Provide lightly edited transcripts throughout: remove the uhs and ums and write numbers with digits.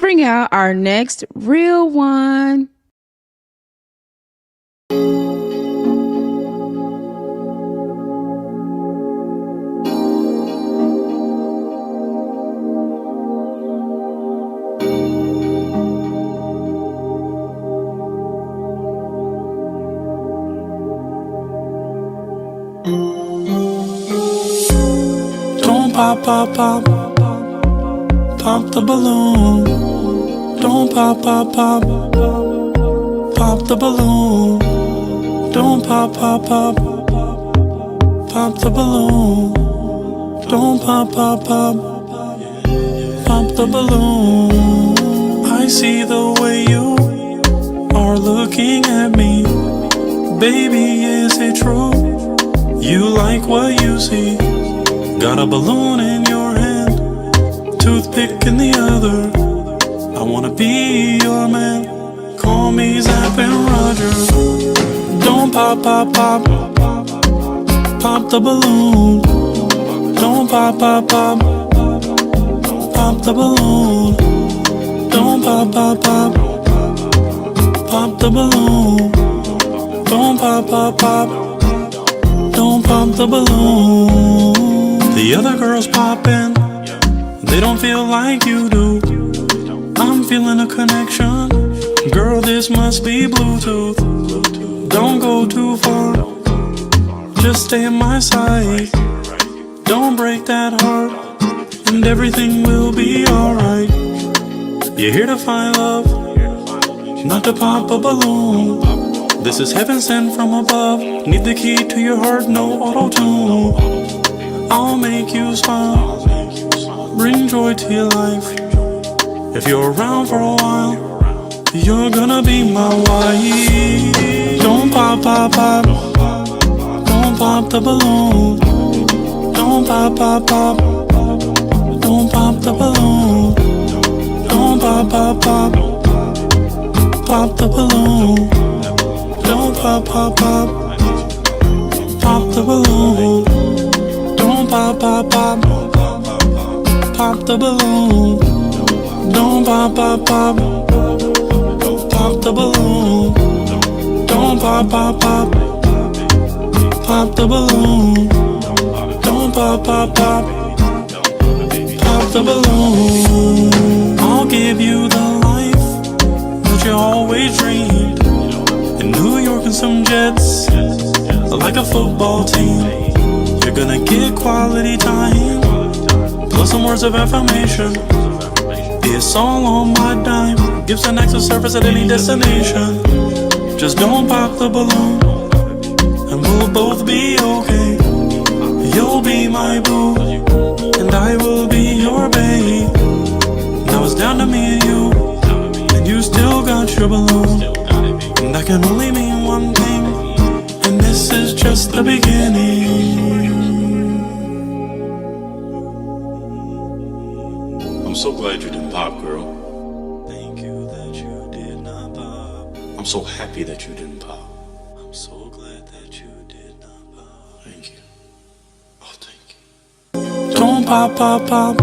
bring out our next real one. Don't pop, pop, pop, pop the balloon. Don't pop, pop, pop, pop the balloon. Don't pop, pop, pop, pop the balloon. Don't pop, pop, pop, pop the balloon. I see the way you are looking at me. Baby, is it true? You like what you see. Got a balloon in your hand, toothpick in the other. I wanna be your man. Call me Zap and Roger. Don't pop, pop, pop, pop the balloon. Don't pop, pop, pop, pop the balloon. Don't pop, pop, pop, pop the balloon. Don't pop, pop, pop, don't pop the balloon. The other girls poppin', they don't feel like you do. I'm feeling a connection, girl, this must be Bluetooth. Don't go too far, just stay in my sight. Don't break that heart, and everything will be alright. You're here to find love, not to pop a balloon. This is heaven sent from above. Need the key to your heart, no auto-tune. I'll make you smile, bring joy to your life. If you're around for a while, you're gonna be my wife. Don't pop, pop, pop, don't pop the balloon. Don't pop, pop, pop, don't pop the balloon. Don't pop, pop, pop, pop the balloon. Don't pop, pop, pop, pop the balloon. Don't pop, pop, pop, pop the balloon. Don't pop, pop, pop, pop the balloon. Don't pop, pop, pop, pop the balloon. Don't pop, pop, pop, pop the balloon. I'll give you the life that you always dreamed. In New York and some jets, like a football team. You're gonna get quality time, plus some words of affirmation. It's all on my dime, gives an access service at any destination. Just don't pop the balloon, and we'll both be okay. You'll be my boo, and I will be your babe. Now it's down to me and you still got your balloon. And that can only mean one thing, and this is just the beginning. I'm so glad you didn't pop, girl. Thank you that you did not pop. I'm so happy that you didn't pop. I'm so glad that you did not pop. Thank you. Oh, thank you. Don't pop, pop, pop,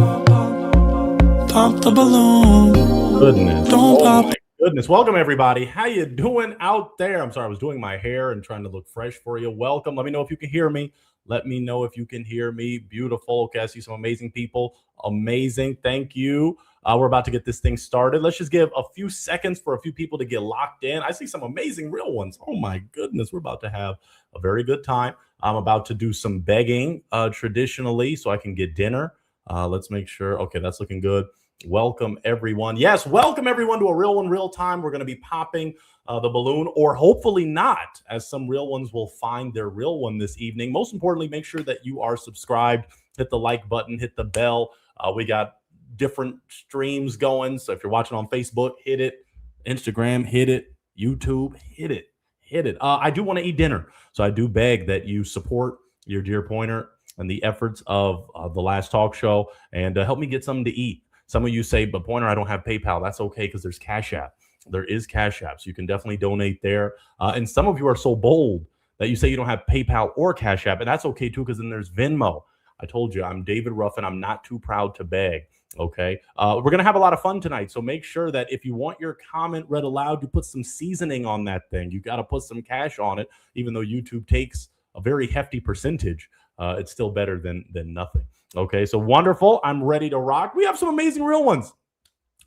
pop the balloon. Goodness. Don't pop. My goodness. Welcome, everybody. How you doing out there? I'm sorry, I was doing my hair and trying to look fresh for you. Welcome. Let me know if you can hear me. Let me know if you can hear me. Beautiful. Okay, I see some amazing people. Amazing. Thank you. We're about to get this thing started. Let's just give a few seconds for a few people to get locked in. I see some amazing real ones. Oh, my goodness. We're about to have a very good time. I'm about to do some begging traditionally so I can get dinner. Let's make sure. Okay, that's looking good. Welcome, everyone. Yes, welcome, everyone, to a real one, real time. We're going to be popping the balloon, or hopefully not, as some real ones will find their real one this evening. Most importantly, make sure that you are subscribed. Hit the like button, hit the bell. We got different streams going. So if you're watching on Facebook, hit it. Instagram, hit it. YouTube, hit it. Hit it. I do want to eat dinner. So I do beg that you support your dear Pointer and the efforts of The Last Talk Show and help me get something to eat. Some of you say, but Pointer, I don't have PayPal. That's okay because there's Cashapp. There is Cashapp, so you can definitely donate there. And some of you are so bold that you say you don't have PayPal or Cashapp, and that's okay too because then there's Venmo. I told you, I'm David Ruffin. I'm not too proud to beg. Okay. We're going to have a lot of fun tonight. So make sure that if you want your comment read aloud, you put some seasoning on that thing. You got to put some cash on it, even though YouTube takes a very hefty percentage. It's still better than nothing. Okay. So wonderful. I'm ready to rock. We have some amazing real ones.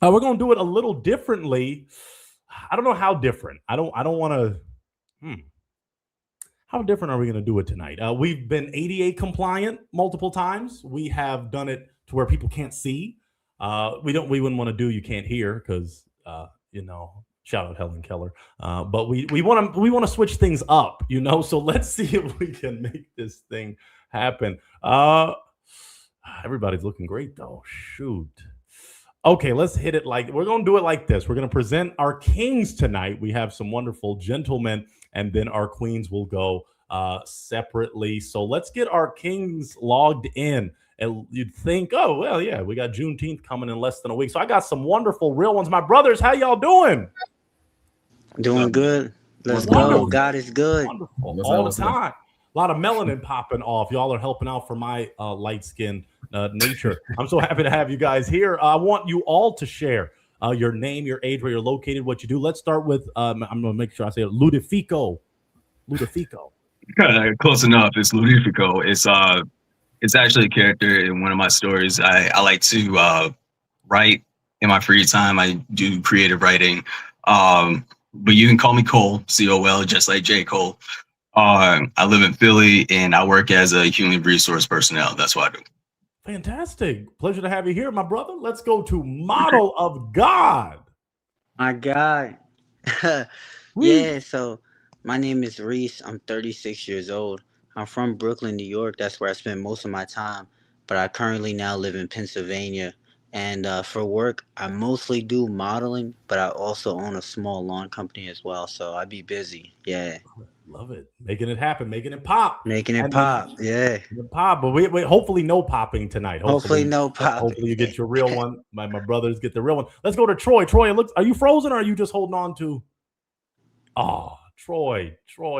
We're going to do it a little differently. I don't know how different. I don't want to. How different are we going to do it tonight? We've been ADA compliant multiple times. We have done it to where people can't see. We wouldn't want to do you can't hear because shout out Helen Keller. But we want to switch things up, So let's see if we can make this thing happen. Everybody's looking great though. Shoot. Okay, let's hit it we're going to do it like this. We're going to present our kings tonight. We have some wonderful gentlemen, and then our queens will go separately. So let's get our kings logged in. And you'd think, oh, well, yeah, we got Juneteenth coming in less than a week. So I got some wonderful real ones. My brothers, how y'all doing? Doing good. Let's go. God is good. Wonderful. All the time. A lot of melanin popping off. Y'all are helping out for my light skin nature. I'm so happy to have you guys here. I want you all to share your name, your age, where you're located, what you do. Let's start with, I'm going to make sure I say it, Ludovico. Close enough. It's Ludovico. It's actually a character in one of my stories. I like to write in my free time. I do creative writing. But you can call me Cole, Col, just like J. Cole. I live in Philly and I work as a human resource personnel. That's what I do. Fantastic. Pleasure to have you here, my brother. Let's go to Model of God. My God. Yeah, so my name is Reese. I'm 36 years old. I'm from Brooklyn, New York. That's where I spend most of my time. But I currently now live in Pennsylvania. And for work, I mostly do modeling, but I also own a small lawn company as well. So I be busy. Yeah. Love it. Making it happen. Making it pop. Yeah. Pop. But wait, hopefully no popping tonight. Hopefully no popping. Hopefully you get your real one. My brothers get the real one. Let's go to Troy. Troy, are you frozen or are you just holding on to? Oh, Troy,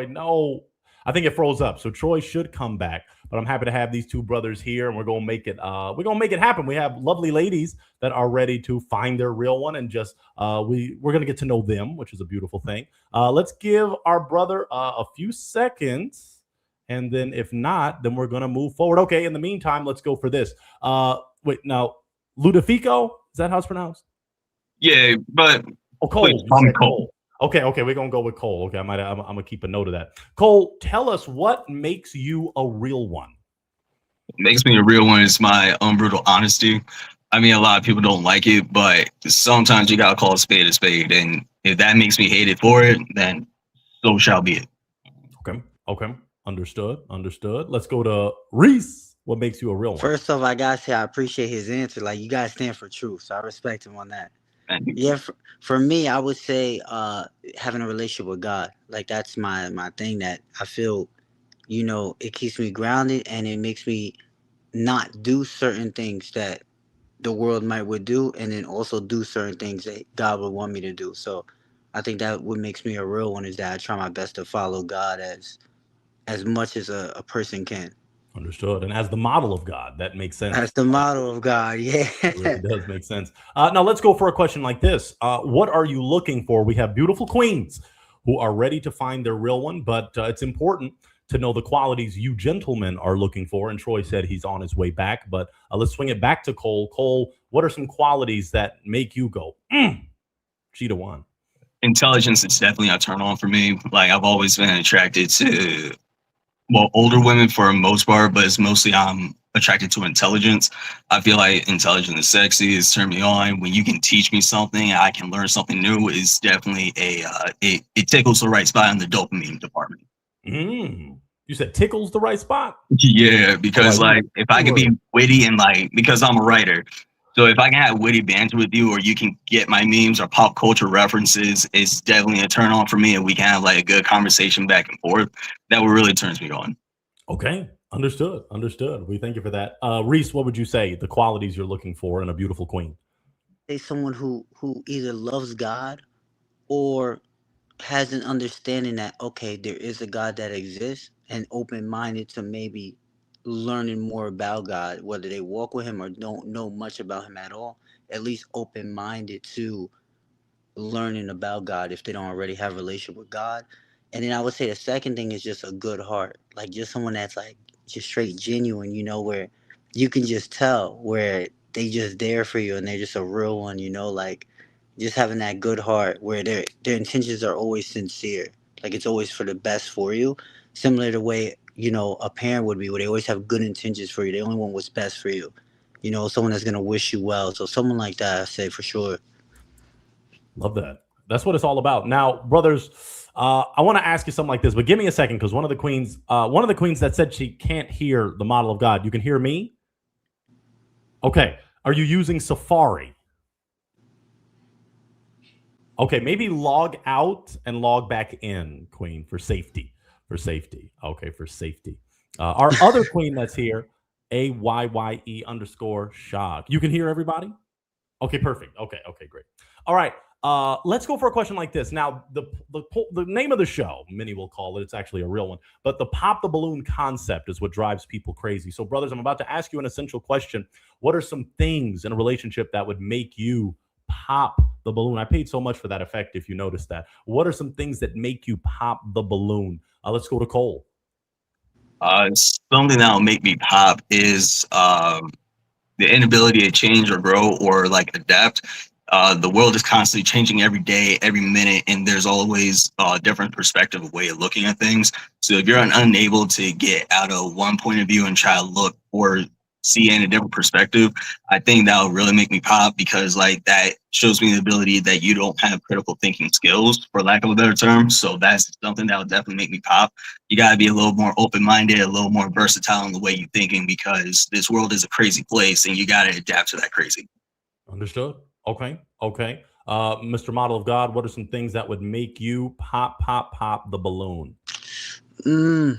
no. I think it froze up. So Troy should come back. But I'm happy to have these two brothers here, and we're gonna make it happen. We have lovely ladies that are ready to find their real one, and just we're gonna get to know them, which is a beautiful thing. Let's give our brother a few seconds, and then if not, then we're gonna move forward. Okay, in the meantime, let's go for this. Wait, now Ludovico, is that how it's pronounced? Yeah, but Cole. Cole. Okay, we're gonna go with Cole. Okay, I'm gonna keep a note of that. Cole, tell us what makes you a real one. What makes me a real one is my unbrutal honesty. I mean, a lot of people don't like it, but sometimes you gotta call a spade, and if that makes me hate it for it, then so shall be it. Okay, understood. Let's go to Reese. What makes you a real one? First off, I gotta say I appreciate his answer. Like, you guys stand for truth, so I respect him on that. Yeah, for me, I would say having a relationship with God. Like, that's my thing that I feel, it keeps me grounded, and it makes me not do certain things that the world would do, and then also do certain things that God would want me to do. So I think that what makes me a real one is that I try my best to follow God as much as a person can. Understood. And as the model of God, that makes sense. As the model of God, yeah. It really does make sense. Now let's go for a question like this. What are you looking for? We have beautiful queens who are ready to find their real one, but it's important to know the qualities you gentlemen are looking for. And Troy said he's on his way back, but let's swing it back to Cole. Cole, what are some qualities that make you go, she the one? Intelligence is definitely a turn on for me. Like, I've always been attracted to older women for the most part, but it's mostly I'm attracted to intelligence. I feel like intelligence is sexy. It's turned me on. When you can teach me something, I can learn something new. Is definitely it tickles the right spot in the dopamine department. You said tickles the right spot? Yeah, because if I can be witty and because I'm a writer, so if I can have witty banter with you, or you can get my memes or pop culture references, it's definitely a turn on for me, and we can have a good conversation back and forth. That what really turns me on. Okay, understood. We thank you for that. Reese, what would you say the qualities you're looking for in a beautiful queen? Say someone who either loves God or has an understanding that, okay, there is a God that exists, and open-minded to maybe learning more about God, whether they walk with him or don't know much about him at all, at least open minded to learning about God if they don't already have a relationship with God. And then I would say the second thing is just a good heart, like just someone that's like just straight genuine, where you can just tell where they just there for you and they're just a real one, like just having that good heart where their intentions are always sincere, like it's always for the best for you, similar to the way a parent would be, where they always have good intentions for you. They only want what's best for you, someone that's gonna wish you well. So someone like that, I say for sure. Love that. That's what it's all about. Now, brothers, I want to ask you something like this, but give me a second because one of the queens that said she can't hear the model of God. You can hear me? Okay. Are you using Safari? Okay, maybe log out and log back in, Queen, for safety. For safety. Okay, for safety. Our other queen that's here, AYYE_shock. You can hear everybody? Okay, perfect. Okay, great. All right. Let's go for a question like this. Now, the name of the show, many will call it, it's actually a real one, but the pop the balloon concept is what drives people crazy. So, brothers, I'm about to ask you an essential question. What are some things in a relationship that would make you pop the balloon? I paid so much for that effect, if you noticed that. What are some things that make you pop the balloon? Let's go to Cole. Something that will make me pop is the inability to change or grow or like adapt. The world is constantly changing every day, every minute, and there's always a different perspective, a way of looking at things. So if you're unable to get out of one point of view and try to look or see in a different perspective, I think that will really make me pop, because like that shows me the ability that you don't have critical thinking skills, for lack of a better term. So that's something that will definitely make me pop. You got to be a little more open-minded, a little more versatile in the way you're thinking, because this world is a crazy place and you got to adapt to that crazy. Understood. Okay. Mr. Model of God, what are some things that would make you pop the balloon? Mm,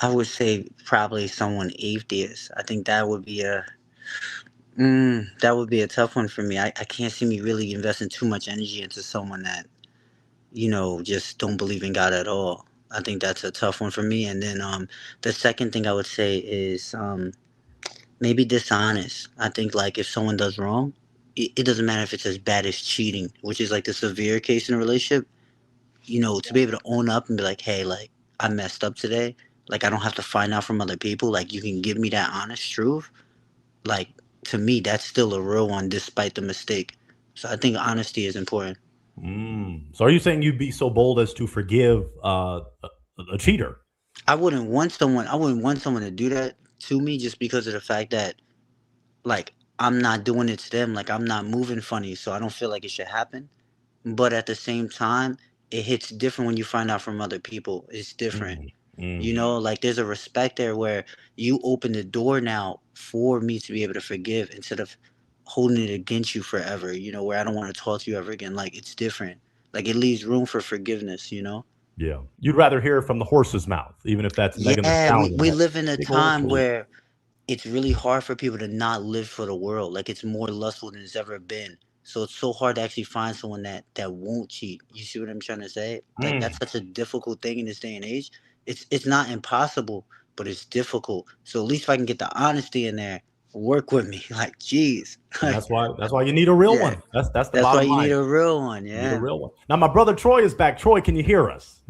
I would say probably someone atheist. I think that would be a tough one for me. I can't see me really investing too much energy into someone that just don't believe in God at all. I think that's a tough one for me. And then the second thing I would say is maybe dishonest. I think like if someone does wrong, it doesn't matter if it's as bad as cheating, which is like the severe case in a relationship. To be able to own up and be like, hey, like I messed up today. Like I don't have to find out from other people. Like you can give me that honest truth. Like to me, that's still a real one despite the mistake. So I think honesty is important. So are you saying you'd be so bold as to forgive a cheater? I wouldn't want someone to do that to me just because of the fact that like I'm not doing it to them. Like I'm not moving funny, so I don't feel like it should happen. But at the same time, it hits different when you find out from other people. It's different. Mm, mm. Like there's a respect there where you open the door now for me to be able to forgive instead of holding it against you forever, where I don't want to talk to you ever again. Like it's different. Like it leaves room for forgiveness. Yeah. You'd rather hear from the horse's mouth, even if that's Megan the Yeah, we, Stallion. we That live in a big old time truth. where it's really hard for people to not live for the world. Like it's more lustful than it's ever been. So it's so hard to actually find someone that won't cheat. You see what I'm trying to say? Like Mm. that's such a difficult thing in this day and age. It's not impossible, but it's difficult. So at least if I can get the honesty in there, work with me. Like, geez. And Like, that's why you need a real yeah. one. That's the That's why bottom you need line. a real one. You need a Yeah. real one. Now my brother Troy is back. Troy, can you hear us?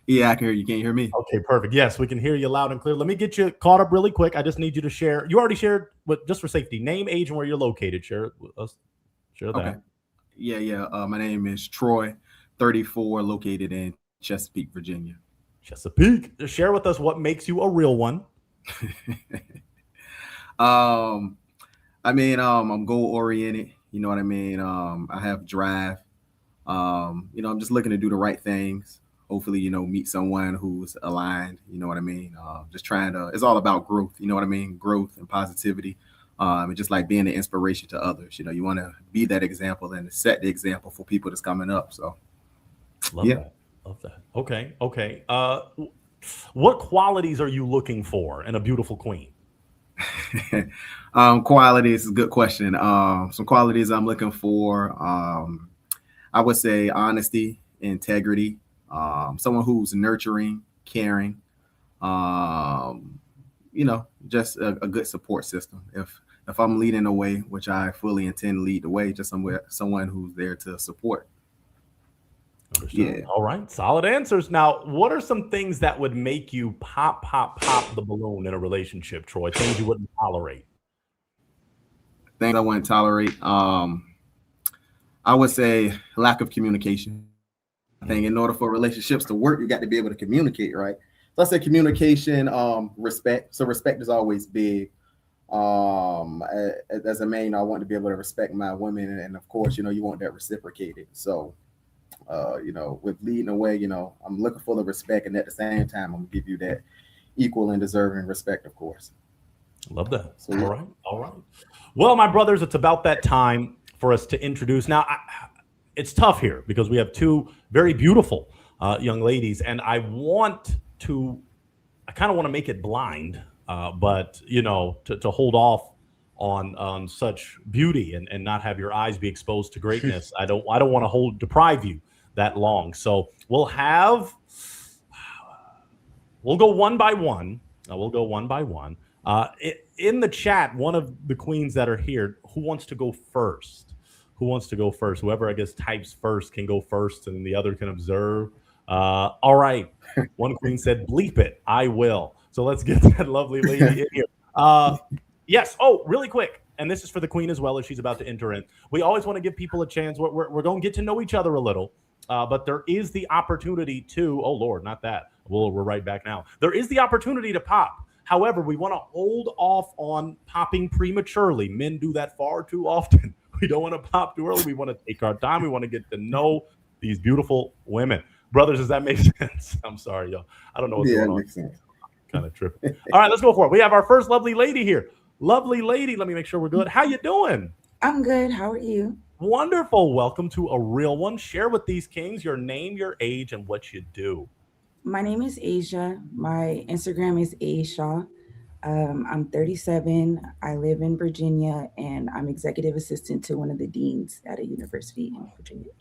Yeah, I can hear you. Can you hear me? Okay, perfect. Yes, we can hear you loud and clear. Let me get you caught up really quick. I just need you to share. You already shared, but just for safety, name, age, and where you're located. Share it with us. Share Okay. that. Yeah. My name is Troy, 34, located in Chesapeake, Virginia. Chesapeake. Just share with us what makes you a real one. um, I'm goal oriented. You know what I mean? I have drive. I'm just looking to do the right things. Hopefully, meet someone who's aligned. You know what I mean? Just trying to. It's all about growth. You know what I mean? Growth and positivity. And just like being an inspiration to others. You want to be that example and set the example for people that's coming up. So, Love yeah. that. Love that. Okay. What qualities are you looking for in a beautiful queen? Qualities is a good question. Some qualities I'm looking for. I would say honesty, integrity. Someone who's nurturing, caring. Um, just a good support system. If I'm leading the way, which I fully intend to lead the way, just someone who's there to support. Understood. Yeah. All right. Solid answers. Now, what are some things that would make you pop the balloon in a relationship, Troy? Things you wouldn't tolerate. Things I wouldn't tolerate. I would say lack of communication. I think in order for relationships to work, you got to be able to communicate, right? So I say communication, respect. So respect is always big. As a man, I want to be able to respect my women, and of course, you want that reciprocated. So, with leading the way, I'm looking for the respect, and at the same time, I'm gonna give you that equal and deserving respect, of course. Love that. So, yeah. All right. Well, my brothers, it's about that time for us to introduce. Now, it's tough here because we have two very beautiful young ladies, and I kind of want to make it blind, but to hold off on such beauty and not have your eyes be exposed to greatness. I don't want to deprive you that long. So we'll go one by one. In the chat, one of the queens that are here, who wants to go first? Whoever, I guess, types first can go first, and the other can observe. All right. One queen said, bleep it. I will. So let's get that lovely lady in here. Yes. Oh, really quick. And this is for the queen as well as she's about to enter in. We always want to give people a chance. We're going to get to know each other a little. But there is the opportunity to, oh, Lord, not that. We're right back now. There is the opportunity to pop. However, we want to hold off on popping prematurely. Men do that far too often. We don't want to pop too early. We want to take our time. We want to get to know these beautiful women. Brothers, does that make sense? I'm sorry, y'all. I don't know what's going on. Makes sense. Kind of tripping. All right, let's go for it. We have our first lovely lady here. Lovely lady. Let me make sure we're good. How you doing? I'm good. How are you? Wonderful. Welcome to A Real One. Share with these kings your name, your age, and what you do. My name is Asia. My Instagram is Aisha. I'm 37. I live in Virginia, and I'm executive assistant to one of the deans at a university in Virginia.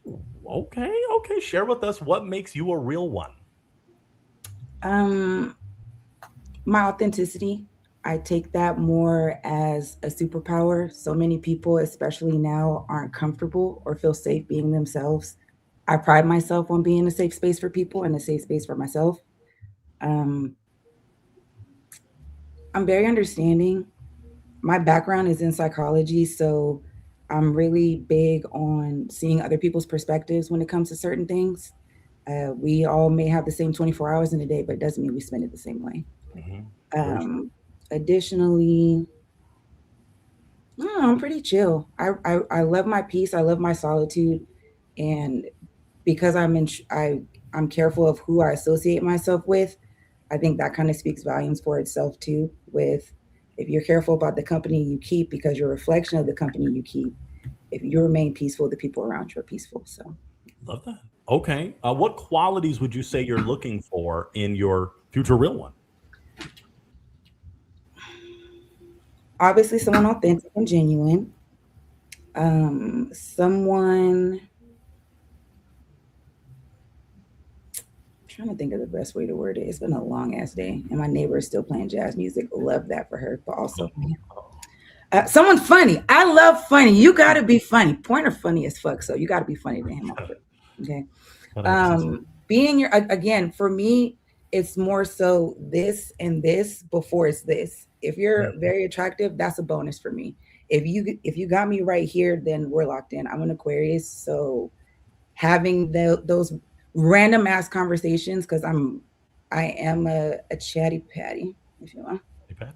Okay. Share with us what makes you a real one. My authenticity. I take that more as a superpower. So many people, especially now, aren't comfortable or feel safe being themselves. I pride myself on being a safe space for people and a safe space for myself. I'm very understanding. My background is in psychology, so I'm really big on seeing other people's perspectives when it comes to certain things. We all may have the same 24 hours in a day, but it doesn't mean we spend it the same way. Mm-hmm. Additionally, I'm pretty chill. I love my peace. I love my solitude. And because I'm careful of who I associate myself with, I think that kind of speaks volumes for itself too. If you're careful about the company you keep, because you're a reflection of the company you keep. If you remain peaceful, the people around you are peaceful. So, love that. Okay, what qualities would you say you're looking for in your future real one? Obviously, someone authentic and genuine. Someone. Trying to think of the best way to word it. It's been a long ass day, and my neighbor is still playing jazz music. Love that for her, but also someone funny. I love funny. You got to be funny. Pointer funny as fuck, so you got to be funny to him. Okay. Being your again for me, it's more so this and this before it's this. If you're very attractive, that's a bonus for me. If you got me right here, then we're locked in. I'm an Aquarius, so having those random ass conversations, because I am a chatty patty, if you want. A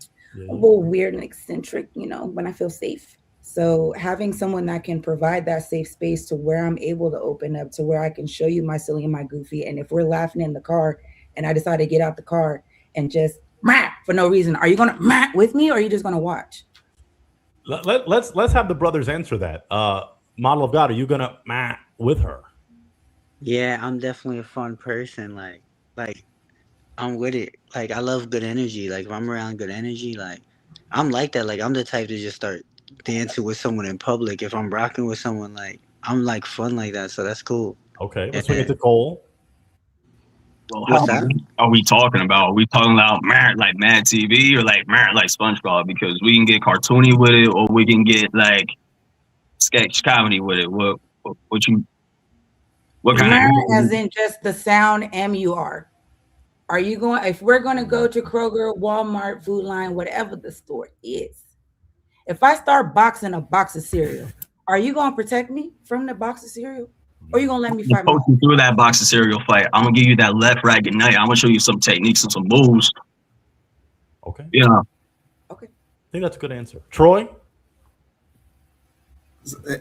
little weird and eccentric, when I feel safe. So having someone that can provide that safe space to where I'm able to open up, to where I can show you my silly and my goofy. And if we're laughing in the car and I decide to get out the car and just for no reason, are you gonna with me or are you just gonna watch? Let's have the brothers answer that. Model of God, are you gonna with her? Yeah, I'm definitely a fun person. Like I'm with it. Like I love good energy. Like if I'm around good energy, like I'm like that. Like I'm the type to just start dancing with someone in public. If I'm rocking with someone, like I'm like fun like that. So that's cool. Okay, let's swing it to Cole. Well, What's how that? are we talking about? Are we talking about like Mad TV or like SpongeBob? Because we can get cartoony with it, or we can get like sketch comedy with it. What you what kind Mer, of as in just the sound MUR. Are you going, if we're going to go to Kroger, Walmart, Food Line, whatever the store is, if I start boxing a box of cereal, are you going to protect me from the box of cereal? Or are you going to let me fight my coach own? you through that box of cereal fight? I'm gonna give you that left, right, good night. I'm gonna show you some techniques and some moves. Okay. Yeah. Okay. I think that's a good answer. Troy?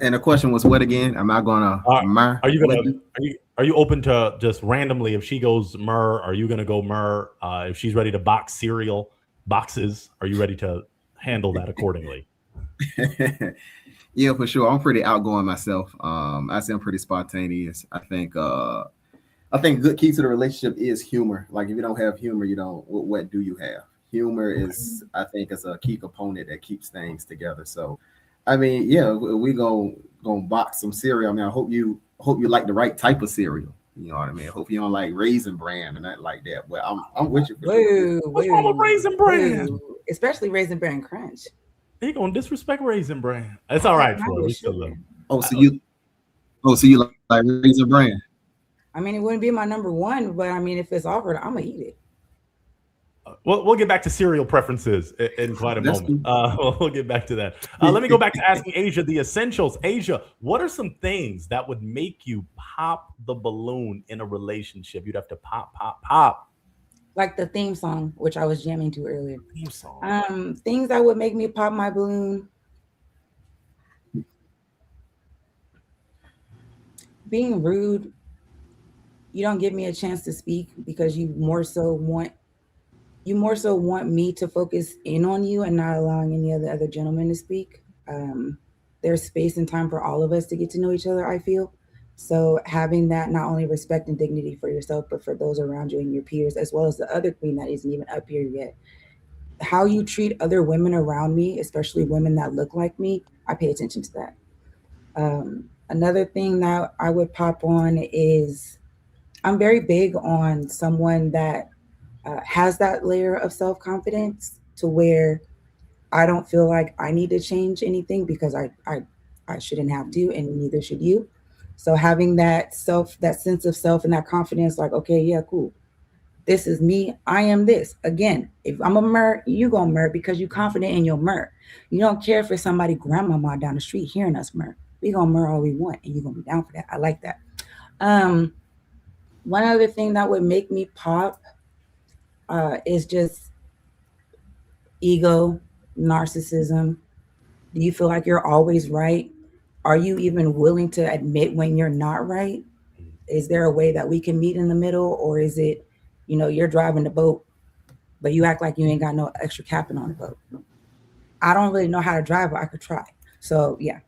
And the question was what again? Am I gonna Are you open to just randomly, if she goes Mer, are you gonna go Mer? If she's ready to box cereal boxes, are you ready to handle that accordingly? Yeah, for sure. I'm pretty outgoing myself. I say I'm pretty spontaneous. I think good key to the relationship is humor. Like if you don't have humor, you don't. What do you have? Humor is, I think, is a key component that keeps things together. So, I mean, yeah, we gonna box some cereal. I mean, I hope you like the right type of cereal. You know what I mean? I hope you don't like Raisin Bran and nothing like that. But I'm with you. For sure. What's wrong with Raisin Bran? Especially Raisin Bran Crunch. He gonna disrespect Raisin Bran. It's all right, Troy. We still love. So you like Raisin Bran? I mean, it wouldn't be my number one, but I mean, if it's offered, I'm gonna eat it. We'll get back to cereal preferences in quite a moment. We'll get back to that. Let me go back to asking Asia the essentials. Asia, what are some things that would make you pop the balloon in a relationship? You'd have to pop. Like the theme song, which I was jamming to earlier. Theme song. Things that would make me pop my balloon. Being rude. You don't give me a chance to speak because you more so want me to focus in on you and not allowing any of the other gentlemen to speak. There's space and time for all of us to get to know each other, I feel. So having that not only respect and dignity for yourself, but for those around you and your peers, as well as the other queen that isn't even up here yet. How you treat other women around me, especially women that look like me, I pay attention to that. Another thing that I would pop on is I'm very big on someone that has that layer of self-confidence to where I don't feel like I need to change anything because I shouldn't have to, and neither should you. So having that sense of self and that confidence, like, okay, yeah, cool. This is me. I am this. Again, if I'm a mer, you gonna mer because you're confident in your mer. You don't care if it's somebody grandmama down the street hearing us mer. We gonna mer all we want, and you're gonna be down for that. I like that. One other thing that would make me pop is just ego, narcissism. Do you feel like you're always right? Are you even willing to admit when you're not right? Is there a way that we can meet in the middle? Or is it, you're driving the boat, but you act like you ain't got no extra captain on the boat? I don't really know how to drive, but I could try. So, yeah.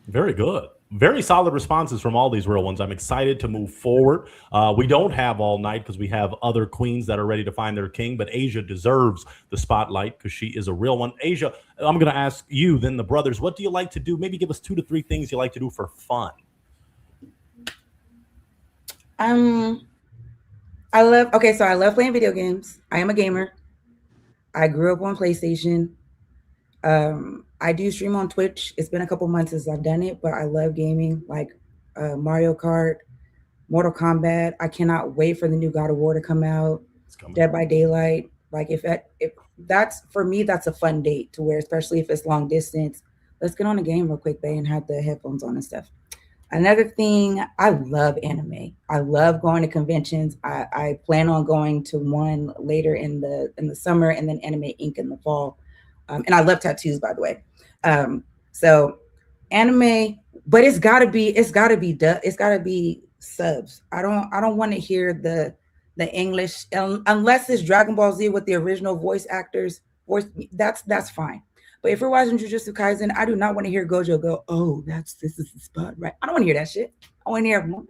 Very good. Very solid responses from all these real ones. I'm excited to move forward. We don't have all night because we have other queens that are ready to find their king, but Asia deserves the spotlight because she is a real one. Asia, I'm going to ask you, then the brothers, what do you like to do? Maybe give us 2 to 3 things you like to do for fun. I love playing video games. I am a gamer. I grew up on PlayStation. I do stream on Twitch. It's been a couple months since I've done it, but I love gaming, like Mario Kart, Mortal Kombat. I cannot wait for the new God of War to come out. Dead by Daylight. Like if that's for me, that's a fun date to where, especially if it's long distance. Let's get on a game real quick, babe, and have the headphones on and stuff. Another thing, I love anime. I love going to conventions. I plan on going to one later in the summer, and then Anime Inc. in the fall. And I love tattoos, by the way. So anime, but it's gotta be subs. I don't want to hear the English unless it's Dragon Ball Z with the original voice actors. That's fine. But if we're watching Jujutsu Kaisen, I do not want to hear Gojo go, "Oh, this is the spot," right? I don't want to hear that shit. I want to hear, I want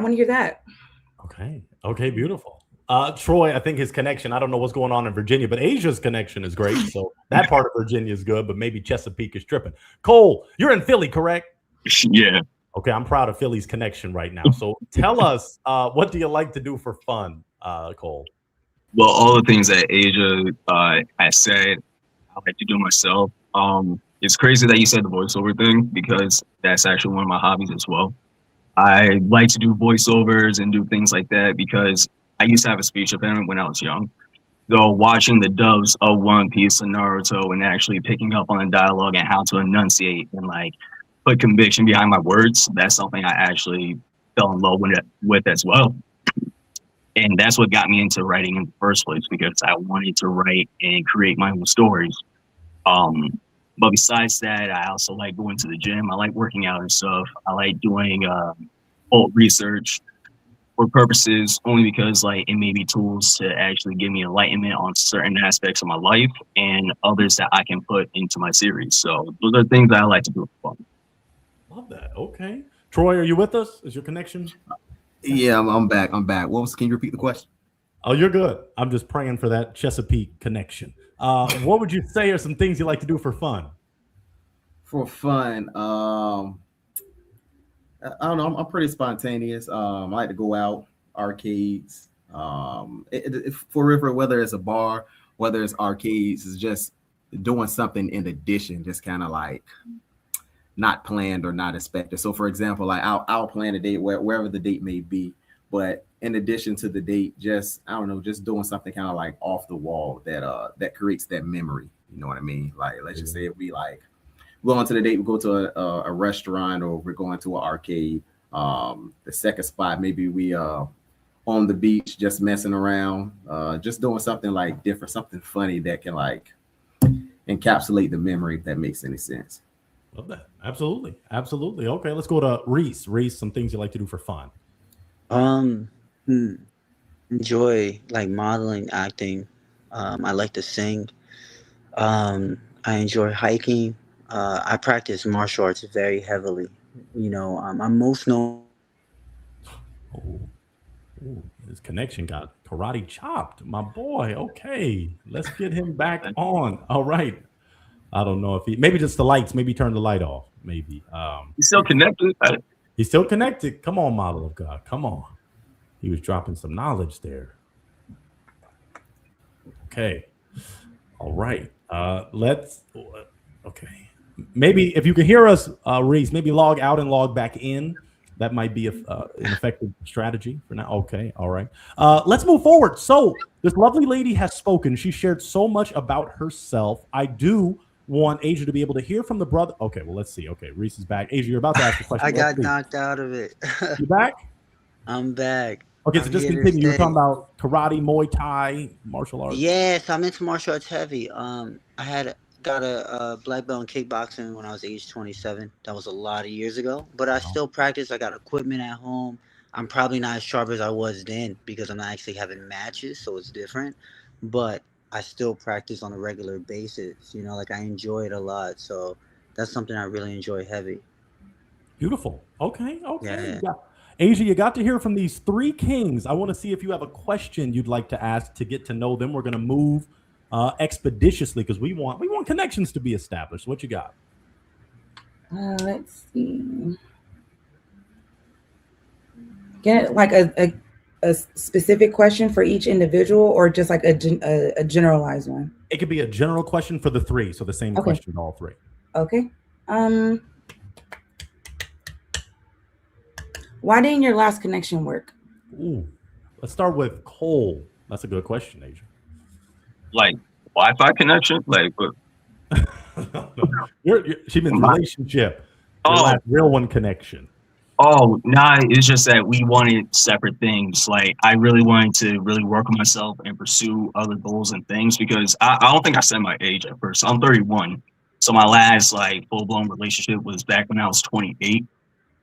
to hear that. Okay, beautiful. Troy, I think his connection, I don't know what's going on in Virginia, but Asia's connection is great. So that part of Virginia is good, but maybe Chesapeake is tripping. Cole, you're in Philly, correct? Yeah. Okay, I'm proud of Philly's connection right now. So tell us, what do you like to do for fun, Cole? Well, all the things that Asia has said, I like to do myself. It's crazy that you said the voiceover thing because that's actually one of my hobbies as well. I like to do voiceovers and do things like that because I used to have a speech impediment when I was young. So watching the dubs of One Piece and Naruto and actually picking up on the dialogue and how to enunciate and like put conviction behind my words, that's something I actually fell in love with as well. And that's what got me into writing in the first place because I wanted to write and create my own stories. Um, but besides that, I also like going to the gym. I like working out and stuff. I like doing alt research for purposes only because like it may be tools to actually give me enlightenment on certain aspects of my life and others that I can put into my series. So those are things that I like to do for fun. Love that. Okay. Troy, are you with us? Is your connection? Yeah, I'm back. I'm back. Can you repeat the question? Oh, you're good. I'm just praying for that Chesapeake connection. What would you say are some things you like to do for fun? For fun, I don't know. I'm pretty spontaneous. I like to go out, arcades. For River, whether it's a bar, whether it's arcades, it's just doing something in addition, just kind of like not planned or not expected. So, for example, like I'll plan a date wherever the date may be, but in addition to the date, just I don't know, just doing something kind of like off the wall that creates that memory. You know what I mean? Like let's just say it be like go on to the date, we go to a restaurant or we're going to an arcade. The second spot, maybe we on the beach just messing around, just doing something like different, something funny that can like encapsulate the memory if that makes any sense. Love that. Absolutely. Absolutely. Okay, let's go to Reese. Reese, some things you like to do for fun. Um, hmm, enjoy like modeling, acting. I like to sing. I enjoy hiking. I practice martial arts very heavily. I'm most known. Oh, ooh, his connection got karate chopped. My boy. Okay, let's get him back on. All right. I don't know if he maybe just the lights. Maybe turn the light off. Maybe. You still connected? He's still connected. Come on, model of God. Come on. He was dropping some knowledge there. Okay. All right. Let's. Okay. Maybe if you can hear us, Reese, maybe log out and log back in. That might be an effective strategy for now. Okay. All right. Let's move forward. So this lovely lady has spoken. She shared so much about herself. I do want Asia to be able to hear from the brother. Okay. Well, let's see. Okay. Reese is back. Asia, you're about to ask a question. I got knocked out of it. You back? I'm back. Okay. I'm So just here to continue. You're stay. talking about karate, Muay Thai, martial arts. Yes, I'm into martial arts heavy. I got a black belt in kickboxing when I was age 27. That was a lot of years ago, but I still practice. I got equipment at home. I'm probably not as sharp as I was then because I'm not actually having matches, so it's different. But I still practice on a regular basis. Like I enjoy it a lot. So that's something I really enjoy heavy. Beautiful. Okay. Okay. Yeah. Yeah. Asia, you got to hear from these three kings. I want to see if you have a question you'd like to ask to get to know them. We're going to move expeditiously because we want connections to be established. What you got? Let's see. Get like a specific question for each individual, or just like a generalized one. It could be a general question for the three, so the same question to all three. Okay. Why didn't your last connection work? Ooh, let's start with Cole. That's a good question, Asia. Like Wi-Fi connection? Like, she means relationship. Real one connection. Oh, nah, it's just that we wanted separate things. Like, I really wanted to really work on myself and pursue other goals and things because I don't think I said my age at first. I'm 31. So my last like full-blown relationship was back when I was 28.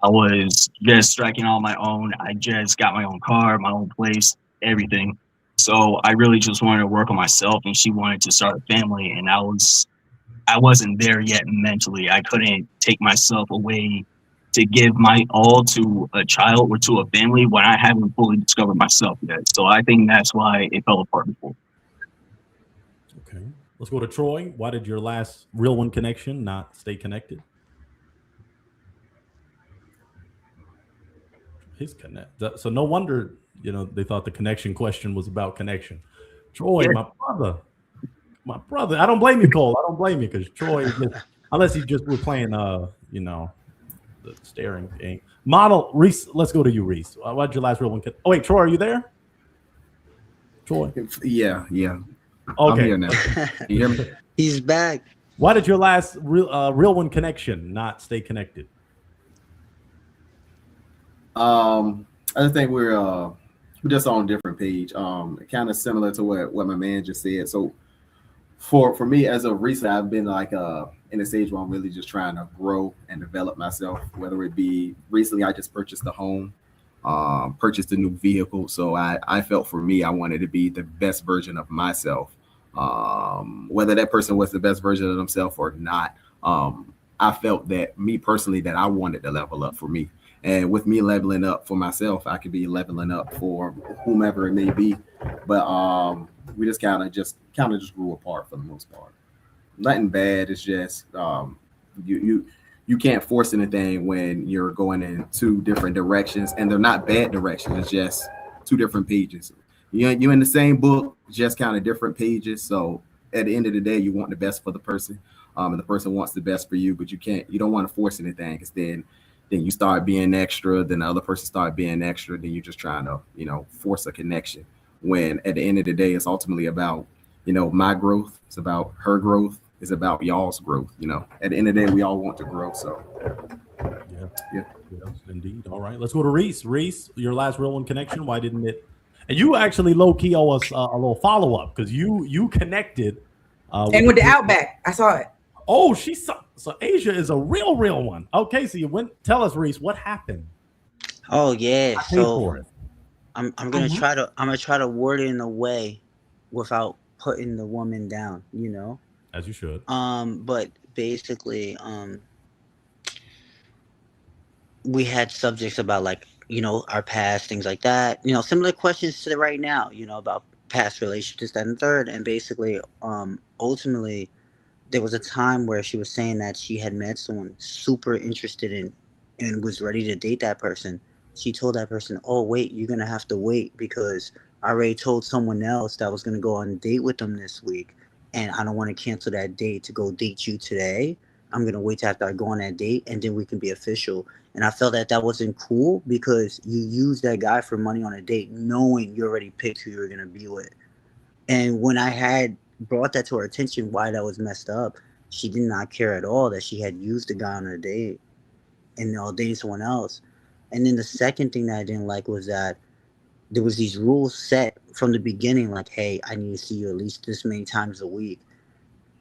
I was just striking on my own. I just got my own car, my own place, everything. So I really just wanted to work on myself, and she wanted to start a family, and I wasn't there yet mentally. I couldn't take myself away to give my all to a child or to a family when I haven't fully discovered myself yet. So I think that's why it fell apart before. Okay. Let's go to Troy. Why did your last real one connection not stay connected? His connect. So no wonder they thought the connection question was about connection. Troy, Yeah. my brother. I don't blame you, Cole. I don't blame you because Troy, unless he just we're playing, the staring game. Model Reese. Let's go to you, Reese. Why'd your last real one? Oh wait, Troy, are you there? Troy. Yeah, yeah. I'm Okay. here now. You hear me? He's back. Why did your last real one connection not stay connected? I just think we're just on a different page. Kind of similar to what my man just said. So for me, as of recent, I've been like in a stage where I'm really just trying to grow and develop myself. Whether it be recently, I just purchased a home, purchased a new vehicle. So I felt for me, I wanted to be the best version of myself. Whether that person was the best version of themselves or not, I felt that me personally that I wanted to level up for me. And with me leveling up for myself, I could be leveling up for whomever it may be. But we just kind of just grew apart for the most part. Nothing bad. It's just you can't force anything when you're going in two different directions, and they're not bad directions. It's just two different pages. You're in the same book, just kind of different pages. So at the end of the day, you want the best for the person, and the person wants the best for you. But you don't want to force anything, because then you start being extra, then the other person start being extra, then you're just trying to, force a connection. When at the end of the day, it's ultimately about, my growth. It's about her growth. It's about y'all's growth. At the end of the day, we all want to grow. So, yeah, indeed. All right, let's go to Reese. Reese, your last real one connection. Why didn't it? And you actually low key owe us a little follow up because you connected. And with the Outback, I saw it. Oh, so Asia is a real one. Okay, so you went. Tell us, Reese, what happened? Oh yeah, I paid for it. I'm gonna try to word it in a way without putting the woman down. As you should. But basically, we had subjects about like our past, things like that. Similar questions to right now. About past relationships, that and the third, and basically, ultimately. There was a time where she was saying that she had met someone super interested in and was ready to date that person. She told that person, oh, wait, you're going to have to wait because I already told someone else that I was going to go on a date with them this week. And I don't want to cancel that date to go date you today. I'm going to wait till after I go on that date and then we can be official. And I felt that wasn't cool because you used that guy for money on a date knowing you already picked who you were going to be with. And when I had brought that to her attention why that was messed up, she did not care at all that she had used the guy on her date and dating someone else. And then the second thing that I didn't like was that there was these rules set from the beginning, like, hey, I need to see you at least this many times a week.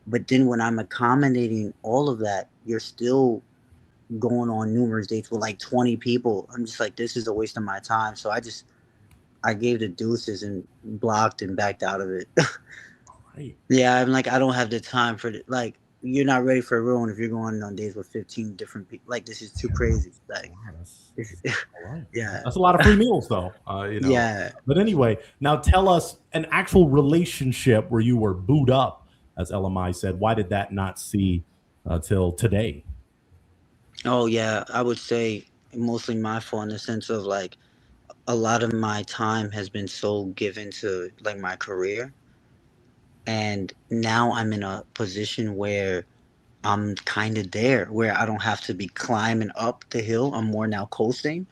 But then when I'm accommodating all of that, you're still going on numerous dates with like 20 people. I'm just like, this is a waste of my time. So I gave the deuces and blocked and backed out of it. Right. Yeah, I'm like, I don't have the time for it. Like, you're not ready for a real one if you're going on dates with 15 different people. Like, this is too crazy. Like, yeah, that's a lot of free meals, though. Yeah. But anyway, now tell us an actual relationship where you were booed up, as LMI said. Why did that not see till today? Oh yeah, I would say mostly my fault in the sense of like a lot of my time has been so given to like my career. And now I'm in a position where I'm kind of there, where I don't have to be climbing up the hill. I'm more now coasting.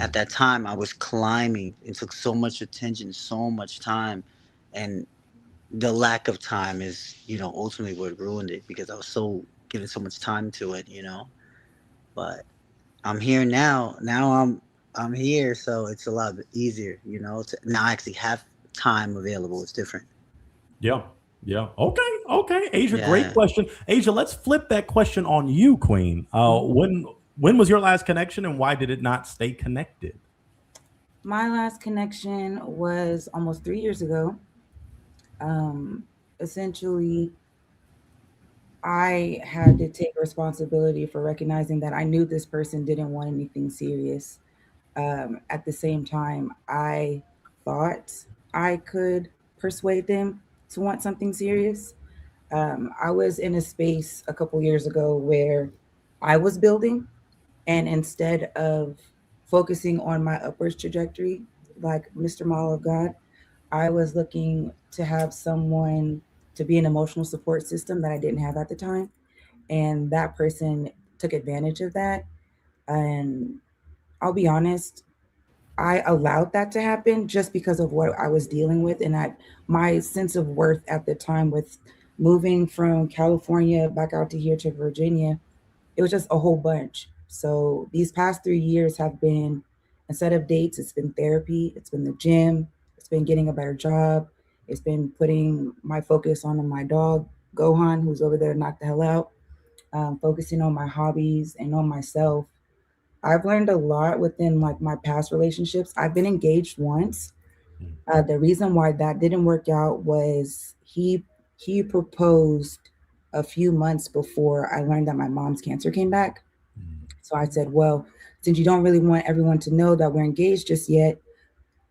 At that time, I was climbing. It took so much attention, so much time. And the lack of time is, ultimately what ruined it because I was so giving so much time to it, But I'm here now. Now I'm here, so it's a lot easier, to now I actually have time available. It's different. Yeah. Okay. Asia, great question. Asia, let's flip that question on you, Queen. When was your last connection and why did it not stay connected? My last connection was almost 3 years ago. Essentially, I had to take responsibility for recognizing that I knew this person didn't want anything serious. At the same time, I thought I could persuade them to want something serious. I was in a space a couple years ago where I was building, and instead of focusing on my upwards trajectory, like Mr. Model of God, I was looking to have someone to be an emotional support system that I didn't have at the time. And that person took advantage of that. And I'll be honest, I allowed that to happen just because of what I was dealing with. And my sense of worth at the time with moving from California back out to here to Virginia, it was just a whole bunch. So these past 3 years have been, instead of dates, it's been therapy, it's been the gym, it's been getting a better job, it's been putting my focus on my dog Gohan, who's over there knocked the hell out, focusing on my hobbies and on myself. I've learned a lot within like my past relationships. I've been engaged once. The reason why that didn't work out was he proposed a few months before I learned that my mom's cancer came back. So I said, well, since you don't really want everyone to know that we're engaged just yet,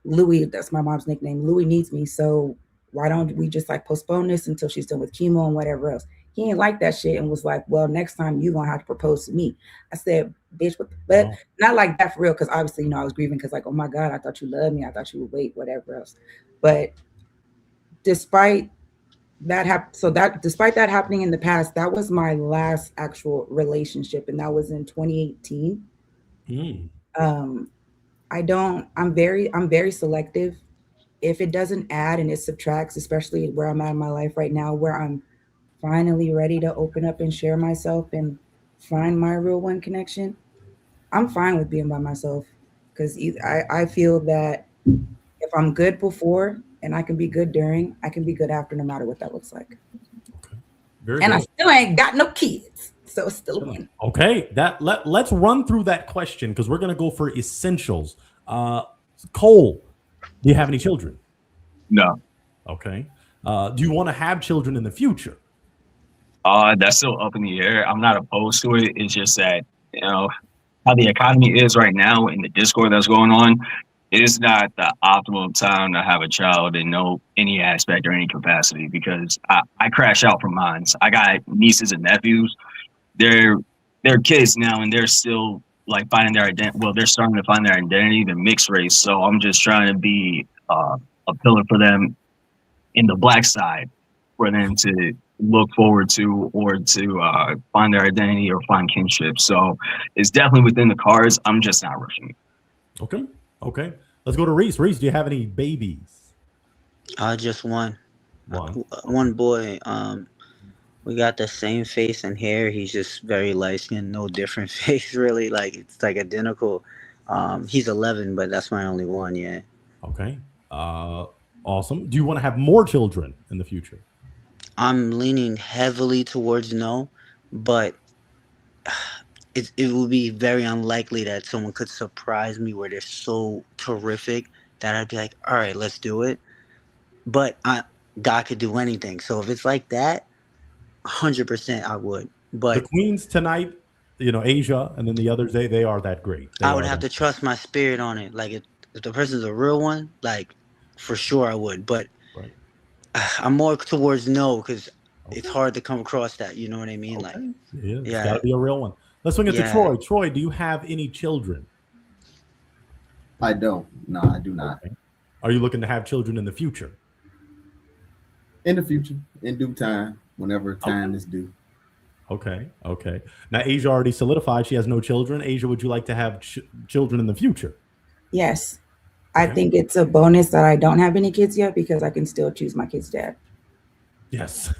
Louis, that's my mom's nickname, Louis needs me. So why don't we just like postpone this until she's done with chemo and whatever else? He ain't like that shit and was like, well, next time you gonna have to propose to me. I said, bitch, but not like that for real, because obviously, I was grieving because like, oh my God, I thought you loved me. I thought you would wait, whatever else. But despite despite that happening in the past, that was my last actual relationship, and that was in 2018. I'm very selective. If it doesn't add and it subtracts, especially where I'm at in my life right now, where I'm finally ready to open up and share myself and find my real one connection, I'm fine with being by myself, because I feel that if I'm good before and I can be good during, I can be good after, no matter what that looks like. Very and good. I still ain't got no kids, so it's still a win. Okay, let's run through that question because we're gonna go for essentials. Cole, do you have any children? No. Okay. Do you want to have children in the future? That's still up in the air. I'm not opposed to it. It's just that, how the economy is right now and the discord that's going on, it is not the optimal time to have a child in any aspect or any capacity, because I crash out from mine. I got nieces and nephews. They're kids now, and they're still like finding their identity. Well, they're starting to find their identity. They're mixed race. So I'm just trying to be a pillar for them in the black side, for them to look forward to, or to find their identity or find kinship. So it's definitely within the cards. I'm just not rushing it. Okay. Let's go to Reese. Reese, do you have any babies? Just one. One. One boy. We got the same face and hair. He's just very light skinned, no different face really. Like it's like identical. He's 11, but that's my only one. Yeah. Okay. Awesome. Do you want to have more children in the future? I'm leaning heavily towards no, but it will be very unlikely that someone could surprise me where they're so terrific that I'd be like, all right, let's do it. But God could do anything. So if it's like that, 100% I would. But the queens tonight, Asia, and then the others, they are that great. I would have to trust my spirit on it. Like if the person's a real one, like for sure I would. But right. I'm more towards no, because it's hard to come across that. You know what I mean? Okay. Like, it's got to be a real one. Let's swing it to Troy. Troy, do you have any children? I don't. No, I do not. Okay. Are you looking to have children in the future? In the future, in due time, whenever time is due. Okay. Now, Asia already solidified she has no children. Asia, would you like to have children in the future? Yes. I think it's a bonus that I don't have any kids yet, because I can still choose my kid's dad. Yes,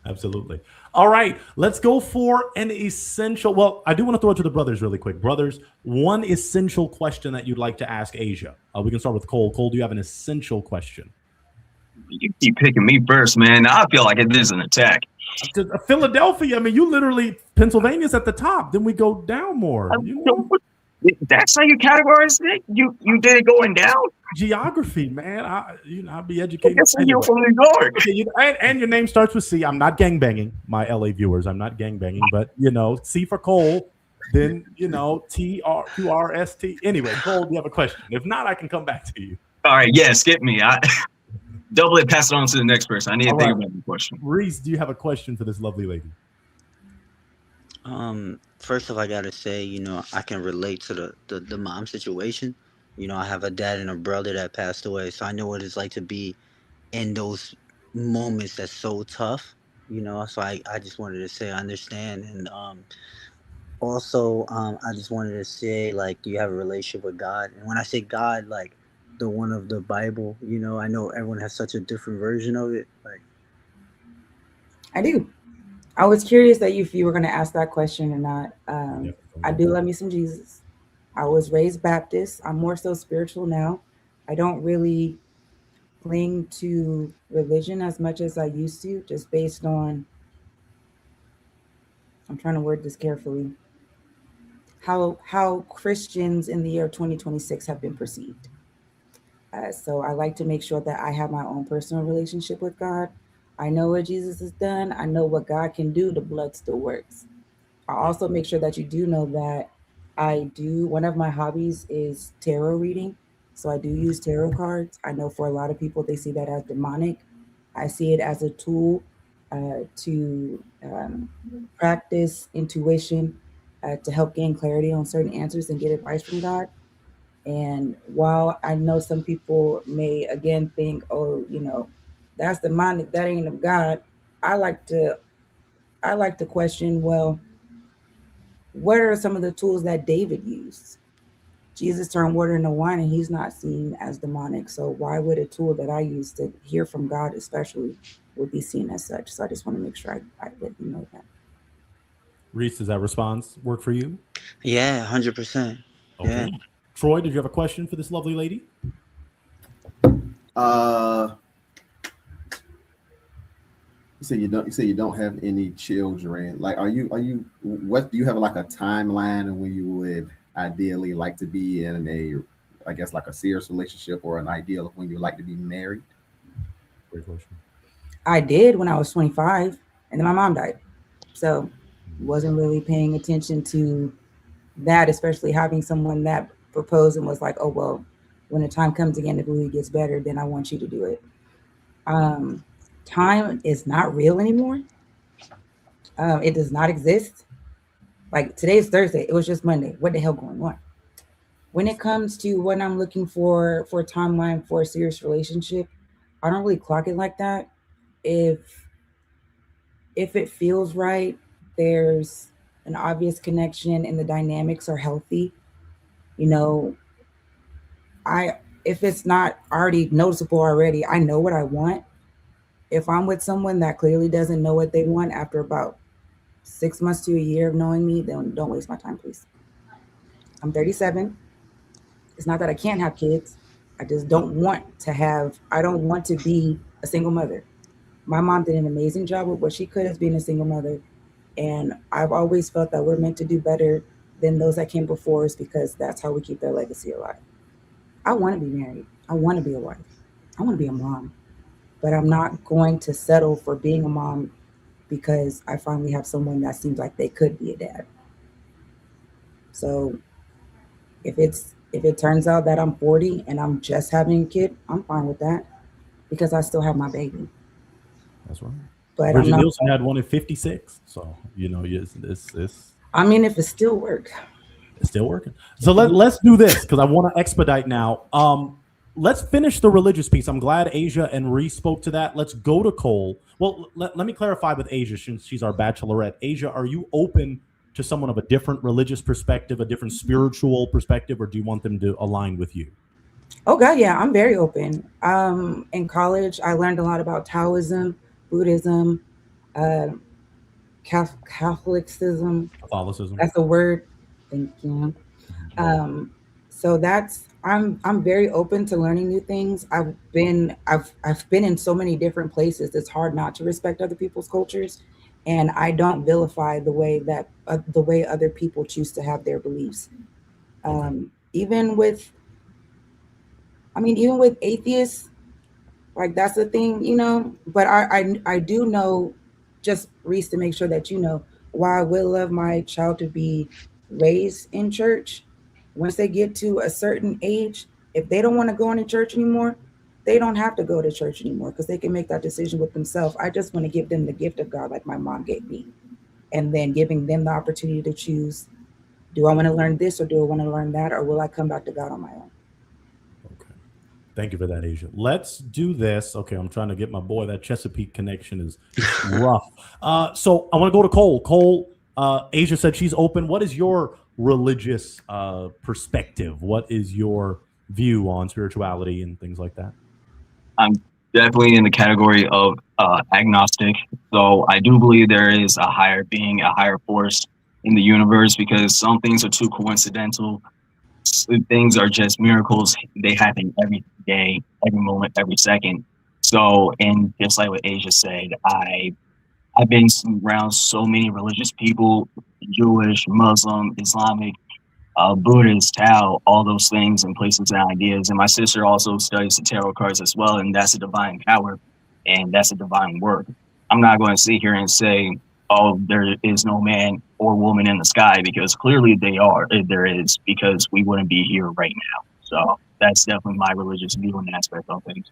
absolutely. All right, let's go for an essential. Well, I do want to throw it to the brothers really quick. Brothers, one essential question that you'd like to ask Asia. We can start with Cole. Cole, do you have an essential question? You keep picking me first, man. I feel like it is an attack. Philadelphia. I mean, you literally, Pennsylvania's at the top. Then we go down more. That's how you categorize it? You did it going down? Geography, man. I'll be educated. You're from New York. And your name starts with C. I'm not gangbanging, my LA viewers. I'm not gangbanging, but C for Cole. Then TRQRST. Anyway, Cole, do you have a question? If not, I can come back to you. All right, skip me. Double it, pass it on to the next person. I need to think about the question. Reese, do you have a question for this lovely lady? First off, I gotta say, I can relate to the mom situation. I have a dad and a brother that passed away, so I know what it's like to be in those moments that's so tough. So I just wanted to say I understand, and also I just wanted to say, like, do you have a relationship with God? And when I say God, like the one of the Bible, I know everyone has such a different version of it. Like, I do. I was curious that if you were going to ask that question or not. I do love me some Jesus. I was raised Baptist. I'm more so spiritual now. I don't really cling to religion as much as I used to, just based on, I'm trying to word this carefully, how Christians in the year 2026 have been perceived. So I like to make sure that I have my own personal relationship with God. I know what Jesus has done. I know what God can do. The blood still works. I also make sure that you do know that one of my hobbies is tarot reading. So I do use tarot cards. I know for a lot of people, they see that as demonic. I see it as a tool to practice intuition, to help gain clarity on certain answers and get advice from God. And while I know some people may again think, oh, that's demonic, that ain't of God, I like to question, well, what are some of the tools that David used? Jesus turned water into wine and he's not seen as demonic. So why would a tool that I use to hear from God especially would be seen as such? So I just want to make sure I let you know that. Reese, does that response work for you? yeah, 100%. Yeah. Okay. Troy, did you have a question for this lovely lady? Uh, you say you don't have any children. Like, are you what do you have like a timeline of when you would ideally like to be in I guess like a serious relationship, or an ideal of when you like to be married? Great question. I did when I was 25 and then my mom died. So wasn't really paying attention to that, especially having someone that proposed and was like, oh, well, when the time comes again, if it gets better, then I want you to do it. Um, Time is not real anymore. It does not exist. Like today's Thursday, it was just Monday. What the hell going on? When it comes to what I'm looking for a timeline for a serious relationship, I don't really clock it like that. If it feels right, there's an obvious connection and the dynamics are healthy. You know, I if it's not already noticeable already, I know what I want. If I'm with someone that clearly doesn't know what they want after about 6 months to a year of knowing me, then don't waste my time, please. I'm 37. It's not that I can't have kids. I just don't want to have, I don't want to be a single mother. My mom did an amazing job with what she could as being a single mother. And I've always felt that we're meant to do better than those that came before us because that's how we keep their legacy alive. I want to be married. I want to be a wife. I want to be a mom. But I'm not going to settle for being a mom because I finally have someone that seems like they could be a dad. So if it turns out that I'm 40 and I'm just having a kid, I'm fine with that because I still have my baby. That's right. But I'm Bridget not. Nielsen had one at 56. So, it's I mean, if it still work. it's still working. So let's do this because I want to expedite now. Let's finish the religious piece. I'm glad Asia and Reese spoke to that. Let's go to Cole. Well, let me clarify with Asia since she's our bachelorette. Asia, are you open to someone of a different religious perspective, a different spiritual perspective, or do you want them to align with you? Oh God, yeah, I'm very open. In college, I learned a lot about Taoism, Buddhism, uh, Catholicism. Catholicism. That's a word. Thank you. Um, so I'm very open to learning new things. I've been in so many different places. It's hard not to respect other people's cultures, and I don't vilify the way other people choose to have their beliefs. Even with, I mean, even with atheists, like that's the thing, But I do know, just Reese, to make sure that you know, while I will love my child to be raised in church, once they get to a certain age, if they don't want to go into church anymore, they don't have to go to church anymore because they can make that decision with themselves. I just want to give them the gift of God, like my mom gave me. and then giving them the opportunity to choose, do I want to learn this or do I want to learn that, or will I come back to God on my own? Okay. Thank you for that, Asia. Let's do this. Okay, I'm trying to get my boy. That Chesapeake connection is rough. So I want to go to Cole. Cole, Asia said she's open. What is your religious perspective? What is your view on spirituality and things like that? I'm definitely in the category of agnostic. So I do believe there is a higher being, a higher force in the universe, because some things are too coincidental. Things are just miracles. They happen every day, every moment, every second. So, and just like what Asia said, I've been around so many religious people, Jewish, Muslim, Islamic, Buddhist, Tao, all those things and places and ideas. And my sister also studies the tarot cards as well, and that's a divine power, and that's a divine word. I'm not going to sit here and say, oh, there is no man or woman in the sky, because clearly there is, because we wouldn't be here right now. So that's definitely my religious view and aspect of things.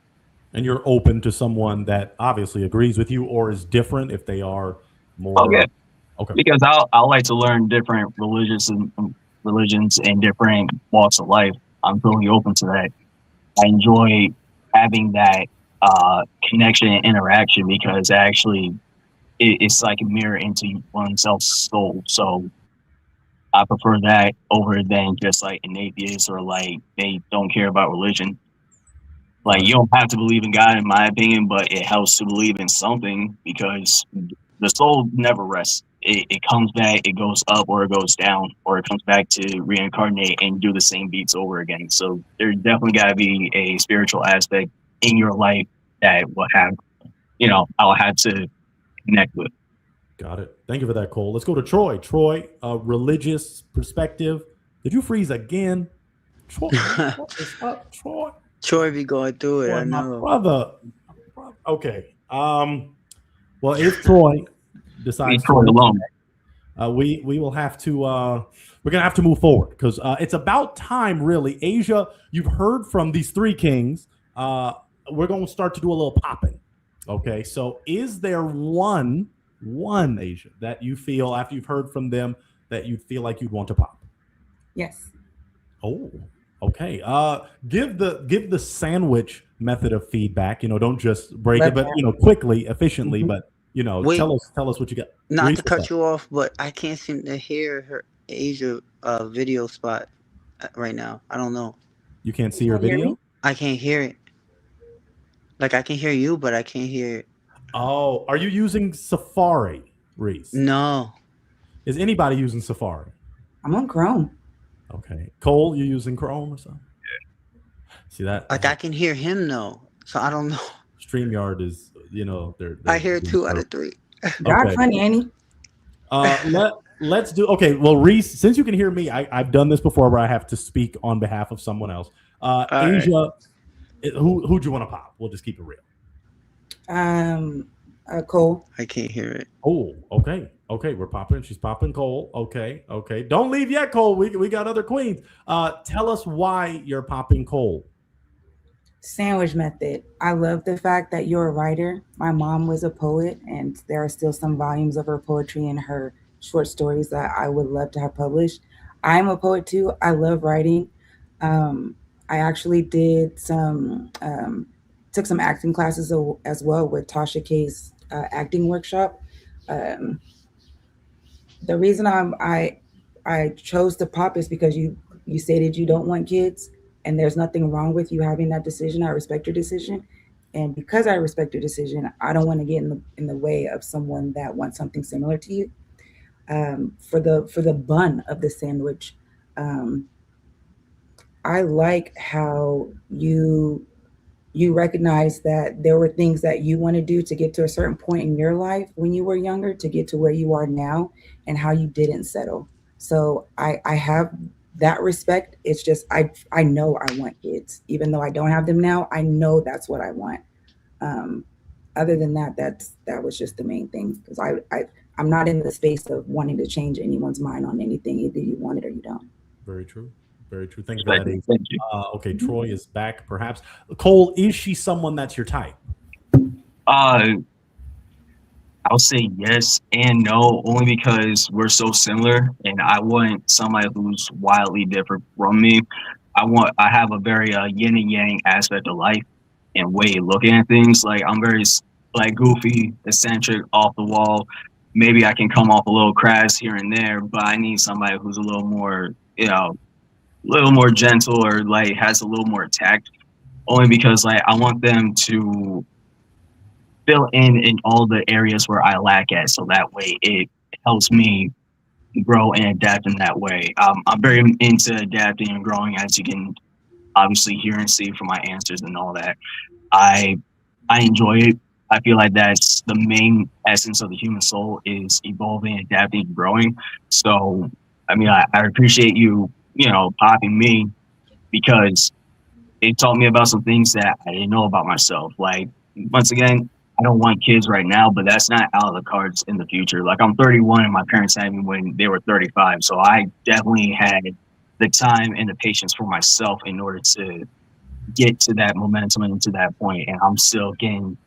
And you're open to someone that obviously agrees with you or is different if they are more. Okay. Okay. Because I like to learn different religions and different walks of life. I'm totally open to that. I enjoy having that connection and interaction, because actually it's like a mirror into oneself's soul. So I prefer that over than just like an atheist, or like they don't care about religion. Like, you don't have to believe in God, in my opinion, but it helps to believe in something, because the soul never rests. It comes back, it goes up or it goes down, or it comes back to reincarnate and do the same beats over again. So there definitely got to be a spiritual aspect in your life that will have, I'll have to connect with. Got it. Thank you for that, Cole. Let's go to Troy. Troy, religious perspective. Did you freeze again? Troy, what is up, Troy? Troy be going through it. I know. Brother. Okay. Well, if Troy decides Troy alone, we will have to we're gonna have to move forward, because it's about time, really. Asia, you've heard from these three kings. We're going to start to do a little popping. Okay. So is there one Asia that you feel, after you've heard from them, that you feel like you'd want to pop? Yes. Oh, okay. Give the sandwich method of feedback. Don't just break it, but quickly, efficiently. But Wait. tell us what you got. Not to cut you off, but I can't seem to hear her Asia video spot right now. I don't know. You can't see her video? I can't hear it. Like, I can hear you, but I can't hear it. Oh, are you using Safari, Reese? No. Is anybody using Safari? I'm on Chrome. Okay. Cole, you using Chrome or something? Yeah. See that? Like, I can hear him though, so I don't know. StreamYard is, they're I hear 2 out of 3. God funny, ain't he? Let's do. Okay. Well, Reese, since you can hear me, I've done this before where I have to speak on behalf of someone else. Asia, right. Who'd you want to pop? We'll just keep it real. Cole. I can't hear it. Oh, okay. Okay, we're popping. She's popping Cole. Okay. Don't leave yet, Cole. We got other queens. Tell us why you're popping Cole. Sandwich method. I love the fact that you're a writer. My mom was a poet, and there are still some volumes of her poetry and her short stories that I would love to have published. I'm a poet too. I love writing. I actually did took some acting classes as well with Tasha K's acting workshop. The reason I chose to pop is because you stated you don't want kids, and there's nothing wrong with you having that decision. I respect your decision, and because I respect your decision, I don't want to get in the way of someone that wants something similar to you. For the bun of the sandwich, I like how you recognize that there were things that you want to do to get to a certain point in your life when you were younger to get to where you are now, and how you didn't settle. So I have that respect. It's just I know I want kids, even though I don't have them now. I know that's what I want. Other than that, that was just the main thing, because I'm not in the space of wanting to change anyone's mind on anything. Either you want it or you don't. Very true. Very true. Thank you for that. Thank you. Okay, Troy is back, perhaps. Cole, is she someone that's your type? I I'll say yes and no, only because we're so similar, and I want somebody who's wildly different from me. I have a very yin and yang aspect of life and way of looking at things. Like I'm very like goofy, eccentric, off the wall. Maybe I can come off a little crass here and there, but I need somebody who's a little more, a little more gentle or like has a little more tact. Only because like I want them to fill in all the areas where I lack at, so that way it helps me grow and adapt in that way. I'm very into adapting and growing, as you can obviously hear and see from my answers and all that. I I enjoy it. I feel like that's the main essence of the human soul is evolving, adapting, and growing. So, I mean, I appreciate you, popping me because it taught me about some things that I didn't know about myself. Like, once again, I don't want kids right now, but that's not out of the cards in the future. Like, I'm 31 and my parents had me when they were 35. So I definitely had the time and the patience for myself in order to get to that momentum and to that point. And I'm still getting,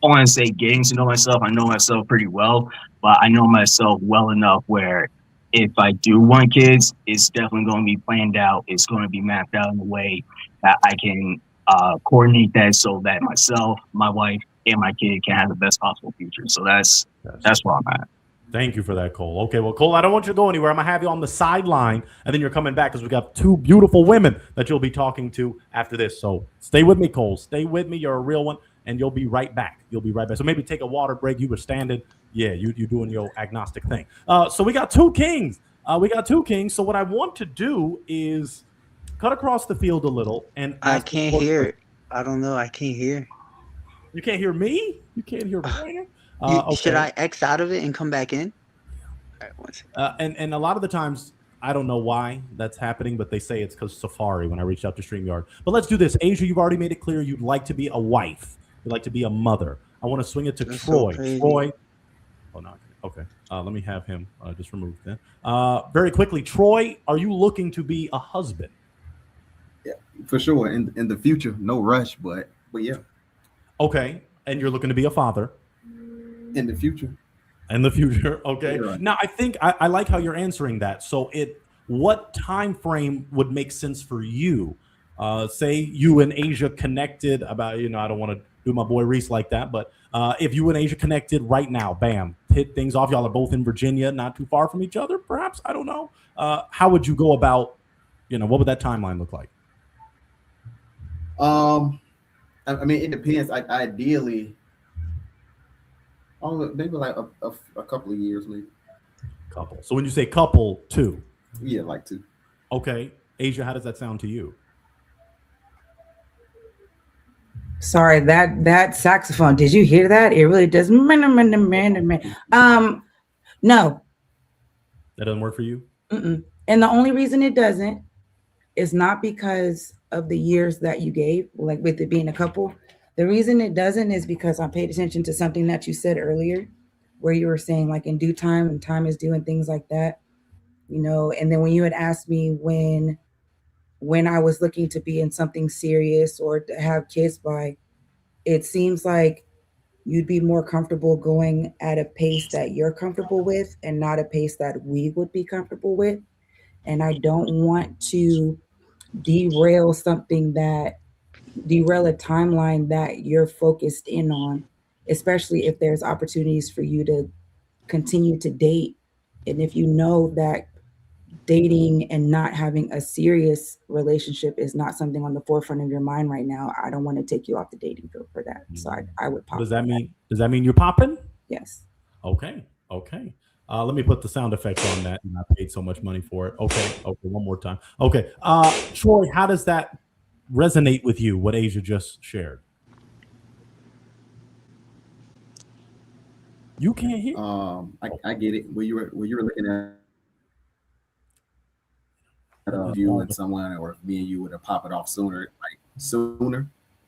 I want to say getting to know myself. I know myself pretty well, but I know myself well enough where if I do want kids, it's definitely going to be planned out. It's going to be mapped out in a way that I can coordinate that so that myself, my wife, and my kid can have the best possible future. So that's where I'm at. Thank you for that, Cole. Okay, well, Cole, I don't want you to go anywhere. I'm going to have you on the sideline, and then you're coming back because we got two beautiful women that you'll be talking to after this. So stay with me, Cole. Stay with me. You're a real one, and you'll be right back. You'll be right back. So maybe take a water break. You were standing. Yeah, you doing your agnostic thing. So we got two kings. So what I want to do is cut across the field a little. And I can't hear it. I don't know. I can't hear. You can't hear me? You can't hear me? Okay. Should I X out of it and come back in? All right, one second. And a lot of the times, I don't know why that's happening, but they say it's because Safari when I reached out to StreamYard. But let's do this. Asia, you've already made it clear you'd like to be a wife. You'd like to be a mother. I want to swing it to That's Troy. So Troy. Oh, no. Okay. Let me have him just removed then. Very quickly, Troy, are you looking to be a husband? Yeah, for sure. In the future, no rush, but yeah. Okay. And you're looking to be a father? In the future. Okay. Right. Now I think I like how you're answering that. So what time frame would make sense for you? Say you and Asia connected about, I don't want to do my boy Reese like that, but if you and Asia connected right now, bam, hit things off. Y'all are both in Virginia, not too far from each other, perhaps. I don't know. How would you go about, what would that timeline look like? I mean, it depends. Ideally, maybe like a couple of years, maybe. Couple. So when you say couple, 2. Yeah, like 2. Okay. Asia, how does that sound to you? Sorry, that saxophone. Did you hear that? It really does. No. That doesn't work for you? Mm-mm. And the only reason it doesn't is not because of the years that you gave, like with it being a couple. The reason it doesn't is because I paid attention to something that you said earlier, where you were saying like in due time and time is due and things like that, and then when you had asked me when I was looking to be in something serious or to have kids by, it seems like you'd be more comfortable going at a pace that you're comfortable with and not a pace that we would be comfortable with. And I don't want to derail a timeline that you're focused in on, especially if there's opportunities for you to continue to date. And if you know that dating and not having a serious relationship is not something on the forefront of your mind right now, I don't want to take you off the dating field for that. So I would pop. Does that mean you're popping? Yes. Okay. Let me put the sound effects on that. And I paid so much money for it. Okay. One more time. Okay. Troy, how does that resonate with you, what Asia just shared? You can't hear. I get it. Where you were looking at you and someone, or me and you would have pop it off sooner,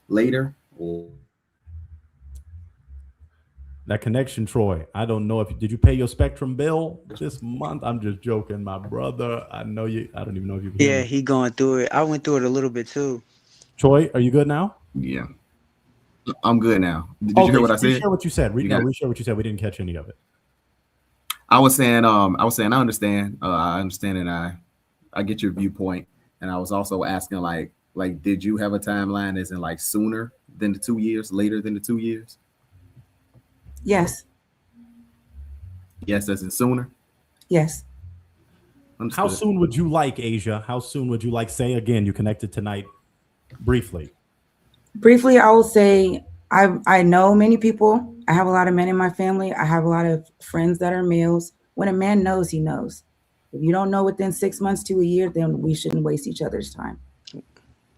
later, or that connection, Troy. I don't know did you pay your Spectrum bill this month? I'm just joking, my brother. I know you. I don't even know if you can hear me. He going through it. I went through it a little bit too. Troy, are you good now? Yeah. I'm good now. Did you hear what I said? Reshare what you said. You got it? Reshare what you said. We didn't catch any of it. I was saying I understand. I understand, and I get your viewpoint. And I was also asking like did you have a timeline as in like sooner than the 2 years, later than the 2 years? Yes. Yes, as in sooner. Yes. Understood. How soon would you like, Asia? How soon would you like? Say again. You connected tonight. Briefly. Briefly, I will say I know many people. I have a lot of men in my family. I have a lot of friends that are males. When a man knows, he knows. If you don't know within 6 months to a year, then we shouldn't waste each other's time.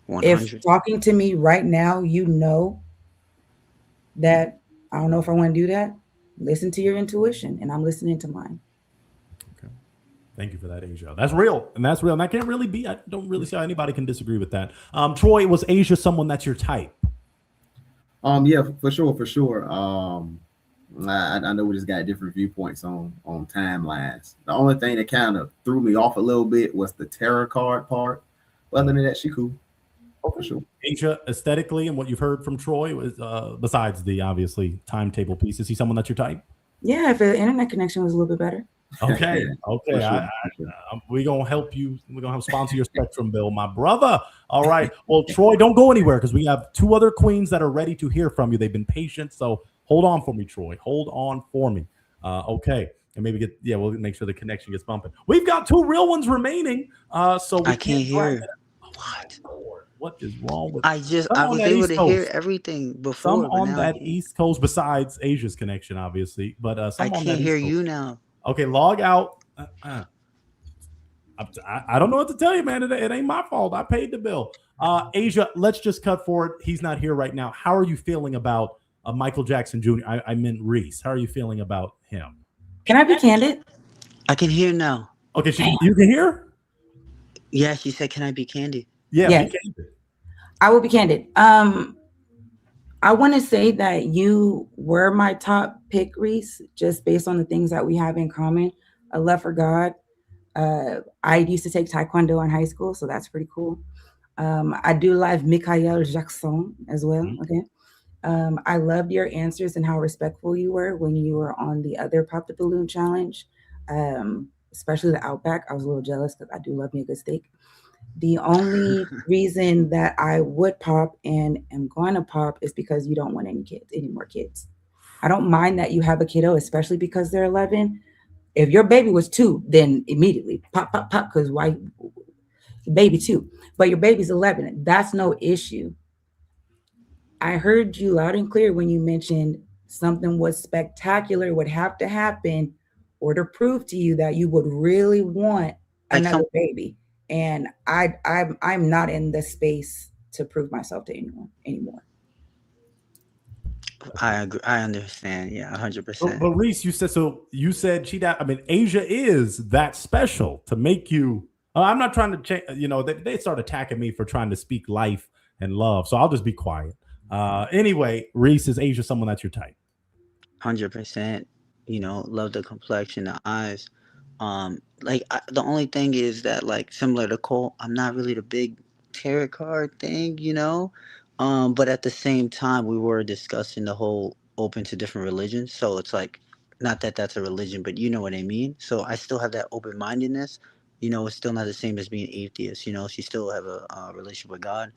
100. If talking to me right now, you know that I don't know if I want to do that, listen to your intuition, and I'm listening to mine. Okay. Thank you for that, Asia. That's real. And that's real. And I can't really be, I don't really see how anybody can disagree with that. Troy, was Asia someone that's your type? Yeah, for sure. I know we just got different viewpoints on timelines. The only thing that kind of threw me off a little bit was the tarot card part. But other than that, she cool. For sure. Asia, aesthetically, and what you've heard from Troy, was besides the obviously timetable piece, is he someone that's your type? Yeah, if the internet connection was a little bit better. Okay. Okay. Sure. We're going to help you. We're going to help sponsor your Spectrum bill, my brother. All right. Well, Troy, don't go anywhere because we have two other queens that are ready to hear from you. They've been patient. So hold on for me, Troy. Hold on for me. Okay. And maybe we'll make sure the connection gets bumping. We've got two real ones remaining. So I can't hear. What is wrong with I was able to hear everything before. Some on that East Coast, besides Asia's connection, obviously. But I can't hear you now. Okay, log out. I don't know what to tell you, man. It ain't my fault. I paid the bill. Asia, let's just cut forward. He's not here right now. How are you feeling about Michael Jackson Jr.? I meant Reese. How are you feeling about him? Can I be candid? I can hear now. Okay, you can hear? Yeah, she said, "Can I be candid?" Yeah, yes. Be candid. I will be candid. I want to say that you were my top pick, Reese, just based on the things that we have in common. A love for God. I used to take Taekwondo in high school, so that's pretty cool. I do love Michael Jackson as well. Mhm. Okay. I loved your answers and how respectful you were when you were on the other Pop the Balloon challenge, especially the Outback. I was a little jealous because I do love me a good steak. The only reason that I would pop and am going to pop is because you don't want any more kids. I don't mind that you have a kiddo, especially because they're 11. If your baby was 2, then immediately pop, because why? Baby 2, but your baby's 11. That's no issue. I heard you loud and clear when you mentioned something was spectacular would have to happen or to prove to you that you would really want another baby. And I'm not in the space to prove myself to anyone anymore. I agree. I understand. Yeah, 100%. But Reese, you said Asia is that special to make you. I'm not trying to change. They start attacking me for trying to speak life and love, so I'll just be quiet. Anyway, Reese, is Asia someone that's your type? 100%. Love the complexion, the eyes. The only thing is that, like, similar to Cole, I'm not really the big tarot card thing, but at the same time, we were discussing the whole open to different religions. So it's like, not that that's a religion, but you know what I mean. So I still have that open mindedness. It's still not the same as being atheist. She still have a relationship with God.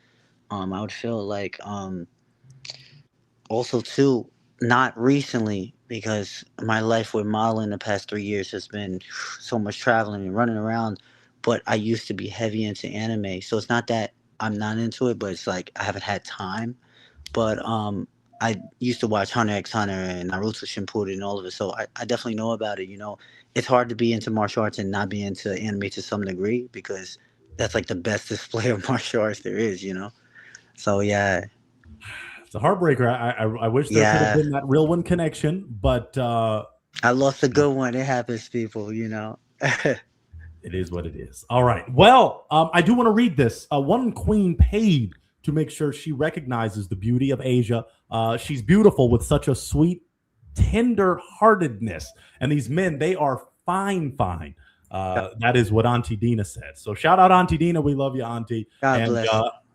I would feel like also too, not recently, because my life with modeling the past 3 years has been so much traveling and running around, but I used to be heavy into anime. So it's not that I'm not into it, but it's like I haven't had time. But I used to watch Hunter x Hunter and Naruto Shippuden and all of it. So I definitely know about it. It's hard to be into martial arts and not be into anime to some degree, because that's like the best display of martial arts there is, So yeah. It's a heartbreaker. I wish there could have been that real one connection, but I lost a good one. It happens, people, It is what it is. All right. Well, I do want to read this. One queen paid to make sure she recognizes the beauty of Asia. She's beautiful with such a sweet, tender-heartedness. And these men, they are fine. That is what Auntie Dina said. So shout out Auntie Dina. We love you, Auntie. God bless.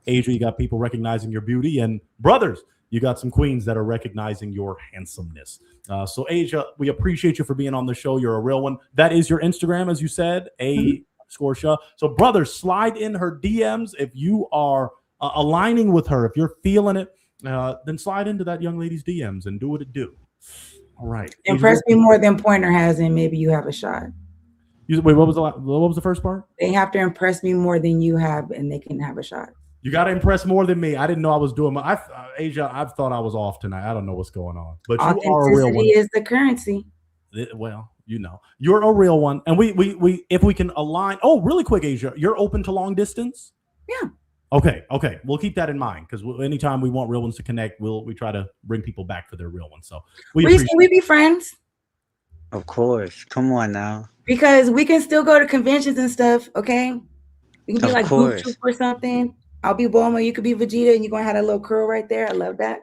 Asia, you got people recognizing your beauty. And brothers, you got some queens that are recognizing your handsomeness. So Asia, we appreciate you for being on the show. You're a real one. That is your Instagram, as you said, _Sha. So brothers, slide in her DMs if you are aligning with her. If you're feeling it, then slide into that young lady's DMs and do what it do. All right. Impress me more than Pointer has, and maybe you have a shot. Wait, what was the first part? They have to impress me more than you have, and they can have a shot. You got to impress more than me. I didn't know I was doing my. Asia, I thought I was off tonight. I don't know what's going on. But you are a real one. Authenticity is the currency. Well, you're a real one, and we if we can align. Oh, really quick, Asia, you're open to long distance? Yeah. Okay. We'll keep that in mind because anytime we want real ones to connect, we try to bring people back for their real ones. So can we be friends? Of course. Come on now. Because we can still go to conventions and stuff. Okay. We can be like Boot Troop or something. I'll be Bulma, you could be Vegeta, and you're gonna have that little curl right there. I love that.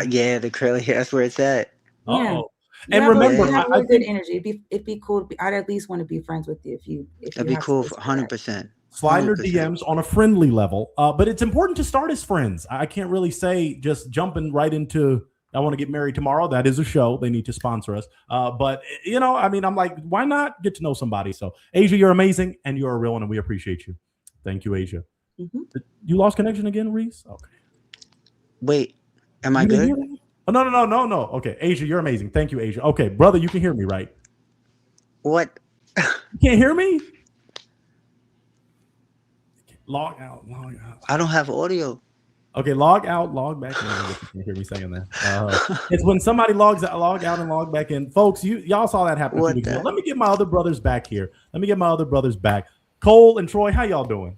Yeah, the curly hair. That's where it's at. Yeah. And remember, have really good energy. It'd be cool. I'd at least want to be friends with you if that'd be cool. 100%. Slide your DMs on a friendly level, but it's important to start as friends. I can't really say just jumping right into I want to get married tomorrow. That is a show. They need to sponsor us. But I'm like, why not get to know somebody? So Asia, you're amazing, and you're a real one, and we appreciate you. Thank you, Asia. Mm-hmm. You lost connection again, Reese? Okay. Wait, am I good? Oh, no. Okay, Asia, you're amazing. Thank you, Asia. Okay, brother, you can hear me, right? What? You can't hear me? Log out. I don't have audio. Okay, log out, log back in. You can't hear me saying that. It's when somebody log out and log back in. Folks, y'all saw that happen. Let me get my other brothers back here. Cole and Troy, how y'all doing?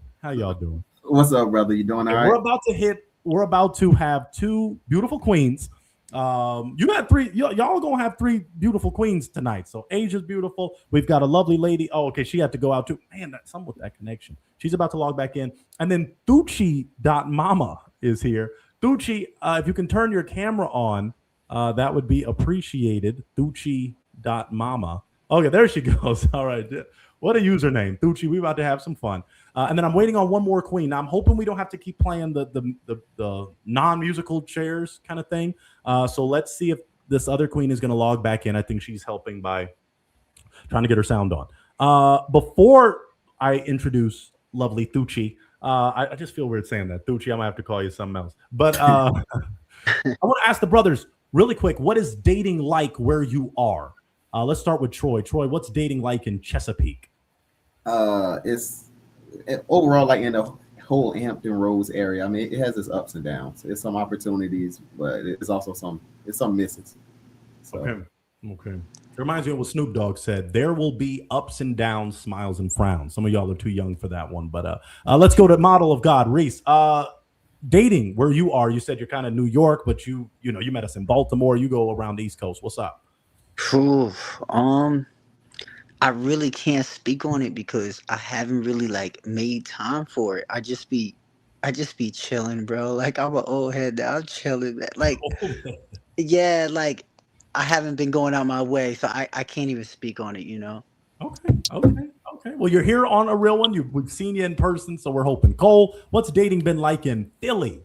What's up, brother? You doing all right? We're about to have two beautiful queens. You got three. Y'all gonna have three beautiful queens tonight. So Asia's beautiful. We've got a lovely lady. Oh, okay. She had to go out too. Man, that's something with that connection. She's about to log back in. And then Thucci.mama is here. Thucci, if you can turn your camera on, that would be appreciated. Thucci.mama. Okay, there she goes. All right. What a username, Thucci. We're about to have some fun. And then I'm waiting on one more queen. Now, I'm hoping we don't have to keep playing the non-musical chairs kind of thing. So let's see if this other queen is going to log back in. I think she's helping by trying to get her sound on. Before I introduce lovely Thucci, I just feel weird saying that. Thucci, I'm going to have to call you something else. But I want to ask the brothers really quick, what is dating like where you are? Let's start with Troy. Troy, what's dating like in Chesapeake? It's overall like in the whole Hampton Roads area. I mean, it has its ups and downs. It's some opportunities, but it's also some misses. So. Okay. It reminds me of what Snoop Dogg said. There will be ups and downs, smiles and frowns. Some of y'all are too young for that one, but let's go to Model of God, Reese. Dating where you are. You said you're kind of New York, but you met us in Baltimore. You go around the East Coast. What's up? I really can't speak on it because I haven't really made time for it. I just be chilling, bro. Like I'm an old head now. I'm chilling, man. Yeah, I haven't been going out my way, so I can't even speak on it, Okay. Well, you're here on a real one. We've seen you in person, so we're hoping. Cole, what's dating been like in Philly?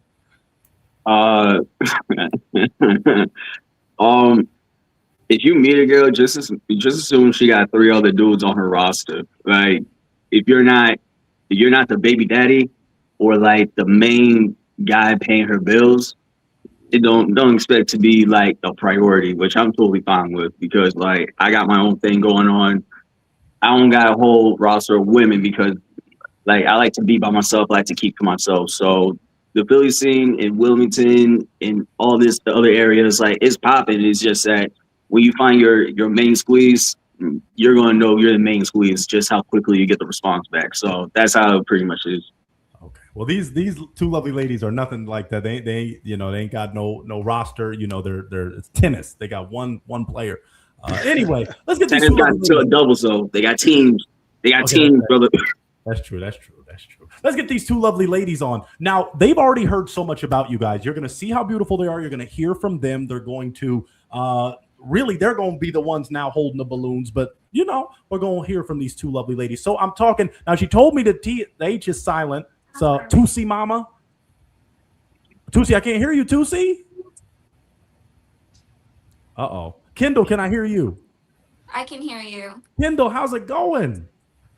If you meet a girl, just assume she got 3 other dudes on her roster. Like, if you're not the baby daddy or the main guy paying her bills, don't expect to be a priority, which I'm totally fine with because I got my own thing going on. I don't got a whole roster of women because I like to be by myself. I like to keep to myself. So the Philly scene in Wilmington and all the other areas, it's popping. It's just that when you find your main squeeze, you're going to know you're the main squeeze, just how quickly you get the response back. So that's how it pretty much is. Okay. Well, these two lovely ladies are nothing like that. They ain't got no roster. They're it's tennis. They got one player. Anyway, let's get tennis got to a double, so they got teams. Teams, brother. That's true. Let's get these two lovely ladies on. Now, they've already heard so much about you guys. You're going to see how beautiful they are. You're going to hear from them. They're going to they're going to be the ones now holding the balloons. But, we're going to hear from these two lovely ladies. So I'm talking. Now, she told me the H is silent. So, Tusi Mama. Tusi, I can't hear you, Tusi. Uh-oh. Kendall, can I hear you? I can hear you. Kendall, how's it going?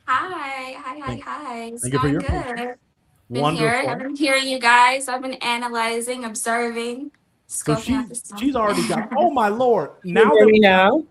Hi. Thank, Hi. It's thank you for going your patience. good. Been here. I've Wonderful. been hearing you guys. I've been analyzing, observing, So scoping out she's the stuff. she's already got. Oh my lord! Can you Now hear that me now?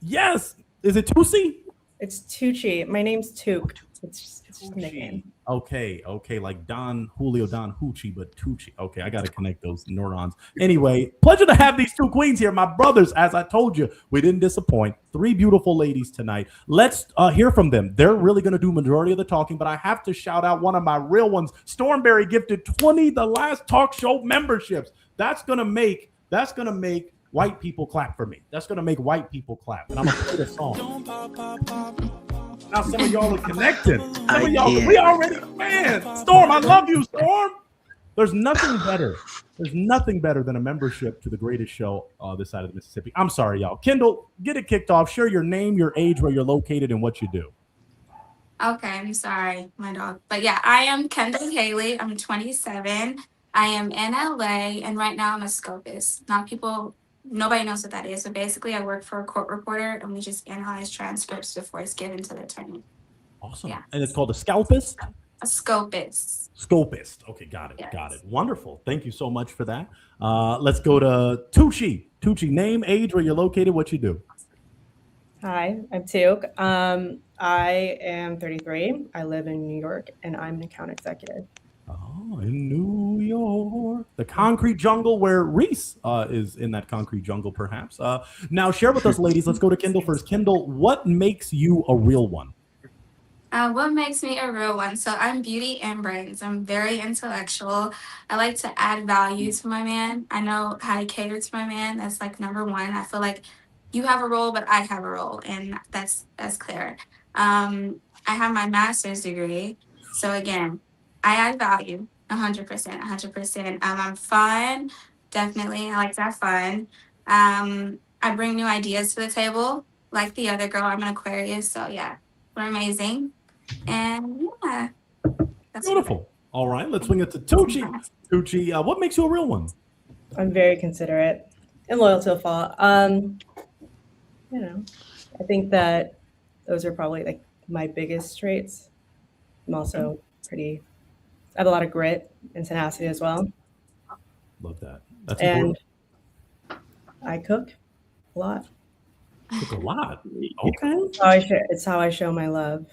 yes, is it Tusi? It's Tucci. My name's Took. It's just a nickname. Okay, like Don Julio Don Hoochie, but Tucci. Okay, I got to connect those neurons. Anyway, pleasure to have these two queens here, my brothers. As I told you, we didn't disappoint. Three beautiful ladies tonight. Let's hear from them. They're really going to do majority of the talking, but I have to shout out one of my real ones. Stormberry gifted 20 The Last Talk Show memberships. That's gonna make white people clap for me. That's gonna make white people clap, and I'm gonna play the song. Now some of y'all are connected. Some of y'all, we already, man. Storm, I love you, Storm. There's nothing better. There's nothing better than a membership to the greatest show this side of the Mississippi. I'm sorry, y'all. Kendall, get it kicked off. Share your name, your age, where you're located, and what you do. Okay, I'm sorry, my dog. But yeah, I am Kendall Haley. I'm 27. I am in LA, and right now I'm a scopist. Nobody knows what that is. So basically, I work for a court reporter, and we just analyze transcripts before it's given to the attorney. Awesome. Yeah. And it's called a scalpist? A scopist. Scopist. Okay, got it. Yes. Got it. Wonderful. Thank you so much for that. Let's go to Tucci. Tucci, name, age, where you're located, what you do. Hi, I'm Took. I am 33. I live in New York, and I'm an account executive. Oh, in New York, the concrete jungle where Reese is in that concrete jungle, perhaps. Now, share with us, ladies. Let's go to Kendall first. Kendall, what makes you a real one? What makes me a real one? So I'm beauty and brains. I'm very intellectual. I like to add value to my man. I know how to cater to my man. That's like number one. I feel like you have a role, but I have a role, and that's clear. I have my master's degree. So again, I add value 100%, 100%. I'm fun. Definitely. I like to have fun. I bring new ideas to the table. Like the other girl, I'm an Aquarius. So yeah, we're amazing. And yeah, that's Beautiful. All right, let's swing it to Tucci. Tucci, what makes you a real one? I'm very considerate and loyal to a fault. I think that those are probably like my biggest traits. I'm also I have a lot of grit and tenacity as well. Love that. That's And important. I cook a lot. Cook a lot. Okay. It's how I show my love.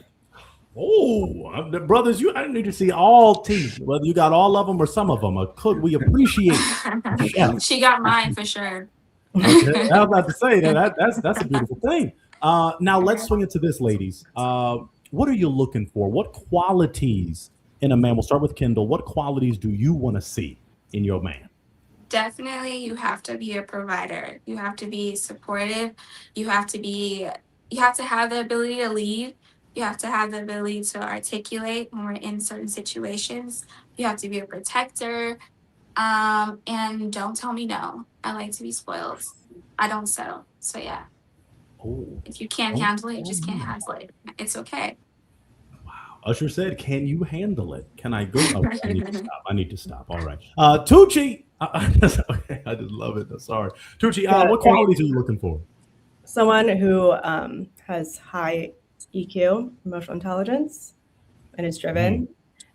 Oh, the brothers, I need to see all teeth, whether you got all of them or some of them. A cook, we appreciate. Yeah. She got mine for sure. Okay. I was about to say that's a beautiful thing. Now let's swing it to this, ladies. What are you looking for? What qualities in a man? We'll start with Kendall. What qualities do you want to see in your man? Definitely, you have to be a provider. You have to be supportive. You have to have the ability to lead. You have to have the ability to articulate when we're in certain situations. You have to be a protector. And don't tell me no. I like to be spoiled. I don't settle. So yeah. Oh, If you can't handle it, you just can't handle it. It's okay. Usher said, "Can you handle it?" Can I go? Oh, I need to stop. All right. Tucci. Okay, I just love it. Sorry. Tucci, what qualities are you looking for? Someone who has high EQ, emotional intelligence, and is driven.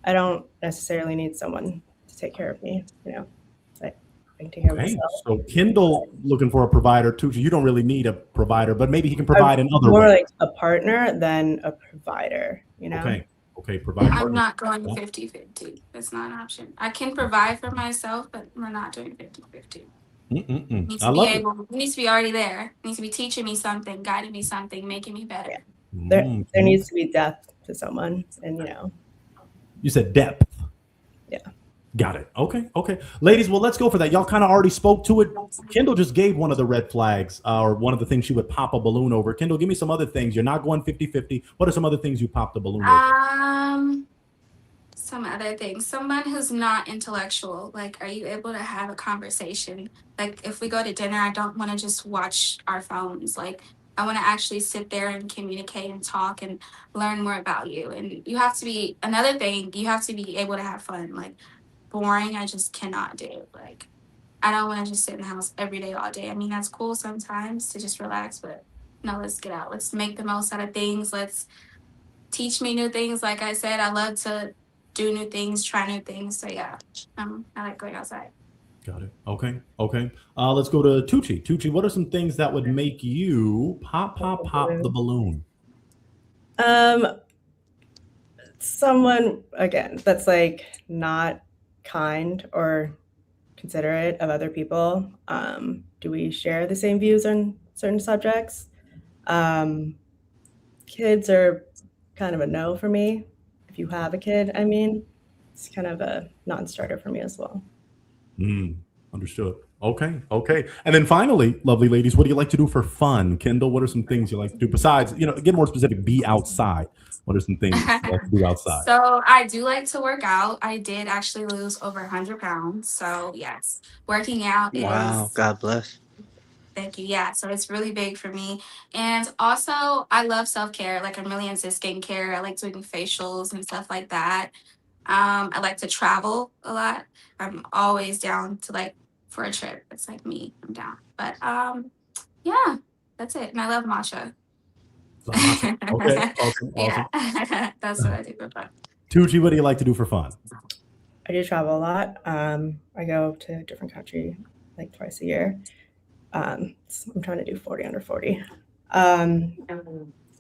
I don't necessarily need someone to take care of me. I can take care of myself. So Kendall looking for a provider. Tucci, you don't really need a provider, but maybe he can provide in other more ways. like a partner than a provider. Okay, provide. I'm not going 50-50. That's not an option. I can provide for myself, but we're not doing 50-50. He needs to be already there. He needs to be teaching me something, guiding me something, making me better. There needs to be depth to someone, and You said depth. Yeah. Got it. Okay. Ladies, well, let's go for that. Y'all kind of already spoke to it. Kendall just gave one of the red flags, or one of the things she would pop a balloon over. Kendall, give me some other things. You're not going 50-50. What are some other things you popped the balloon over? Some other things. Someone who's not intellectual. Like, are you able to have a conversation? Like, if we go to dinner, I don't want to just watch our phones. Like, I want to actually sit there and communicate and talk and learn more about you. And you have to be you have to be able to have fun. Like, boring, I just cannot do. Like, I don't want to just sit in the house every day, all day. I mean, that's cool sometimes to just relax, but no, let's get out. Let's make the most out of things. Let's teach me new things. Like I said, I love to do new things, try new things. So yeah, I like going outside. Got it. Okay. Okay. Let's go to Tucci. Tucci, what are some things that would make you pop, pop, pop the balloon? Someone again that's like not kind or considerate of other people. Do we share the same views on certain subjects? Kids are kind of a no for me. If you have a kid, I mean, it's kind of a non-starter for me as well. Understood. Okay. Okay. And then finally, lovely ladies, what do you like to do for fun? Kendall, what are some things you like to do besides, get more specific, be outside? What are some things you like to do outside? So I do like to work out. I did actually lose over 100 pounds. So yes, working out Wow, is, God bless. thank you. Yeah. So it's really big for me. And also I love self-care. Like I'm really into skincare. I like doing facials and stuff like that. I like to travel a lot. I'm always down to like for a trip. It's like me, I'm down. But yeah, that's it. And I love matcha. Awesome. Okay. Awesome. Awesome. Yeah, that's what I do for fun. Tucci, what do you like to do for fun? I do travel a lot. I go to a different country like twice a year. So I'm trying to do 40 under 40.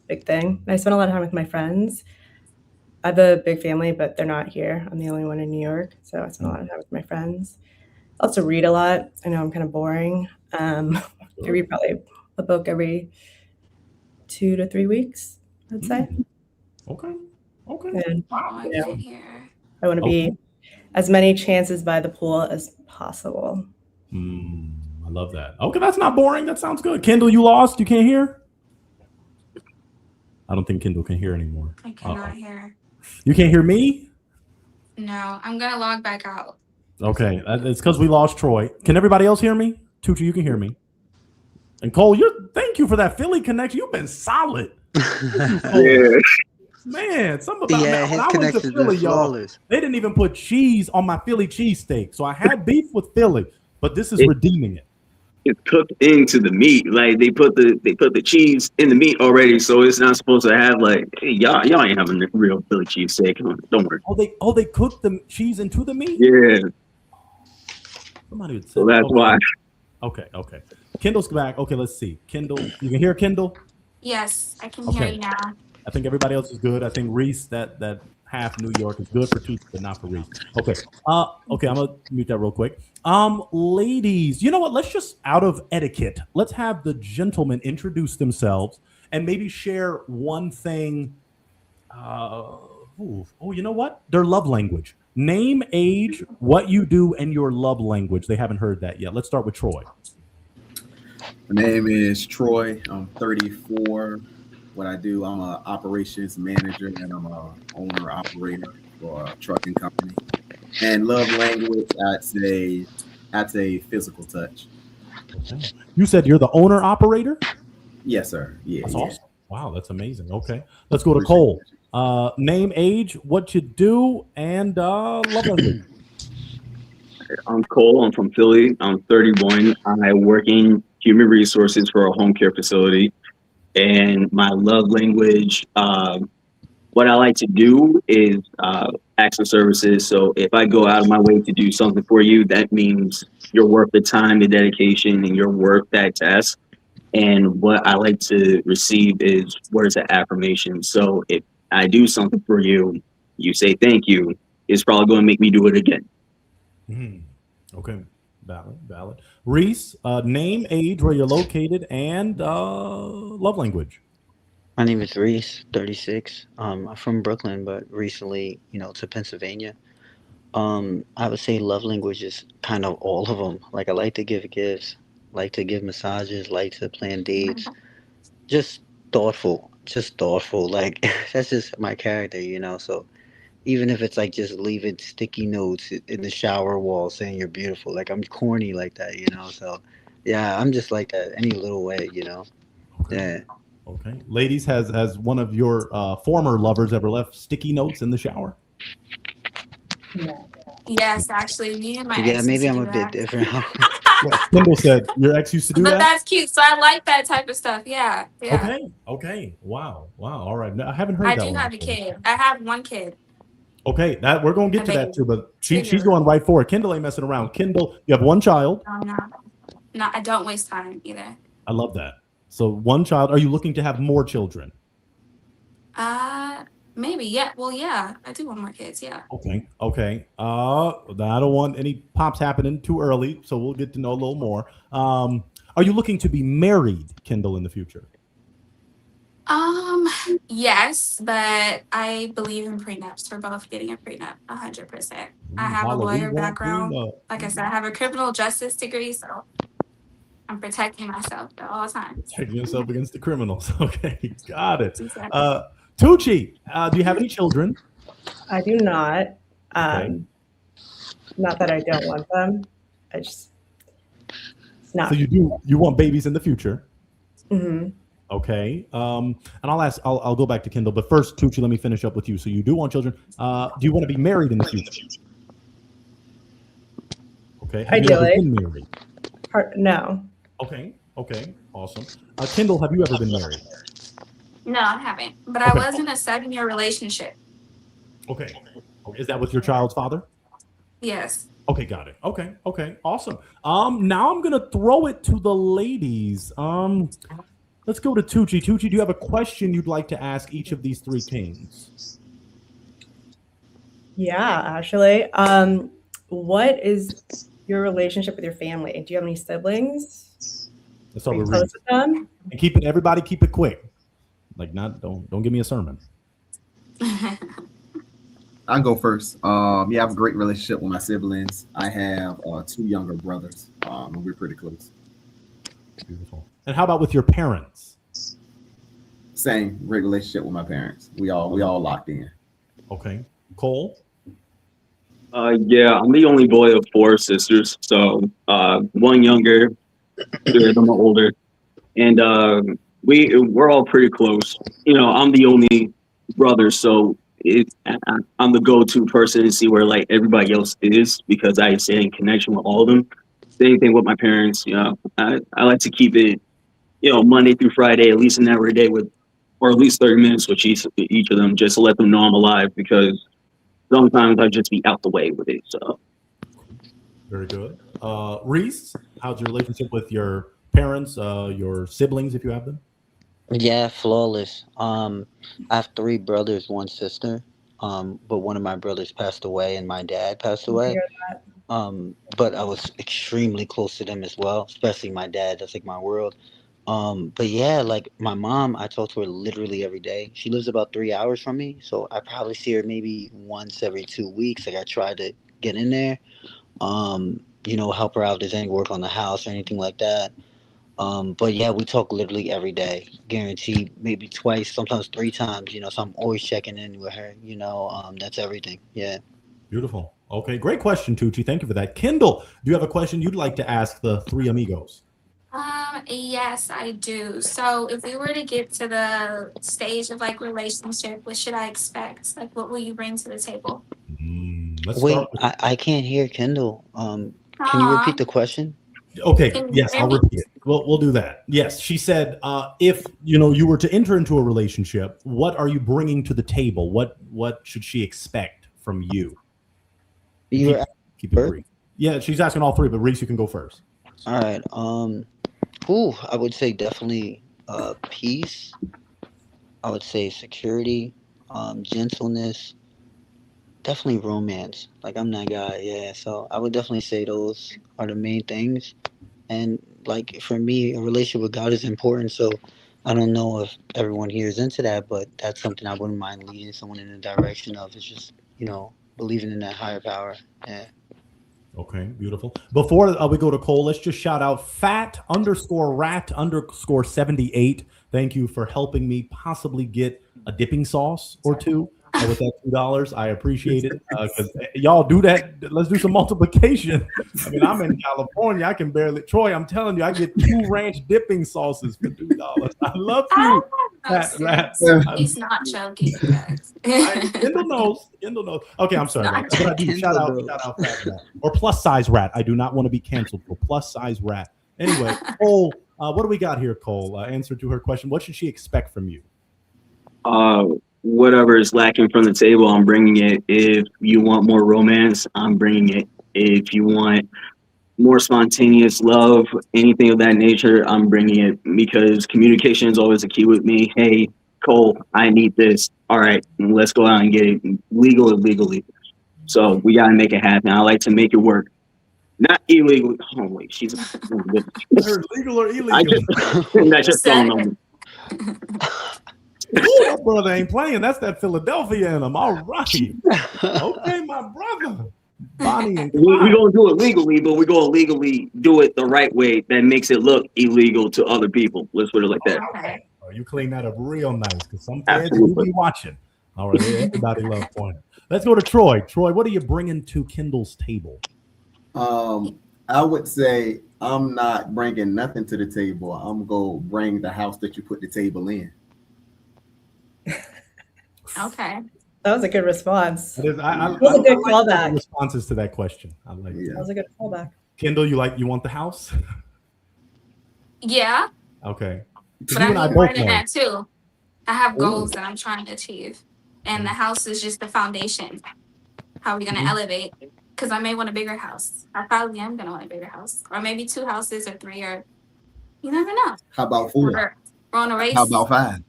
Big thing. I spend a lot of time with my friends. I have a big family, but they're not here. I'm the only one in New York, so I spend a lot of time with my friends. I also read a lot. I know I'm kind of boring. I read probably a book every 2 to 3 weeks, I'd say. Okay. Okay. And, I want to be as many chances by the pool as possible. I love that. Okay, that's not boring. That sounds good. Kendall, you lost? You can't hear? I don't think Kendall can hear anymore. I cannot hear. You can't hear me? No, I'm gonna log back out. Okay, it's because we lost Troy. Can everybody else hear me? Tucci, you can hear me. And Cole, thank you for that Philly connection. You've been solid. Yeah. Man, something about Yeah, that. his When I went to connection's Philly, been y'all, flawless. they didn't even put cheese on my Philly cheesesteak. So I had beef with Philly, but this is redeeming it. It's cooked into the meat. Like they put the cheese in the meat already, so it's not supposed to have like, hey, y'all ain't having a real Philly cheesesteak. Don't worry. They cooked the cheese into the meat? Yeah. Somebody would say So that's why. Okay. Kendall's back. Okay, let's see. Kendall, you can hear Kendall? Yes, I can hear you now. I think everybody else is good. I think Reese, that half New York is good for Tucci, but not for Reese. Okay. Okay, I'm gonna mute that real quick. Ladies, you know what? Let's just, out of etiquette, let's have the gentlemen introduce themselves and maybe share one thing. You know what? Their love language. Name, age, what you do, and your love language. They haven't heard that yet. Let's start with Troy. My name is Troy. I'm 34. What I do, I'm an operations manager and I'm a owner operator for a trucking company. And love language, I'd say physical touch. Okay. You said you're the owner operator? Yes, sir. Yeah. That's awesome. Wow, that's amazing. Okay. Let's go to Cole. Name, age, what you do, and love language. I'm Cole. I'm from Philly. I'm 31. I work in human resources for a home care facility. And my love language, what I like to do is acts of services. So if I go out of my way to do something for you, that means you're worth the time, the dedication, and you're worth that task. And what I like to receive is words of affirmation. So if I do something for you, you say thank you, it's probably going to make me do it again. Okay. Valid. Reese, name, age, where you're located, and love language. My name is Reese, 36. I'm from Brooklyn, but recently, to Pennsylvania. I would say love language is kind of all of them. Like I like to give gifts, like to give massages, like to plan dates. Just thoughtful. Like that's just my character, So even if it's like just leaving sticky notes in the shower wall saying you're beautiful, like I'm corny like that, So yeah, I'm just like that any little way, Okay. Yeah. Okay. Ladies, has one of your former lovers ever left sticky notes in the shower? Yeah. Yes, actually, me and my Yeah, ex used maybe to I'm do a bit that. different. Well, Kendall said your ex used to do But that. that's cute. So I like that type of stuff. Yeah, yeah. Okay. Okay. Wow. Wow. All right. No, I haven't heard I that do one have a before. kid. I have one kid, Okay. That we're gonna get a to that baby, too, but she's 2 year going right for it. Kendall ain't messing around. Kendall, you have one child. old. No, no, I don't waste time either. I love that. So one child. Are you looking to have more children? Maybe. Yeah. Well, yeah. I do want more kids. Yeah. Okay. Okay. I don't want any pops happening too early, so we'll get to know a little more. Are you looking to be married, Kendall, in the future? Yes, but I believe in prenups. For both getting a prenup, 100%. I have a Holla, we lawyer want background. prenup. Like I said, I have a criminal justice degree, so I'm protecting myself at all times. Protecting yourself against the criminals. Okay, got it. Exactly. Tucci, do you have any children? I do not. Okay. Not that I don't want them. I just it's not. So you want babies in the future? Mhm. Okay. And I'll go back to Kendall, but first, Tucci, let me finish up with you. So you do want children. Do you want to be married in the future? Okay. Have you ever Ideally. been married? No. Okay. Okay. Awesome. Kendall, have you ever been married? No, I haven't. But Okay. I was in a 7-year relationship. Okay. Is that with your child's father? Yes. Okay, got it. Okay, okay, awesome. Now I'm gonna throw it to the ladies. Let's go to Tucci. Tucci, do you have a question you'd like to ask each of these three kings? Yeah, actually. What is your relationship with your family? Do you have any siblings? Let's Are start you with close Reese. with them? And everybody keep it quick. Like don't give me a sermon. I'll go first. Yeah, I have a great relationship with my siblings. I have 2 younger brothers, and we're pretty close. Beautiful. And how about with your parents? Same, great relationship with my parents. We all locked in. Okay. Cole? Yeah, I'm the only boy of 4 sisters. So one younger, 3 of them are older, and we're all pretty close. You know, I'm the only brother, so I'm the go-to person to see where like everybody else is because I stay in connection with all of them. Same thing with my parents. You know, I like to keep it, you know, Monday through Friday, at least an hour a day with, or at least 30 minutes with each of them, just to let them know I'm alive because sometimes I just be out the way with it. So Very good. Reese, how's your relationship with your parents, your siblings, if you have them? Yeah, flawless. I have 3 brothers, 1 sister. But one of my brothers passed away, and my dad passed I away. hear that. But I was extremely close to them as well, especially my dad. That's like my world. But yeah, like my mom, I talk to her literally every day. She lives about 3 hours from me, so I probably see her maybe once every 2 weeks. Like I try to get in there, help her out if there's any work on the house or anything like that. But yeah, we talk literally every day, guaranteed, maybe twice, sometimes 3 times, so I'm always checking in with her, that's everything. Yeah. Beautiful. Okay, great question, Tucci. Thank you for that. Kendall, do you have a question you'd like to ask the 3 amigos? Yes, I do. So if we were to get to the stage of like relationship, what should I expect? Like, what will you bring to the table? Let's Wait, start with I can't hear Kendall. Can you Aw, repeat the question? Okay, can you yes, hear I'll me? repeat it. We'll do that. Yes, she said, if you were to enter into a relationship, what are you bringing to the table? What should she expect from you? You were Keep it first? brief. Yeah, she's asking all 3, but Reese, you can go first. All right. I would say definitely peace. I would say security, gentleness, definitely romance. Like I'm that guy, yeah. So I would definitely say those are the main things. And like for me, a relationship with God is important. So I don't know if everyone here is into that, but that's something I wouldn't mind leading someone in the direction of. It's just believing in that higher power. Yeah. Okay, beautiful. Before we go to Cole, let's just shout out fat_rat_78. Thank you for helping me possibly get a dipping sauce or 2 with that $2. I appreciate it because y'all do that. Let's do some multiplication. I mean, I'm in California. I can barely. Troy, I'm telling you, I get 2 ranch dipping sauces for $2. I love you. Rats. He's not joking, you guys. Kendall knows. Kendall knows. Okay, I'm sorry. Not That's what I do. Shout out, Kendall shout out, fat rat or plus size rat. I do not want to be canceled for plus size rat. Anyway, Cole, what do we got here, Cole? Answer to her question. What should she expect from you? Whatever is lacking from the table, I'm bringing it. If you want more romance, I'm bringing it. If you want more spontaneous love, anything of that nature, I'm bringing it, because communication is always a key with me. Hey, Cole, I need this. All right, let's go out and get it legal or legally. So we got to make it happen. I like to make it work. Not illegal. Oh, wait, she's legal or illegal? I just don't know. Ooh, that brother ain't playing. That's that Philadelphia in him. All right. Okay, my brother. Bonnie and We're going to do it legally, but we're going to legally do it the right way that makes it look illegal to other people. Let's put it like that. Okay. Oh, you clean that up real nice, because some fans will be watching. All right, everybody loves Pointer. Let's go to Troy. Troy, what are you bringing to Kendall's table? I would say I'm not bringing nothing to the table. I'm going to bring the house that you put the table in. Okay. That was a good response. That was a good callback. Responses to that question. I like That was a good callback. Kendall, you want the house? Yeah, Okay. but I need more than that too. I have goals that I'm trying to achieve, and the house is just the foundation. How are we going to elevate? Because I may want a bigger house. I probably am going to want a bigger house, or maybe 2 houses or 3, or you never know. How about 4? We're on a race. How about 5?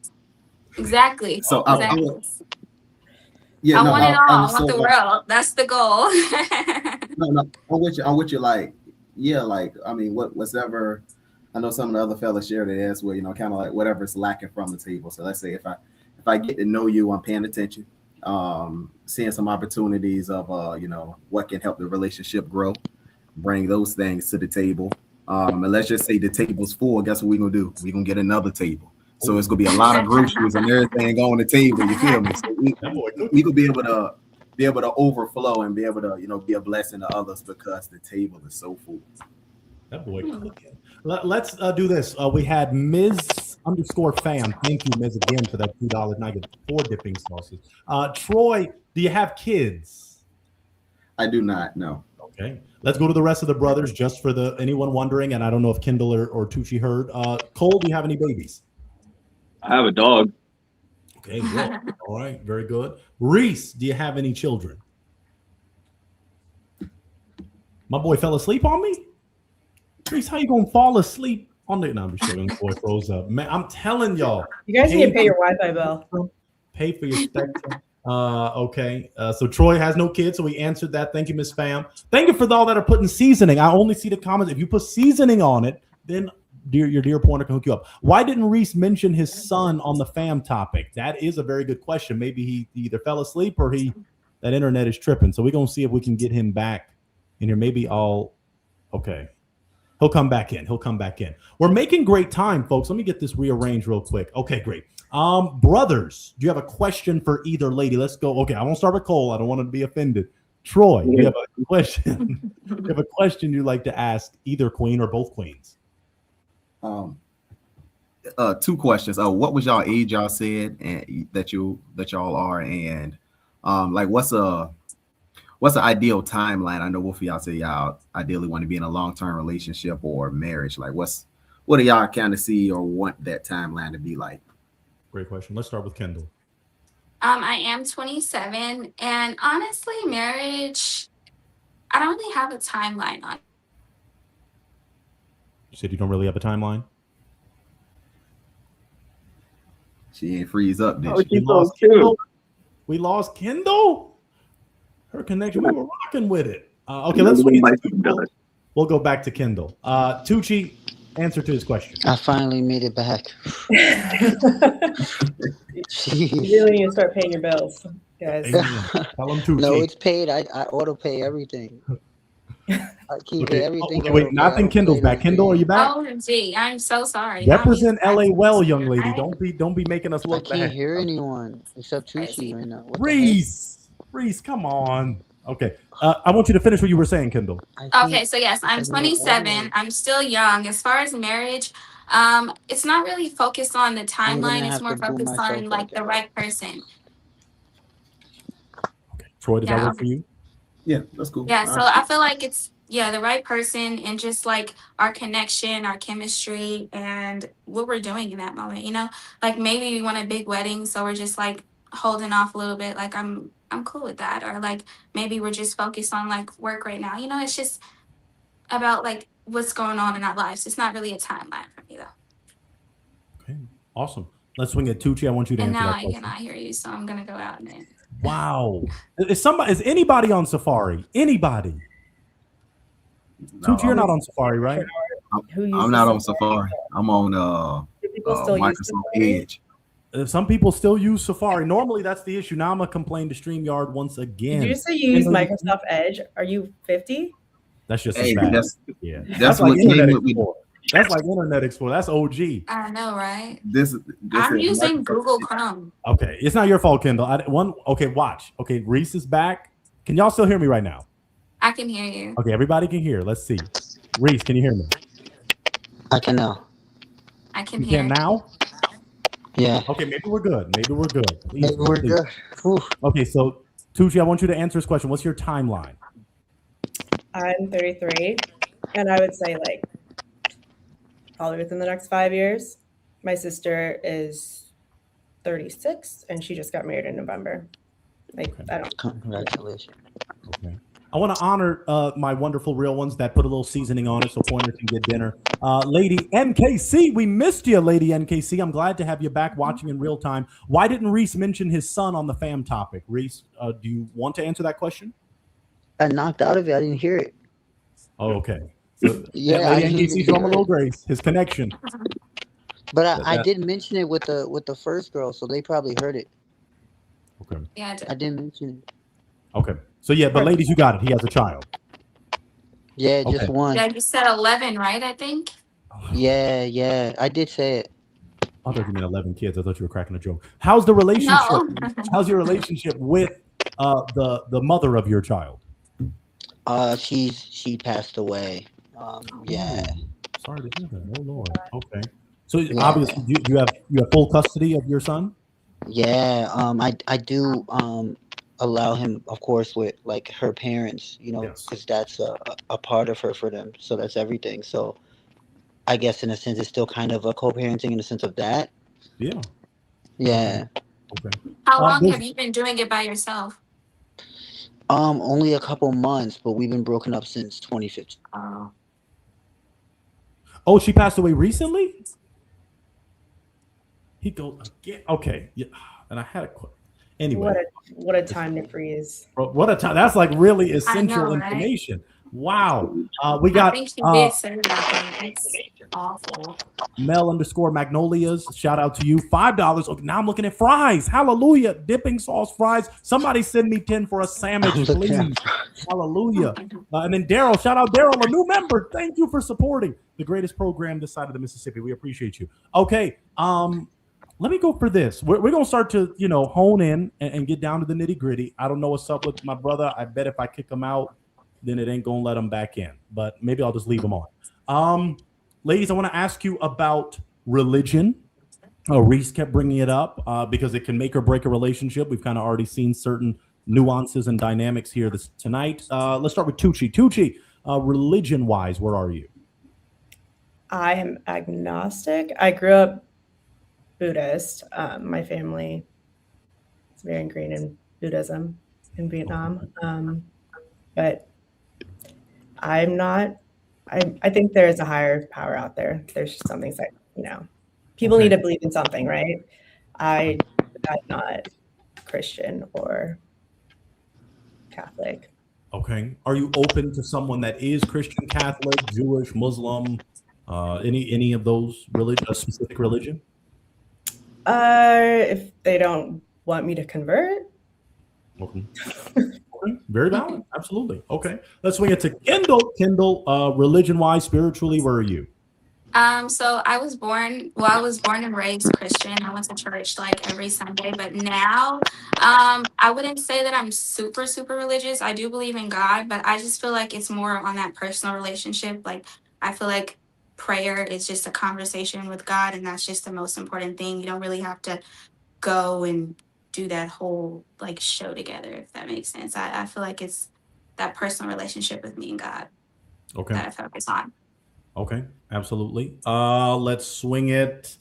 Exactly. So exactly. I want it all. I want the world. That's the goal. No, I'm with you. Like, yeah, like, I mean, whatever. I know some of the other fellas shared it as well. Kind of like whatever's lacking from the table. So let's say if I get to know you, I'm paying attention, seeing some opportunities of what can help the relationship grow, bring those things to the table. And let's just say the table's full. Guess what we're gonna do? We're gonna get another table. So it's gonna be a lot of groceries and everything on the table. You feel me? So we could be able to overflow and be able to be a blessing to others because the table is so full. That boy. Let's do this. We had Ms_fam. Thank you, Ms. again for that $2. And I get 4 dipping sauces. Troy, do you have kids? I do not. No. Okay. Let's go to the rest of the brothers, just for anyone wondering. And I don't know if Kendall or Tucci heard. Cole, do you have any babies? I have a dog. Okay, good. All right, very good. Reese, do you have any children? My boy fell asleep on me? Reese, how you gonna fall asleep on the... No, I'm just kidding. Boy froze up. Man, I'm telling y'all. You guys need to pay your Wi-Fi bill. Pay for your spectrum. Okay. So Troy has no kids, so we answered that. Thank you, Miss Fam. Thank you for all that are putting seasoning. I only see the comments. If you put seasoning on it, then your dear Pointer can hook you up. Why didn't Reese mention his son on the fam topic? That is a very good question. Maybe he either fell asleep or that internet is tripping. So we're gonna see if we can get him back in here. Maybe okay. He'll come back in. We're making great time, folks. Let me get this rearranged real quick. Okay, great. Brothers, do you have a question for either lady? Let's go. Okay, I won't start with Cole. I don't want to be offended. Troy, do you have a question? Do you have a question you'd like to ask either queen or both queens? 2 questions. What was y'all age y'all said and that y'all are, and like what's an ideal timeline? I know both of y'all say y'all ideally want to be in a long-term relationship or marriage. Like what do y'all kind of see or want that timeline to be like? Great question. Let's start with Kendall. I am 27, and honestly, marriage, I don't really have a timeline on. You said you don't really have a timeline? She ain't freeze up, did she? We lost Kendall? Her connection, we were rocking with it. Okay, let's swing it. We'll go back to Kendall. Tucci, answer to his question. I finally made it back. You really need to start paying your bills, guys. Tell him Tucci. No, it's paid. I auto pay everything. I keep everything. Okay, wait, nothing. Kendall's back. Kendall, are you back? Oh, gee, I'm so sorry. Represent LA well, young lady. Don't be making us look bad. I can't hear anyone except Tucci right now. Reese, come on. Okay, I want you to finish what you were saying, Kendall. Okay, so yes, I'm 27. I'm still young. As far as marriage, It's not really focused on the I'm timeline. gonna It's have to more boom focused myself on up. like the right person. Okay. Troy, does that Yeah. work for you? Yeah, that's cool. Yeah. So I feel like it's, yeah, the right person and just like our connection, our chemistry, and what we're doing in that moment. You know, like maybe we want a big wedding, so we're just like holding off a little bit. Like I'm cool with that. Or like maybe we're just focused on like work right now. You know, it's just about like what's going on in our lives. It's not really a timeline for me though. Okay. Awesome. Let's swing at Tucci. I want you to And answer now that I question. cannot hear you, so I'm gonna go out and then. Wow. Is anybody on Safari? Anybody? No, Tucci, you're not on Safari, right? Who I'm uses not on Safari? Safari. I'm on Do people still use Microsoft Safari? Edge. Some people still use Safari. Normally, that's the issue. Now I'm gonna complain to StreamYard once again. Did you say you use Microsoft Edge? Are you 50? That's just Hey, as bad. that's Yeah, that's like what Internet came with me. Explorer. That's like Internet Explorer. That's OG. I know, right? This I'm is using Microsoft Google Edge. Chrome. Okay, it's not your fault, Kendall. Okay, watch. Okay, Reese is back. Can y'all still hear me right now? I can hear you. Okay, everybody can hear. Let's see. Reese, can you hear me? I can now. I can You hear. can now? Yeah. Okay, maybe we're good. Maybe we're good. Please, Maybe we're please. good. Whew. Okay, so Tucci, I want you to answer this question. What's your timeline? I'm 33, and I would say like probably within the next 5 years. My sister is 36, and she just got married in November. Like I don't. Congratulations. Okay. I want to honor my wonderful real ones that put a little seasoning on it so Pointer can get dinner. Lady NKC, we missed you, Lady NKC. I'm glad to have you back watching in real time. Why didn't Reese mention his son on the fam topic? Reese, do you want to answer that question? I knocked out of it. I didn't hear it. Oh, okay. So, Yeah, I Lady didn't even NKC, throw him a hear little it. grace. His connection. But I did mention it with the first girl, so they probably heard it. Okay. Yeah, I didn't mention it. Okay. So yeah, but ladies, you got it. He has a child. Yeah, just Okay. one. Yeah, you said 11, right? I think. Yeah. I did say it. I thought you meant 11 kids. I thought you were cracking a joke. How's the relationship? No. How's your relationship with the mother of your child? She passed away. Yeah. Sorry to hear that. Oh Lord. Okay. So Yeah. obviously you have full custody of your son? Yeah. I do allow him, of course, with like her parents, you know, Yes. because that's a part of her for them. So that's everything. So I guess in a sense, it's still kind of a co-parenting in the sense of that. Yeah. Yeah. Okay. How long there's- have you been doing it by yourself? Only a couple months, but we've been broken up since 2015. Oh. Oh, she passed away recently? He goes again. Okay. Yeah. And I had a question. Anyway. What a time to freeze. Bro, what a time. That's like really essential know, right? information. Wow. We got I think she did say that. It's awful. Mel_Magnolias. Shout out to you. $5. Okay, now I'm looking at fries. Hallelujah. Dipping sauce fries. Somebody send me 10 for a sandwich, please. Hallelujah. And then Daryl. Shout out Daryl, a new member. Thank you for supporting the greatest program this side of the Mississippi. We appreciate you. Okay. Let me go for this. We're going to start to, hone in and get down to the nitty gritty. I don't know what's up with my brother. I bet if I kick him out, then it ain't going to let him back in. But maybe I'll just leave him on. Ladies, I want to ask you about religion. Reese kept bringing it up because it can make or break a relationship. We've kind of already seen certain nuances and dynamics here tonight. Let's start with Tucci. Tucci, religion-wise, where are you? I am agnostic. I grew up Buddhist. My family is very ingrained in Buddhism in Vietnam. But I'm not. I think there is a higher power out there. There's just some things that, people need to believe in something, right? I'm not Christian or Catholic. Okay. Are you open to someone that is Christian, Catholic, Jewish, Muslim, any of those a specific religion? If they don't want me to convert. Okay. Very valid. Absolutely. Okay. Let's swing it to Kendall. Kendall, religion-wise, spiritually, where are you? So I was born and raised Christian. I went to church like every Sunday, but now, I wouldn't say that I'm super, super religious. I do believe in God, but I just feel like it's more on that personal relationship. Like, I feel like prayer is just a conversation with God, and that's just the most important thing. You don't really have to go and do that whole like show together, if that makes sense. I feel like it's that personal relationship with me and God Okay. that I focus on. Okay, absolutely. Let's swing it.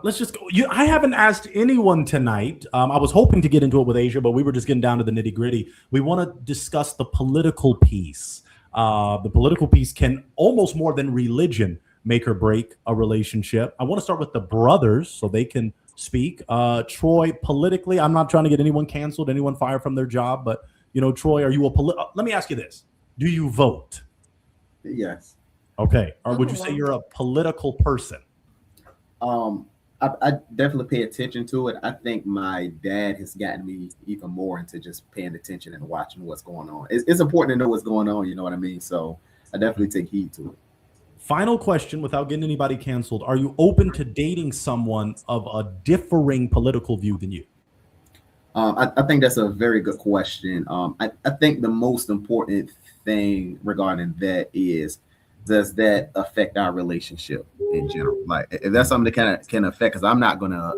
Let's just go. I haven't asked anyone tonight. I was hoping to get into it with Asia, but we were just getting down to the nitty gritty. We want to discuss the political piece. The political piece can almost more than religion make or break a relationship. I want to start with the brothers so they can speak. Troy, politically, I'm not trying to get anyone canceled, anyone fired from their job, but Troy, are you let me ask you this: do you vote? Yes. Okay. Or would you say you're a political person? I definitely pay attention to it. I think my dad has gotten me even more into just paying attention and watching what's going on. It's important to know what's going on, you know what I mean? So I definitely take heed to it. Final question, without getting anybody canceled. Are you open to dating someone of a differing political view than you? I think that's a very good question. I think the most important thing regarding that is, does that affect our relationship in general? Like, if that's something that can affect, because I'm not gonna,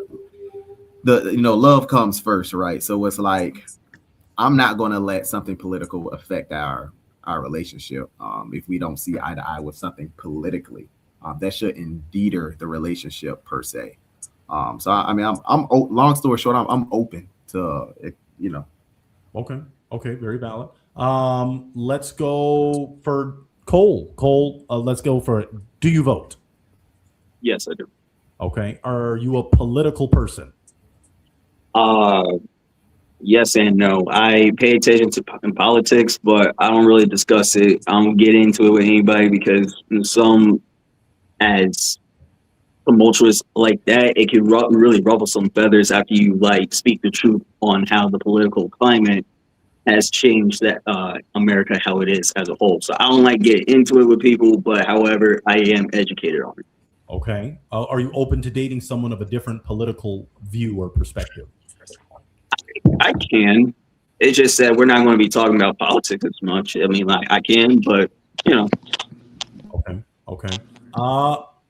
love comes first, right? So it's like, I'm not gonna let something political affect our relationship. If we don't see eye to eye with something politically, that shouldn't deter the relationship per se. So I mean, I'm long story short, I'm open to Okay, very valid. Let's go for Cole. Cole, let's go for it. Do you vote? Yes, I do. Okay. Are you a political person? Yes and no. I pay attention to in politics, but I don't really discuss it. I don't get into it with anybody because some as tumultuous like that, it can really ruffle some feathers after you like speak the truth on how the political climate has changed that America how it is as a whole. So I don't like getting into it with people, but however, I am educated on it. Okay. Are you open to dating someone of a different political view or perspective? I can. It's just that we're not going to be talking about politics as much. I mean, like I can, but Okay.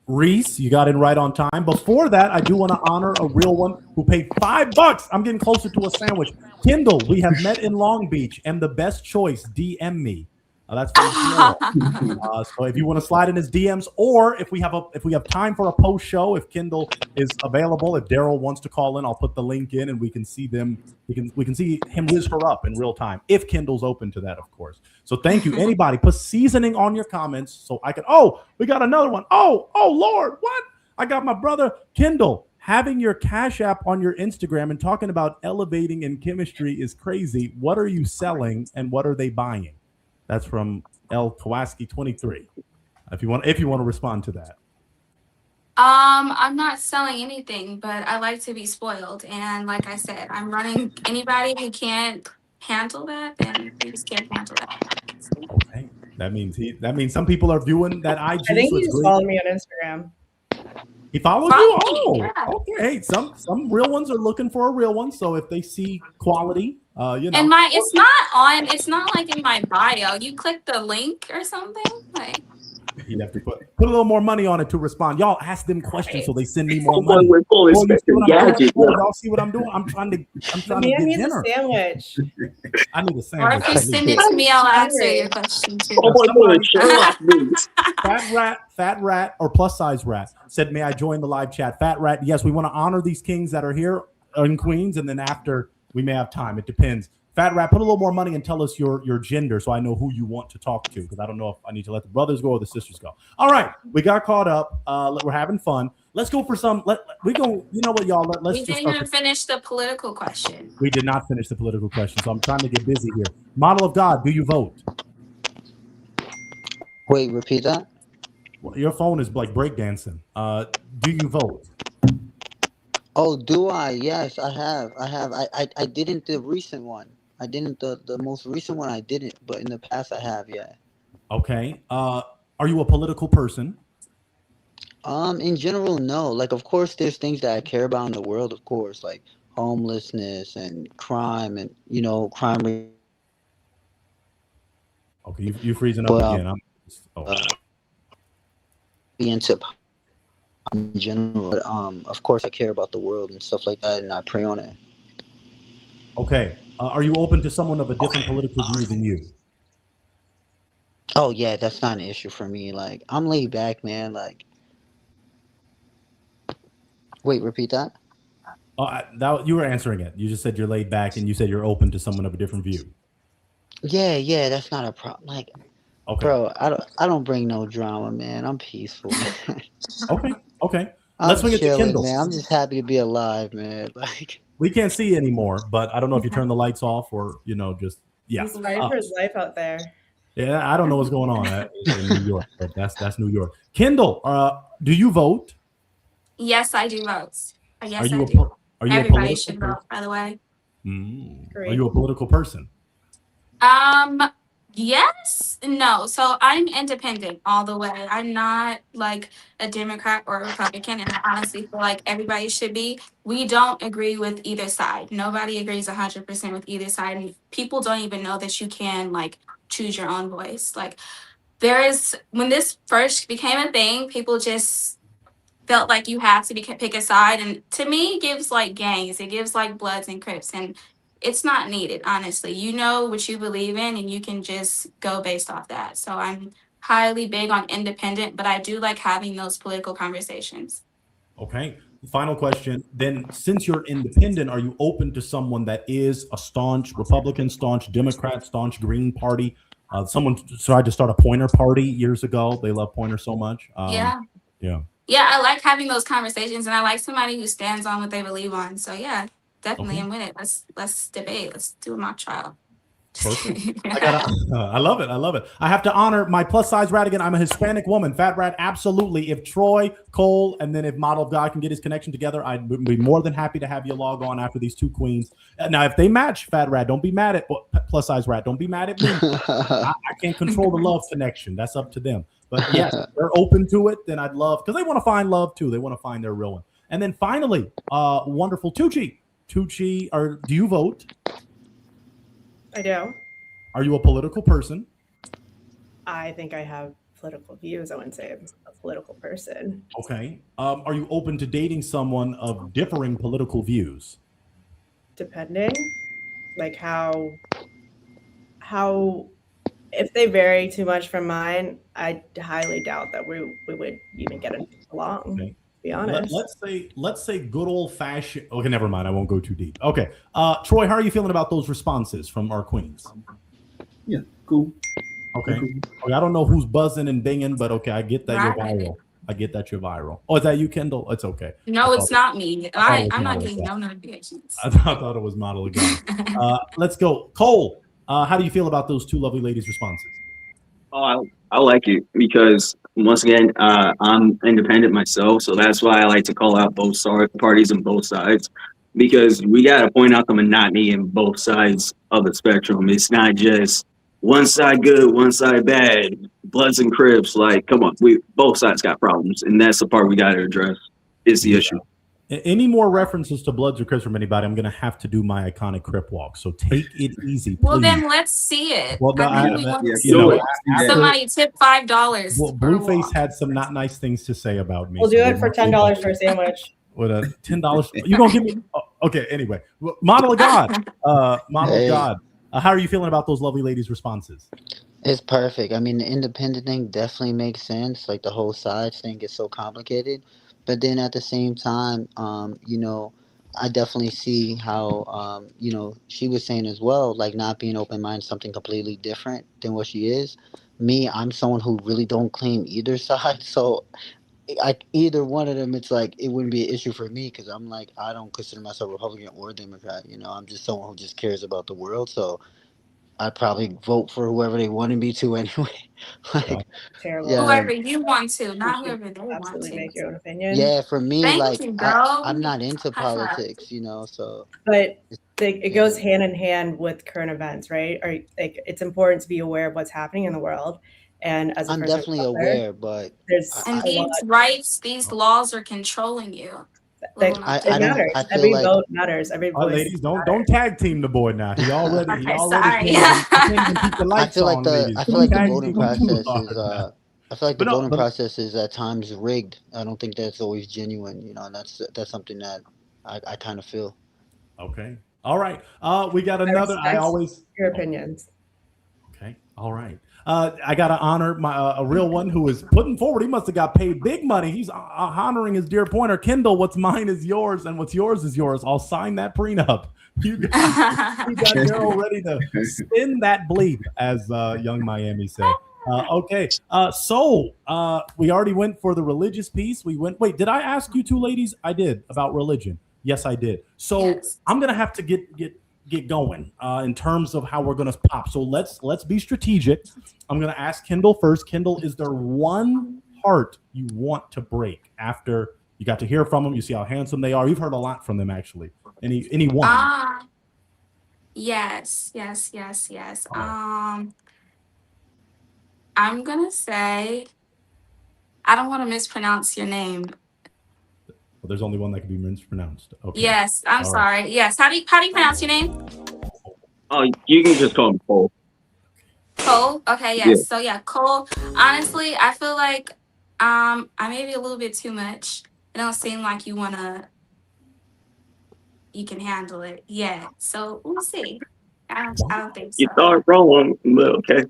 Reese, you got in right on time. Before that, I do want to honor a real one who paid $5. I'm getting closer to a sandwich. Kindle, we have met in Long Beach, and the best choice. DM me. That's from Daryl. So if you want to slide in his DMs, or if we have time for a post show, if Kindle is available, if Daryl wants to call in, I'll put the link in and we can see them. We can see him whiz her up in real time if Kindle's open to that, of course. So thank you. Anybody, put seasoning on your comments so I can. Oh, we got another one. Oh Lord, what? I got my brother Kindle. Having your Cash App on your Instagram and talking about elevating in chemistry is crazy. What are you selling and what are they buying? That's from L Kowalski 23. If you want to respond to that. I'm not selling anything, but I like to be spoiled. And like I said, I'm running anybody who can't handle that, then we just can't handle that. Okay. That means some people are viewing that IG. I think so he just followed me on Instagram. He followed you? Oh, okay. Hey, some real ones are looking for a real one. So if they see quality, And it's not like in my bio. You click the link or something. Like you'd have to put a little more money on it to respond. Y'all ask them questions so they send me more boy, money. we're fully expecting gadgets. Y'all see what I'm doing? I'm trying to get dinner. A sandwich. I need a or sandwich. if you send it to me, I'll answer your question too. Fat Rat, or plus size rat said, "May I join the live chat?" Fat Rat, yes, we want to honor these kings that are here in Queens, and then after we may have time. It depends. Fat Rat, put a little more money and tell us your gender so I know who you want to talk to, because I don't know if I need to let the brothers go or the sisters go. All right, we got caught up. We're having fun. Let's go for some. We go. You know what, y'all? Let's. We didn't even finish the political question. We did not finish the political question, so I'm trying to get busy here. Model of God, do you vote? Wait, repeat that. Well, your phone is like breakdancing. Do you vote? Oh, do I? Yes, I have. I didn't the recent one. I didn't the most recent one. I didn't, but in the past I have. Yeah. Okay. Are you a political person? In general, no. Like, of course, there's things that I care about in the world. Of course, like homelessness and crime, and crime. Okay, you freezing up again. into in general. But, of course, I care about the world and stuff like that, and I pray on it. Okay. Are you open to someone of a different political view than you? Oh yeah, that's not an issue for me. Like I'm laid back, man. Like, wait, repeat that. You were answering it. You just said you're laid back, and you said you're open to someone of a different view. Yeah, that's not a problem. Like, Okay. bro, I don't bring no drama, man. I'm peaceful, man. Okay. Let's I'm swing it to chilling, Kindle. man. I'm just happy to be alive, man. Like, We can't see you anymore, but I don't know if you turn the lights off or just yeah. He's fighting for his life out there. Yeah, I don't know what's going on in New York, but that's New York. Kindle, do you vote? Yes, I do vote. Yes, Are you I a do. are you a Everybody political should person? vote, by the way. Are you a political person? Yes, no. So I'm independent all the way. I'm not like a Democrat or a Republican, and I honestly feel like everybody should be. We don't agree with either side. Nobody agrees 100% with either side, and people don't even know that you can like choose your own voice. Like there is when this first became a thing, people just felt like you have to pick a side, and to me it gives like gangs, it gives like Bloods and Crips, and it's not needed. Honestly, you know what you believe in and you can just go based off that. So I'm highly big on independent, but I do like having those political conversations. Okay. Final question. Then, since you're independent, are you open to someone that is a staunch Republican, staunch Democrat, staunch Green Party? Someone tried to start a Pointer Party years ago. They love Pointer so much. Yeah. Yeah. Yeah, I like having those conversations, and I like somebody who stands on what they believe on. So yeah, definitely, Okay. I'm with it. Let's debate. Let's do a mock trial. Perfect. I love it. I love it. I have to honor my plus size rat again. I'm a Hispanic woman. Fat rat, absolutely. If Troy, Cole, and then if Model of God can get his connection together, I'd be more than happy to have you log on after these two queens. Now, if they match, Fat rat, don't be mad at plus size rat. Don't be mad at me. I can't control the love connection. That's up to them. But yes, if they're open to it, then I'd love, because they want to find love too. They want to find their real one. And then finally, wonderful Tucci. Tucci, do you vote? I do. Are you a political person? I think I have political views. I wouldn't say I'm a political person. Okay. Are you open to dating someone of differing political views? Depending, like how if they vary too much from mine, I highly doubt that we would even get along. Okay. To be honest. Let's say good old fashioned. Okay, never mind. I won't go too deep. Okay. Troy, how are you feeling about those responses from our queens? Yeah, cool. Okay. Okay, I don't know who's buzzing and binging, but okay, I get that you're viral. I get that you're viral. Oh, is that you, Kendall? It's okay. No, it's not me. I'm not getting no notifications. I thought it was Model again. Let's go. Cole, how do you feel about those two lovely ladies' responses? Oh, I like it because once again, I'm independent myself, so that's why I like to call out both parties and both sides, because we got to point out the monotony in both sides of the spectrum. It's not just one side good, one side bad, Bloods and Crips. Like, come on, both sides got problems, and that's the part we got to address. Is the issue. Any more references to Bloods or Crips from anybody, I'm going to have to do my iconic Crip walk. So take it easy, please. Well, then let's see it. Well, somebody tip $5. Well, Blueface had some not nice things to say about me. We'll do it for $10 for a sandwich. With a $10, you gonna give me? Oh, okay. Anyway, Model of God, Model of God. How are you feeling about those lovely ladies' responses? It's perfect. I mean, the independent thing definitely makes sense. Like the whole sides thing is so complicated. But then at the same time, I definitely see how, she was saying as well, like not being open-minded, something completely different than what she is. Me, I'm someone who really don't claim either side. So either one of them, it's like, it wouldn't be an issue for me because I'm like, I don't consider myself Republican or Democrat. I'm just someone who just cares about the world. So I'd probably vote for whoever they wanted me to anyway. Terrible. Yeah. Whoever you want to, not whoever they want to. Make your own opinion. Yeah, for me, Thank you, girl. I'm not into politics, so. But it goes hand in hand with current events, right? Or like it's important to be aware of what's happening in the world. And as I'm definitely aware, but these laws are controlling you. It matters. Every vote matters. Every voice. Ladies, don't tag team the boy now. He already. I feel like the voting process is I feel like the But no, voting but process is at times rigged. I don't think that's always genuine, and that's something that I kind of feel. okay. All right. We got I another. I respect always. your Oh, opinions. okay. All right. I gotta honor my a real one who is putting forward. He must have got paid big money. He's honoring his dear pointer, Kendall. What's mine is yours, and what's yours is yours. I'll sign that prenup. You got Daryl ready to spin that bleep, as young Miami said. Okay. We already went for the religious piece. We went. Wait, did I ask you two ladies? I did about religion. Yes, I did. So Yes. I'm gonna have to get going in terms of how we're going to pop. So let's be strategic. I'm going to ask Kendall first. Kendall, is there one heart you want to break after you got to hear from them? You see how handsome they are. You've heard a lot from them, actually. Any one? Yes, yes, yes, yes. Oh. I'm gonna say I don't want to mispronounce your name. Well, there's only one that can be mispronounced. Okay. Yes, I'm All right. sorry. Yes, how do you pronounce your name? Oh, you can just call me Cole. Cole. Okay, Yeah. yes. So yeah, Cole. Honestly, I feel like I may be a little bit too much. It don't seem like you can handle it yet. So we'll see. I don't think You so. thought wrong, but okay.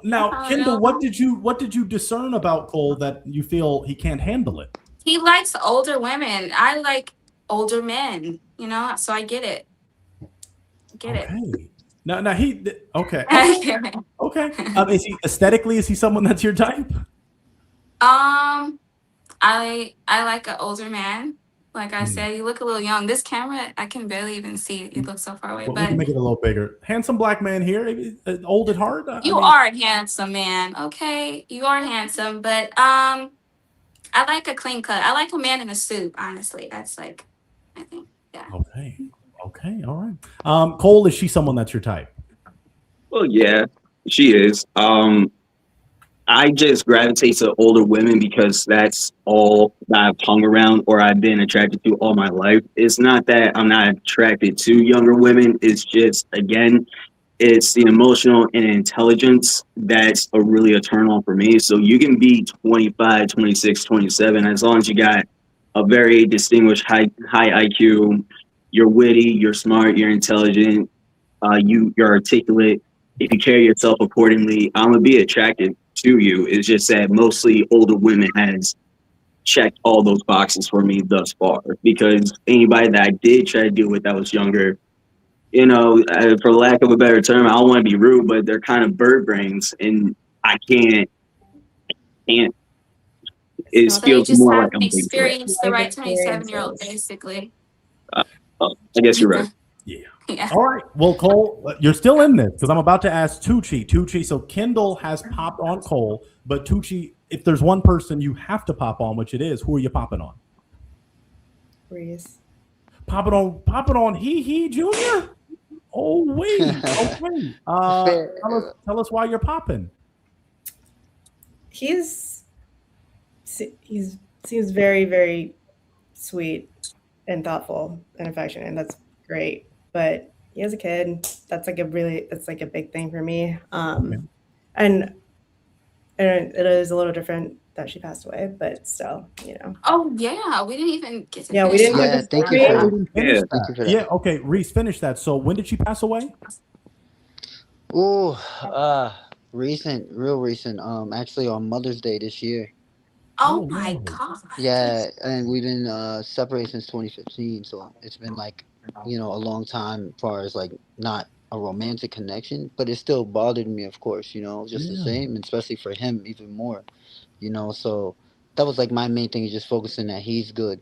Now, Kendall, what did you discern about Cole that you feel he can't handle it? He likes older women. I like older men, so I get it. Get it. Okay. Now he okay. Okay. Okay. Is he aesthetically? Is he someone that's your type? I like an older man. Like I said, you look a little young. This camera, I can barely even see it. You look so far away. Well, we can But make it a little bigger. Handsome black man here, old at heart. you are a handsome man. Okay, you are handsome. But I like a clean cut. I like a man in a suit. Honestly, that's like, I think, yeah. Okay. Okay. All right. Cole, is she someone that's your type? Well, yeah, she is. I just gravitate to older women because that's all that I've hung around or I've been attracted to all my life. It's not that I'm not attracted to younger women. It's just, again, it's the emotional and intelligence that's really a turn on for me. So you can be 25, 26, 27, as long as you got a very distinguished high IQ, you're witty, you're smart, you're intelligent, you're articulate. If you carry yourself accordingly, I'm gonna be attracted to you. It's just that mostly older women has checked all those boxes for me thus far. Because anybody that I did try to deal with that was younger, for lack of a better term, I don't want to be rude, but they're kind of bird brains, and I can't. It So they feels just more like haven't I'm being tricked. experienced the right 27-year-old, basically. I guess you're right. Yeah. All right. Well, Cole, you're still in this because I'm about to ask Tucci. Tucci, so Kendall has popped on Cole, but Tucci, if there's one person you have to pop on, which it is, who are you popping on? Reese. Popping on he Junior? Oh, wait. Okay. Tell us why you're popping. He seems very, very sweet and thoughtful and affectionate, and that's great. But he has a kid. That's like a big thing for me. And it is a little different that she passed away, but still, Oh yeah, we didn't even get to. Yeah, we didn't. Yeah, thank you for that. Yeah. Okay, Reese, finish that. So when did she pass away? Real recent. Actually on Mother's Day this year. Oh my God. Yeah, and we've been separated since 2015, so it's been like, a long time as far as like not a romantic connection, but it still bothered me, of course, just the same, and especially for him even more, so that was like my main thing is just focusing that he's good,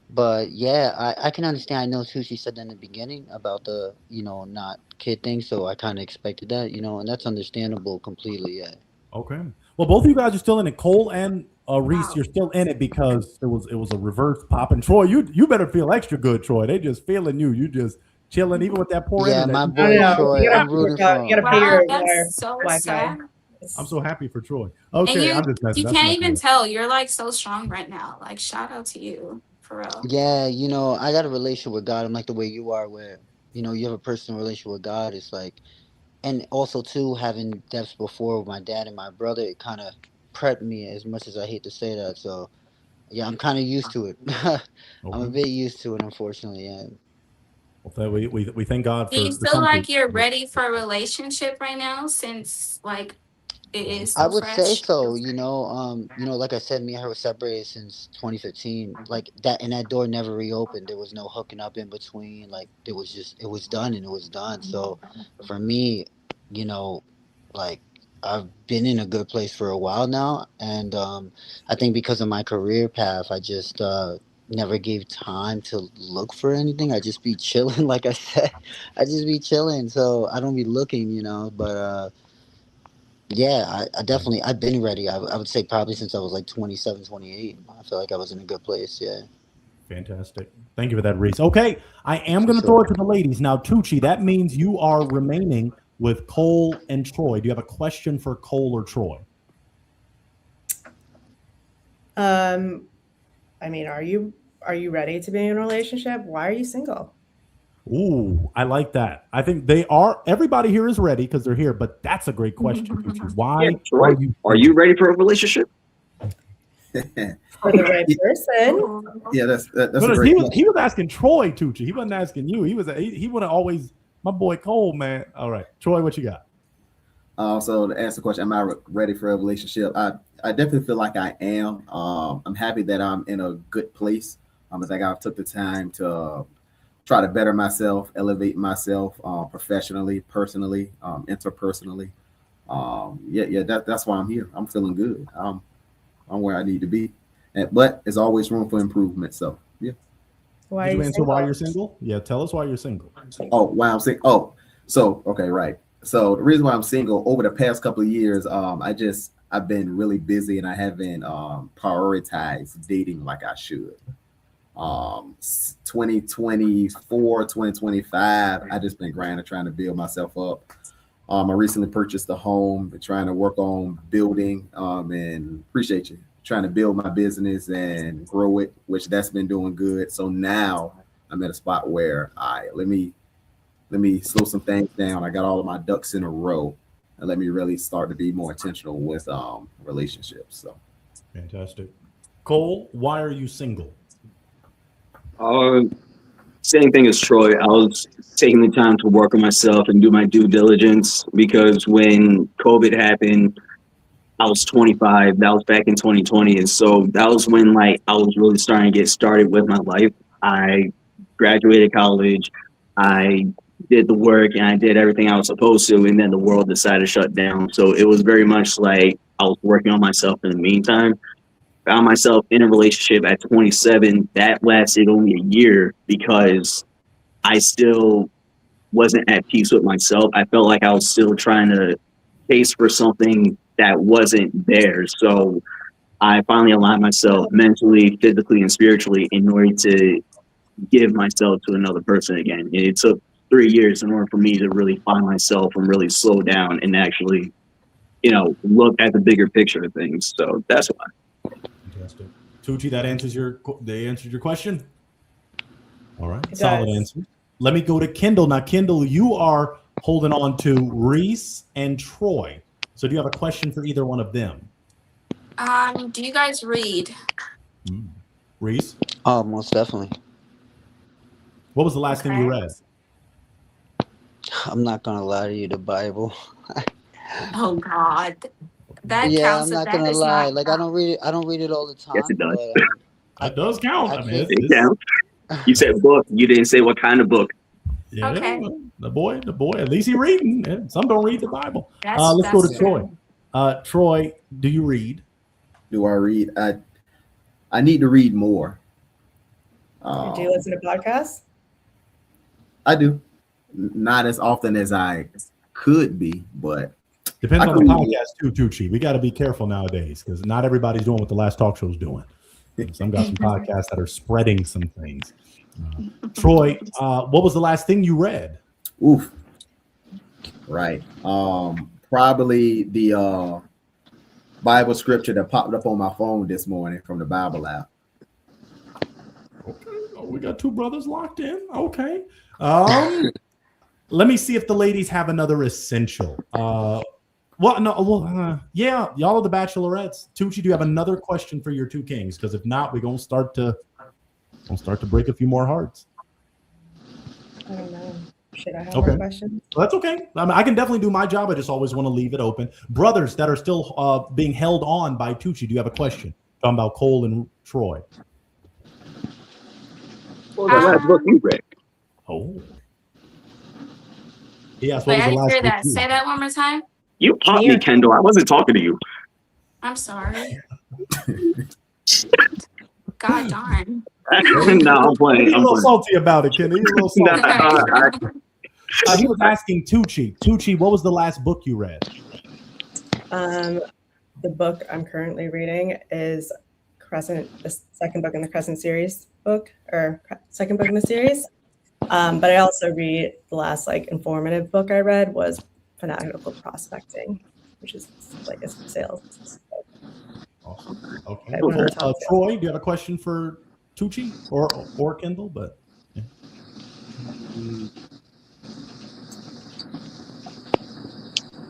but yeah, I can understand. I know too, she said that in the beginning about the, not kid thing, so I kind of expected that, and that's understandable completely, yeah. Okay. Well, both of you guys are still in it. Cole and Reese, you're still in it because it was a reverse pop. And Troy, you better feel extra good, Troy. They just feeling you. You just chilling, even with that poor internet. My boy Troy, I'm rooting for him. Wow, that's so sad. I'm so happy for Troy. Okay, and I'm just messing. You can't even tell. You're like so strong right now. Like shout out to you, for real. Yeah, I got a relationship with God. I'm like the way you are, where you have a personal relationship with God. It's like and also too having deaths before with my dad and my brother, it kind of prepped me, as much as I hate to say that. So yeah, I'm kind of used to it. I'm a Okay. bit used to it, unfortunately. Yeah. Well, we thank God Do you for the feel like comfort. you're ready for a relationship right now since like it is I so would say fresh? so. Like I said, me and her were separated since 2015. Like that, and that door never reopened. There was no hooking up in between. Like it was done and it was done. So, for me, you know, like I've been in a good place for a while now, and I think because of my career path, I just never gave time to look for anything. I just be chilling, like I said, I just be chilling. So I don't be looking, but. Yeah, I definitely I've been ready. I would say probably since I was like 27, 28. I feel like I was in a good place. Yeah, Fantastic. Thank you for that, Reese. Okay, I am for going to throw it sure. to the ladies now. Tucci, that means you are remaining with Cole and Troy. Do you have a question for Cole or Troy? I mean, are you ready to be in a relationship? Why are you single? Ooh, I like that. I think they are. Everybody here is ready because they're here. But that's a great question, Tucci. Yeah, Why are Troy, you are you single? ready for a relationship? For the right person? Yeah, that's No, a no, great he question. was asking Troy, Tucci. He wasn't asking you. He would have always my boy Cole, man. All right, Troy, what you got? So to answer the question, am I ready for a relationship? I definitely feel like I am. I'm happy that I'm in a good place. I think I've took the time to try to better myself, elevate myself professionally, personally, interpersonally. That's why I'm here. I'm feeling good. I'm where I need to be, but there's always room for improvement. So yeah. Why Did are you you answer why you're single? single? Yeah, tell us why you're single. Oh, why I'm single? Oh, so okay, right. So the reason why I'm single over the past couple of years, I've been really busy and I haven't prioritized dating like I should. 2024, 2025, I just been grinding, trying to build myself up. I recently purchased a home, been trying to work on building, and appreciate you trying to build my business and grow it, which that's been doing good. So now I'm at a spot where let me slow some things down. I got all of my ducks in a row, and let me really start to be more intentional with relationships. So Fantastic. Cole, why are you single? Uh, Same thing as Troy. I was taking the time to work on myself and do my due diligence because when COVID happened, I was 25. That was back in 2020. And so that was when like I was really starting to get started with my life. I graduated college. I did the work and I did everything I was supposed to. And then the world decided to shut down. So it was very much like I was working on myself in the meantime. Found myself in a relationship at 27 that lasted only a year because I still wasn't at peace with myself. I felt like I was still trying to chase for something that wasn't there. So I finally aligned myself mentally, physically, and spiritually in order to give myself to another person again. And it took 3 years in order for me to really find myself and really slow down and actually, look at the bigger picture of things. So that's why. Fantastic. Tucci, they answered your question. All right, It solid does. answer. Let me go to Kendall. Now, Kendall, you are holding on to Reese and Troy. So do you have a question for either one of them? Do you guys read? Reese, Oh, most definitely. what was the last thing you Okay. read? I'm not gonna lie to you, the Bible. Oh God, that Yeah, counts, I'm but not that gonna does lie. not Like I count. don't read it. I don't read it all the Yes, it time, does. but I That does count. I I mean, think It counts. You said book. You didn't say what kind of book. yeah, Okay, the boy, at least he reading. Yeah, some don't read the Bible. Let's go to that's Troy. true. Troy, do you read? do I read? I need to read more. Do you Um, listen to podcasts? I do, not as often as I could be, but Depends I on the could read more. podcast too, Tucci. We got to be careful nowadays because not everybody's doing what the last talk show's doing. Some got some podcasts that are spreading some things. Troy, what was the last thing you read? Oof. Right. Probably the Bible scripture that popped up on my phone this morning from the Bible app. Okay, oh, we got two brothers locked in. Okay, Let me see if the ladies have another essential. Yeah, y'all are the bachelorettes. Tucci, do you have another question for your two kings? Because if not, we're gonna start to break a few more hearts. I don't know. Should I have Okay. more questions? Well, that's okay. I mean, I can definitely do my job. I just always want to leave it open. Brothers that are still being held on by Tucci, do you have a question? Talking about Cole and Troy. Well, the last book you read. Oh. Yes, Wait, what was I the didn't last hear book that. you Say read? that one more time. You popped me, Kendall. I wasn't talking to you. I'm sorry. God darn. No, I'm playing. He's a I'm little playing. salty about it, Kenny. He's a little salty. He was asking Tucci. Tucci, what was the last book you read? The book I'm currently reading is Crescent, the second book in the Crescent series second book in the series. But I also read the last informative book I read was Fanatical Prospecting, which is like a sales. Awesome. Okay. Troy, do you have a question for Tucci or Kendall? But yeah.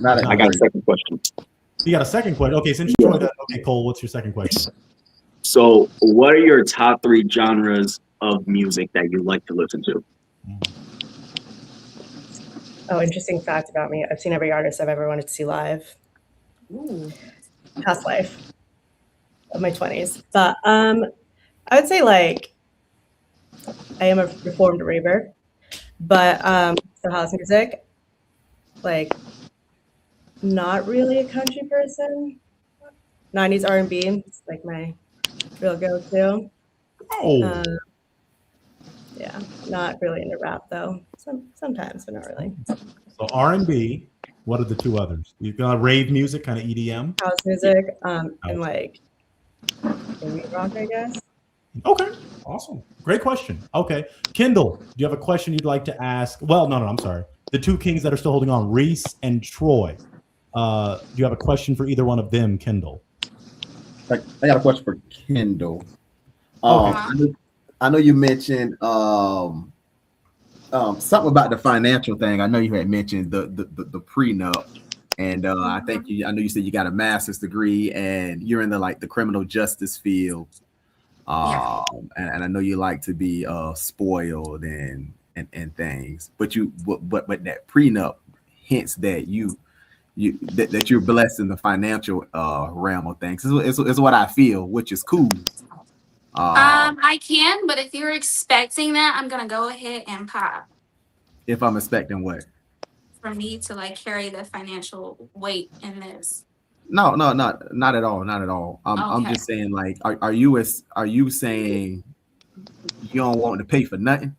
I got a second question. You got a second question? Okay, since Troy does. Okay, Cole, what's your second question? So, what are your top 3 genres of music that you like to listen to? Oh, interesting fact about me. I've seen every artist I've ever wanted to see live. Ooh. Past life of my 20s. But I would say I am a reformed raver, but so house music, not really a country person. 90s R&B is my real go-to. Oh. Yeah, not really into rap though. Sometimes, but not really. So R&B. What are the two others? You got rave music, kind of EDM, house music, and indie rock, I guess. Okay, awesome, great question. Okay, Kendall, do you have a question you'd like to ask? Well, no, I'm sorry. The two kings that are still holding on, Reese and Troy. Do you have a question for either one of them, Kendall? I got a question for Kendall. Okay. I know you mentioned something about the financial thing. I know you had mentioned the prenup, and I know you said you got a master's degree and you're in the criminal justice field. And I know you like to be spoiled and things, but that prenup hints that that you're blessed in the financial realm of things. Is what I feel, which is cool. I can, but if you're expecting that, I'm gonna go ahead and pop. If I'm expecting what? For me to carry the financial weight in this. No, not at all, not at all. I'm just saying, are you saying you don't want to pay for nothing?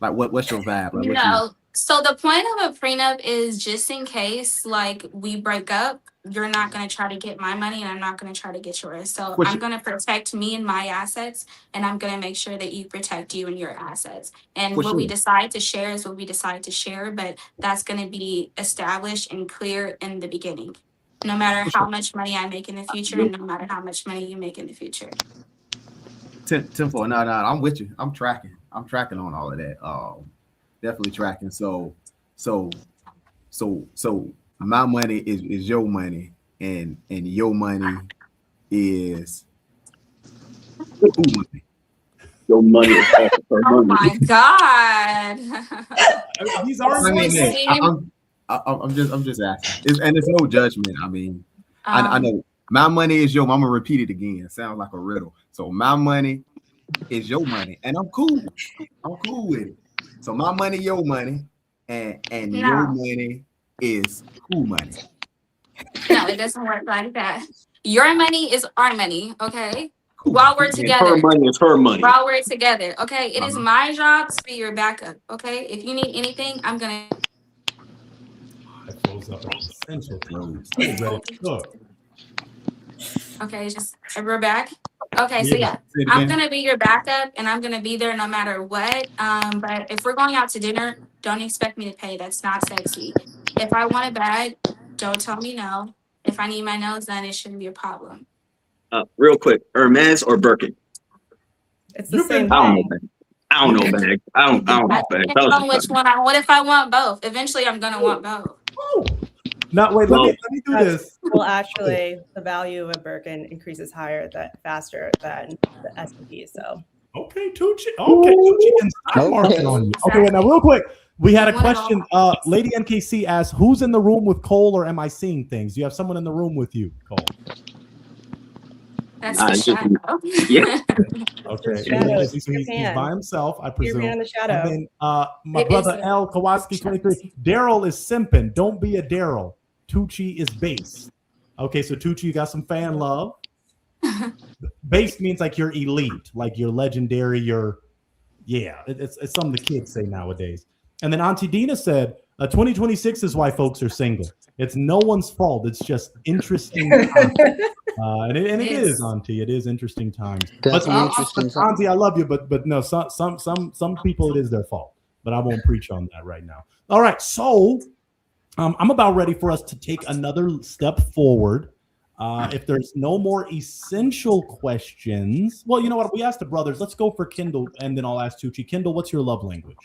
What's your vibe? No. So the point of a prenup is just in case we break up, you're not going to try to get my money and I'm not going to try to get yours. So I'm going to protect me and my assets, and I'm going to make sure that you protect you and your assets. And what we decide to share is what we decide to share, but that's going to be established and clear in the beginning. No matter how much money I make in the future and no matter how much money you make in the future. 10-4. No, I'm with you. I'm tracking on all of that. Definitely tracking. So my money is your money, and your money is who money? Your money is also her Oh money. my God. These are I'm just asking. And it's no judgment. I mean, I know my money is your. I'm gonna repeat it again. It sounds like a riddle. So my money is your money, and I'm cool. I'm cool with it. So my money, your money, and your money is who money? No, it doesn't work like that. Your money is our money, okay? Cool. While we're together. Her money is her money. While we're together, okay? It is my job to be your backup, okay? If you need anything, I'm gonna. Okay, just we're back. Okay, so yeah, I'm gonna be your backup, and I'm gonna be there no matter what. But if we're going out to dinner, don't expect me to pay. That's not sexy. If I want a bag, don't tell me no. If I need my nails done, it shouldn't be a problem. Real quick, Hermes or Birkin? It's the same thing. I don't know, Bags. I don't know, Bags. Depends on which one. What if I want both? Eventually, I'm gonna want both. Oh. Now wait, let me do this. Well, actually, the value of a Birkin increases faster than the S&P. So Okay, Tucci. Okay, Tucci can start marking on you. Okay, wait, now real quick. We had a question. Lady NKC asked, "Who's in the room with Cole, or am I seeing things? Do you have someone in the room with you, Cole?" That's the shadow. Yeah. Okay. He's by himself, I presume. You're in the shadow. And then my brother L Kowalski 23. Daryl is simping. Don't be a Daryl. Tucci is base. Okay, so Tucci, you got some fan love. Base means like you're elite, like you're legendary. It's something the kids say nowadays. And then Auntie Dina said, 2026 is why folks are single. It's no one's fault. It's just interesting times. And it is, Auntie. It is interesting times. But Auntie, I love you, but no, some people it is their fault. But I won't preach on that right now. All right, so I'm about ready for us to take another step forward. If there's no more essential questions, well, you know what? We asked the brothers. Let's go for Kendall, and then I'll ask Tucci. Kendall, what's your love language?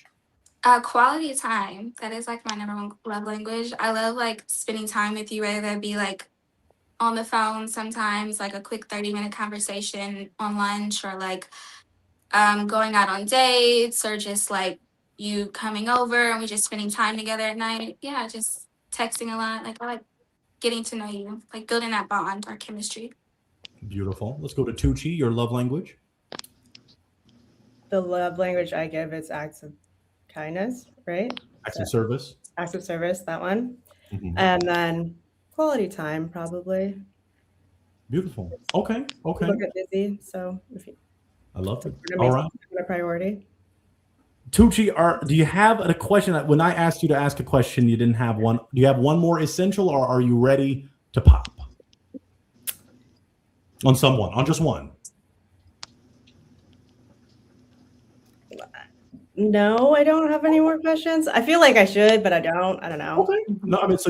Quality time. That is like my number one love language. I love like spending time with you, whether that be like on the phone sometimes, like a quick 30-minute conversation on lunch, or like going out on dates, or just like you coming over and we just spending time together at night. Yeah, just texting a lot. Like I like getting to know you, like building that bond, our chemistry. Beautiful. Let's go to Tucci, your love language. The love language I give is acts of kindness, right? Acts of service. Acts of service, that one. Mm-hmm. And then quality time, probably. Beautiful. Okay. People get busy, so I love it. All right. A priority. Tucci, do you have a question? When I asked you to ask a question, you didn't have one. Do you have one more essential, or are you ready to pop on someone, on just one? No, I don't have any more questions. I feel like I should, but I don't. I don't know. Okay. No, I mean, so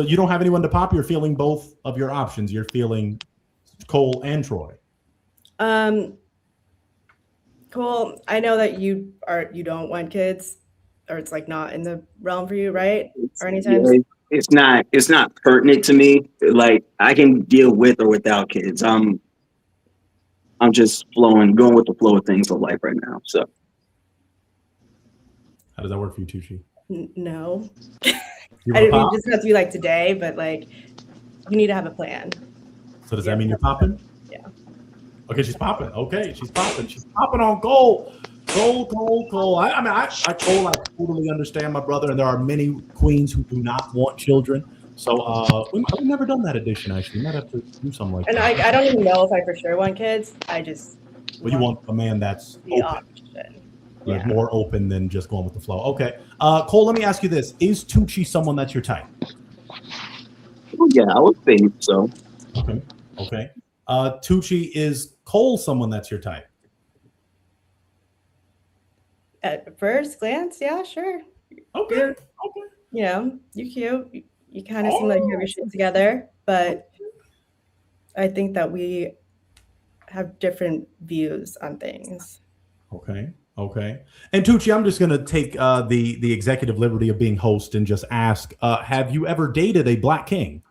you don't have anyone to pop. You're feeling both of your options. You're feeling Cole and Troy. Cool. I know that you don't want kids, or it's like not in the realm for you, right? Or anytime. Yeah, it's not pertinent to me. Like I can deal with or without kids. I'm just going with the flow of things of life right now. So how does that work for you, Tucci? No. I didn't mean it doesn't have to be like today, but like you need to have a plan. So does that mean you're popping? Yeah. Okay, she's popping. Okay, she's popping. She's popping on Cole. Cole. I totally understand my brother, and there are many queens who do not want children. So we've never done that edition, actually. We might have to do something like that. And I don't even know if I for sure want kids. I just you want a man that's the open. Option. Like more open than just going with the flow. Okay. Cole, let me ask you this. Is Tucci someone that's your type? Yeah, I would think so. Okay. Tucci, is Cole someone that's your type? At first glance, yeah, sure. Okay. You know, you're cute. You kind of seem like you have your shit together, but I think that we have different views on things. Okay. And Tucci, I'm just going to take the executive liberty of being host and just ask, have you ever dated a black king?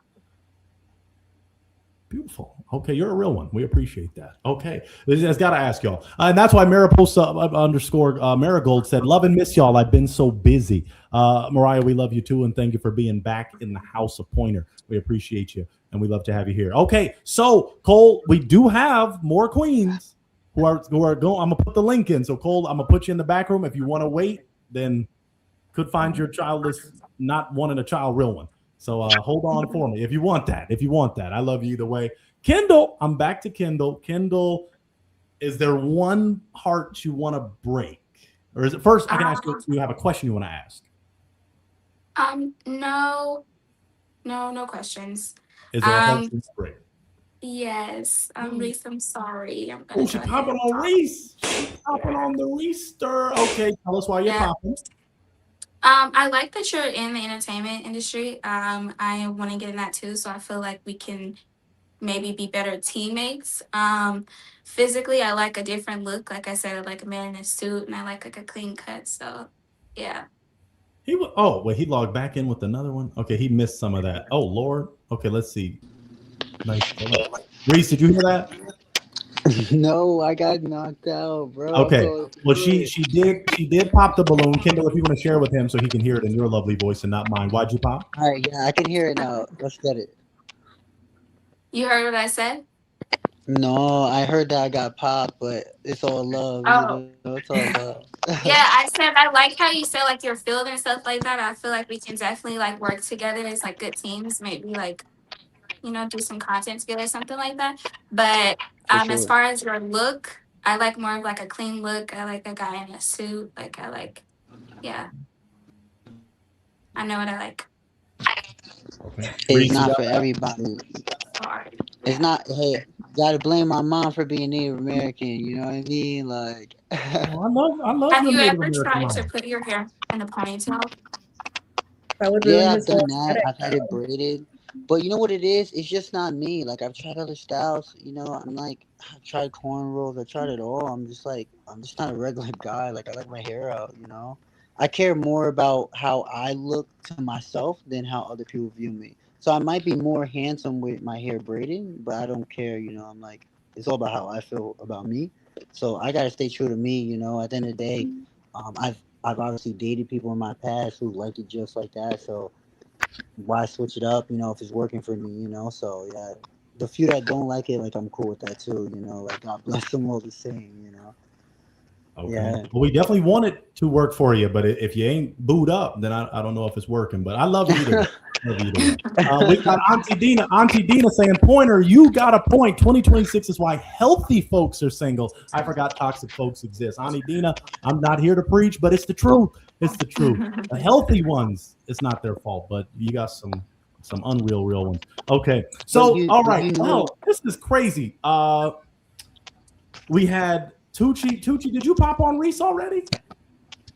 Beautiful. Okay, you're a real one. We appreciate that. Okay, I've got to ask y'all. And that's why Mariposa _ Marigold said, love and miss y'all. I've been so busy. Mariah, we love you too. And thank you for being back in the house of Pointer. We appreciate you. And we love to have you here. Okay, so Cole, we do have more queens who are going. I'm gonna put the link in. So Cole, I'm gonna put you in the back room. If you want to wait, then could find your childless, not wanting a child, real one. So hold on for me if you want that. I love you either way. Kendall, I'm back to Kendall. Kendall, is there one heart you want to break? Or is it first, I can ask you if you have a question you want to ask? No questions. Is there a heart you want to break? Yes. Reese, I'm sorry. She's popping on Reese. She's popping on the Reester. Okay, tell us why you're popping. I like that you're in the entertainment industry. I want to get in that too. So I feel like we can maybe be better teammates. Physically, I like a different look. Like I said, I like a man in a suit, and I like a clean cut. So, yeah. Wait, he logged back in with another one. Okay, he missed some of that. Oh Lord. Okay, let's see. Nice. Reese, did you hear that? No, I got knocked out, bro. I'm Okay. going Well, through she did pop the balloon. Kendall, if you want to share with him so he can hear it in your lovely voice and not mine. Why'd you pop? All right, yeah, I can hear it now. Let's get it. You heard what I said? No, I heard that I got popped, but it's all love, Oh. it's all love. Yeah, I said I like how you said like your field and stuff like that. I feel like we can definitely like work together as like good teams. Maybe like do some content together, something like that. But For as sure. far as your look, I like more of like a clean look. I like a guy in a suit. Like yeah, I know what I like. Okay. It's not for everybody. Sorry. It's not. Hey, gotta blame my mom for being Native American. You know what I mean? Like, Oh, I love Have your you Native ever American tried to mom. put your hair in a ponytail? That would ruin yeah, I've his done whole that. aesthetic, I've had it though. braided, but you know what it is? It's just not me. Like, I've tried other styles. I'm like, I've tried cornrows. I tried it all. I'm just not a regular guy. Like, I like my hair out. I care more about how I look to myself than how other people view me. So I might be more handsome with my hair braided, but I don't care. I'm like, it's all about how I feel about me. So I gotta stay true to me. At the end of the day, I've obviously dated people in my past who like it just like that. So why switch it up? If it's working for me. So yeah, the few that don't like it, like I'm cool with that too. Like God bless them all the same. Okay. Yeah. Well, we definitely want it to work for you, but if you ain't booed up, then I don't know if it's working. But I love you either way. Love you either way. We got Auntie Dina. Auntie Dina saying, "Pointer, you got a point. 2026 is why healthy folks are single." I forgot toxic folks exist. Auntie Dina, I'm not here to preach, but it's the truth. It's the truth. The healthy ones, it's not their fault, but you got some unreal real ones. Okay. So all right. Well, this is crazy. We had Tucci, did you pop on Reese already?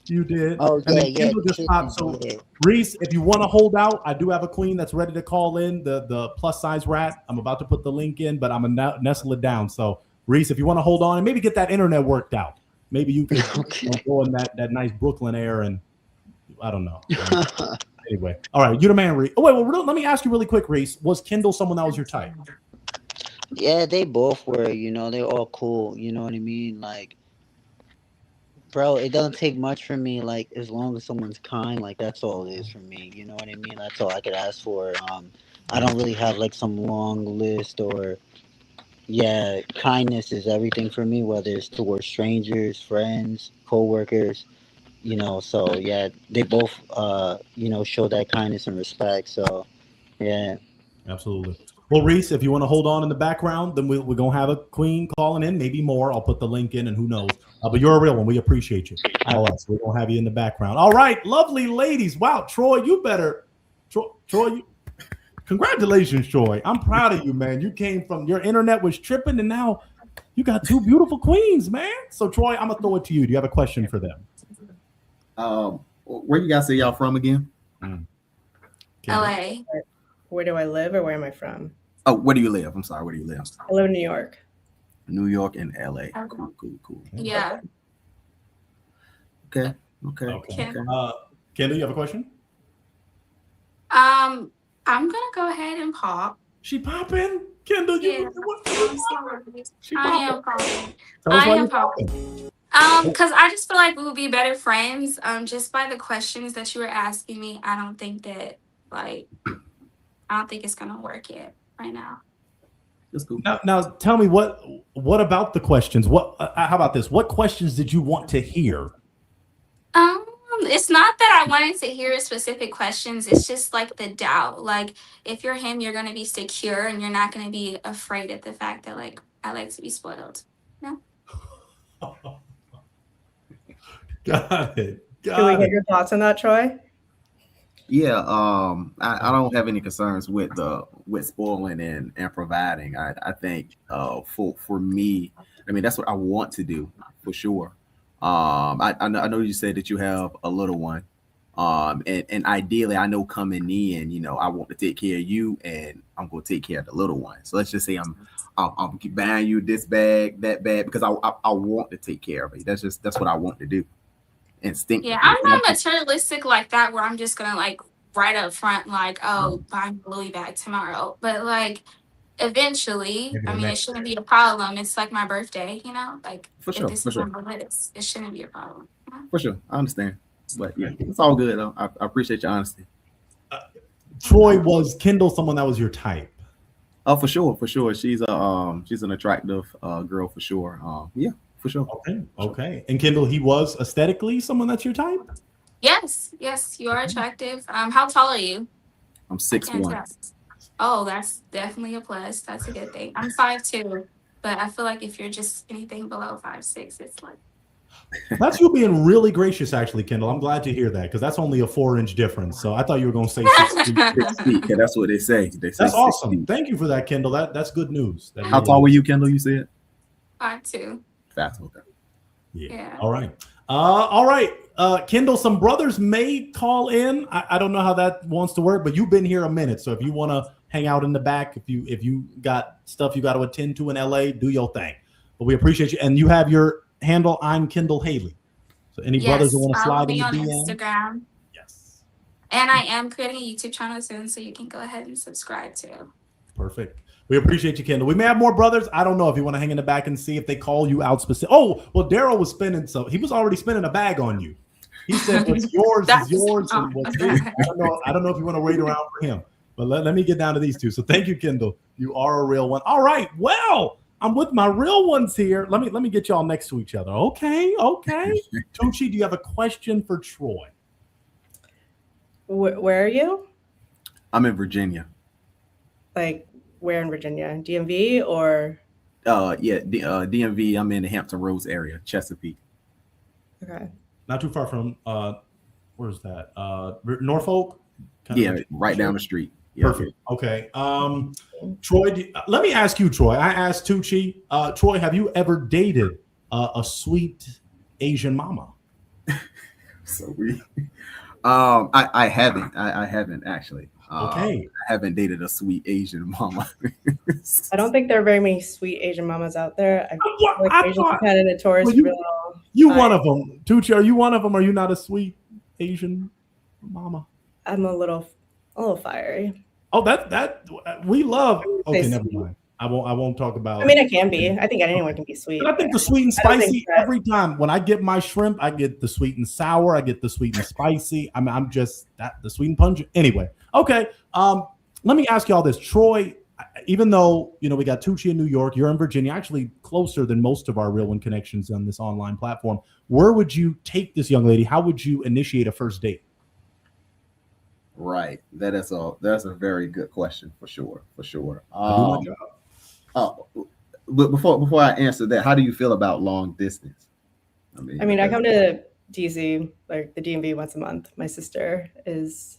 You did. Oh, and yeah, then Kendall just popped. So Reese, if you want to hold out, I do have a queen that's ready to call in, the plus size rat. I'm about to put the link in, but I'm gonna nestle it down. So Reese, if you want to hold on and maybe get that internet worked out, maybe you could go in that nice Brooklyn air, and I don't know. Anyway, all right, you the man, Reese. Oh wait, well let me ask you really quick, Reese. Was Kendall someone that was your type? Yeah, they both were. They're all cool. You know what I mean? Like, bro, it doesn't take much for me. Like, as long as someone's kind, like that's all it is for me. You know what I mean? That's all I could ask for. I don't really have like some long list or. Yeah, kindness is everything for me. Whether it's towards strangers, friends, coworkers. So yeah, they both show that kindness and respect. So yeah. Absolutely. Well, Reese, if you want to hold on in the background, then we're going to have a queen calling in, maybe more. I'll put the link in and who knows. But you're a real one. We appreciate you. All right. So we're going to have you in the background. All right. Lovely ladies. Wow. Troy, you better. Troy, congratulations, Troy. I'm proud of you, man. You came from your internet was tripping and now you got two beautiful queens, man. So, Troy, I'm going to throw it to you. Do you have a question for them? Where you guys say y'all from again? LA. Where do I live or where am I from? Oh, where do you live? I'm sorry, where do you live? I live in New York. New York and LA. Cool. Yeah. Okay. Kendall, you have a question? I'm gonna go ahead and pop. She popping? Kendall, Yeah. I am popping. Because I just feel like we would be better friends. Just by the questions that you were asking me, I don't think it's gonna work yet right now. That's cool. Now tell me what about the questions? How about this? What questions did you want to hear? It's not that I wanted to hear specific questions. It's just like the doubt. Like if you're him, you're gonna be secure and you're not gonna be afraid of the fact that like I like to be spoiled. No. Got it. Can we get your thoughts on that, Troy? Yeah, I don't have any concerns with spoiling and providing. I think for me, I mean that's what I want to do for sure. I know you said that you have a little one. And ideally, I know coming in, you know, I want to take care of you, and I'm going to take care of the little one. So let's just say I'm buying you this bag, that bag, because I want to take care of it. That's what I want to do, instinctively. Yeah, I'm not materialistic like that where I'm just gonna like right up front like, oh, buy me a Louis bag tomorrow. But like eventually, Maybe I the mean, it next shouldn't be a problem. It's like my birthday, you know. Like For if sure, this for is on sure, the list, it shouldn't be a problem. You know? for sure. I understand, but yeah, it's all good. Though. I appreciate your honesty. Troy, was Kendall someone that was your type? Oh, for sure, for sure. She's an attractive girl for sure. Yeah, for sure. Okay, okay. And Kendall, he was aesthetically someone that's your type? Yes, yes, you are attractive. How tall are you? I'm I six can't one. tell. Oh, that's definitely a plus. That's a good thing. I'm 5'2", but I feel like if you're just anything below 5'6", it's like. That's you being really gracious, actually, Kendall. I'm glad to hear that because that's only a 4-inch difference. So I thought you were going to say 6 feet. 6 feet. Yeah, that's what they say. They say That's 6 awesome. feet. Thank you for that, Kendall. That's good news. That How really tall is. were you, Kendall? You said 5'2". fast. Okay. Yeah. All right. All right. Kendall, some brothers may call in. I don't know how that wants to work, but you've been here a minute. So if you want to hang out in the back, if you got stuff you got to attend to in LA, do your thing. But we appreciate you. And you have your handle, I'm Kendall Haley. So any brothers that Yes, want to follow slide in me the on DM? Instagram. Yes. And I am creating a YouTube channel soon, so you can go ahead and subscribe too. Perfect. We appreciate you, Kendall. We may have more brothers. I don't know if you want to hang in the back and see if they call you out specific. Oh, well, Daryl was spending, so he was already spending a bag on you. He said, "What's yours is yours, and what's his." I don't know if you want to wait around for him, but let me get down to these two. So thank you, Kendall. You are a real one. All right. Well, I'm with my real ones here. Let me get y'all next to each other. Okay. Tucci, do you have a question for Troy? Where are you? I'm in Virginia. Like, where in Virginia? DMV or? Yeah, DMV. I'm in the Hampton Roads area, Chesapeake. Okay. Not too far from where's that? Norfolk. Yeah, right down the street. Yeah. Perfect. Okay. Troy, let me ask you, Troy. I asked Tucci. Troy, have you ever dated a sweet Asian mama? So I haven't. I haven't actually. Okay. I haven't dated a sweet Asian mama. I don't think there are very many sweet Asian mamas out there. I feel like I Asians thought- are kind of notorious well, for being all You fire. one of them. Tucci, are you one of them? Are you not a sweet Asian mama? I'm a little fiery. Oh, that we love. Okay, Say never sweet. mind. I won't talk about. I mean, I can be. I think anyone can be sweet. And I think the sweet and I don't think spicy that- every time when I get my shrimp, I get the sweet and sour. I get the sweet and spicy. I'm just that the sweet and pungent. Anyway, okay. Let me ask y'all this, Troy. Even though we got Tucci in New York, you're in Virginia, actually closer than most of our Real One connections on this online platform. Where would you take this young lady? How would you initiate a first date? Right. That's a very good question for sure. I do my job. But before I answer that, how do you feel about long distance? I mean, I come to DC, like the DMV, once a month. My sister is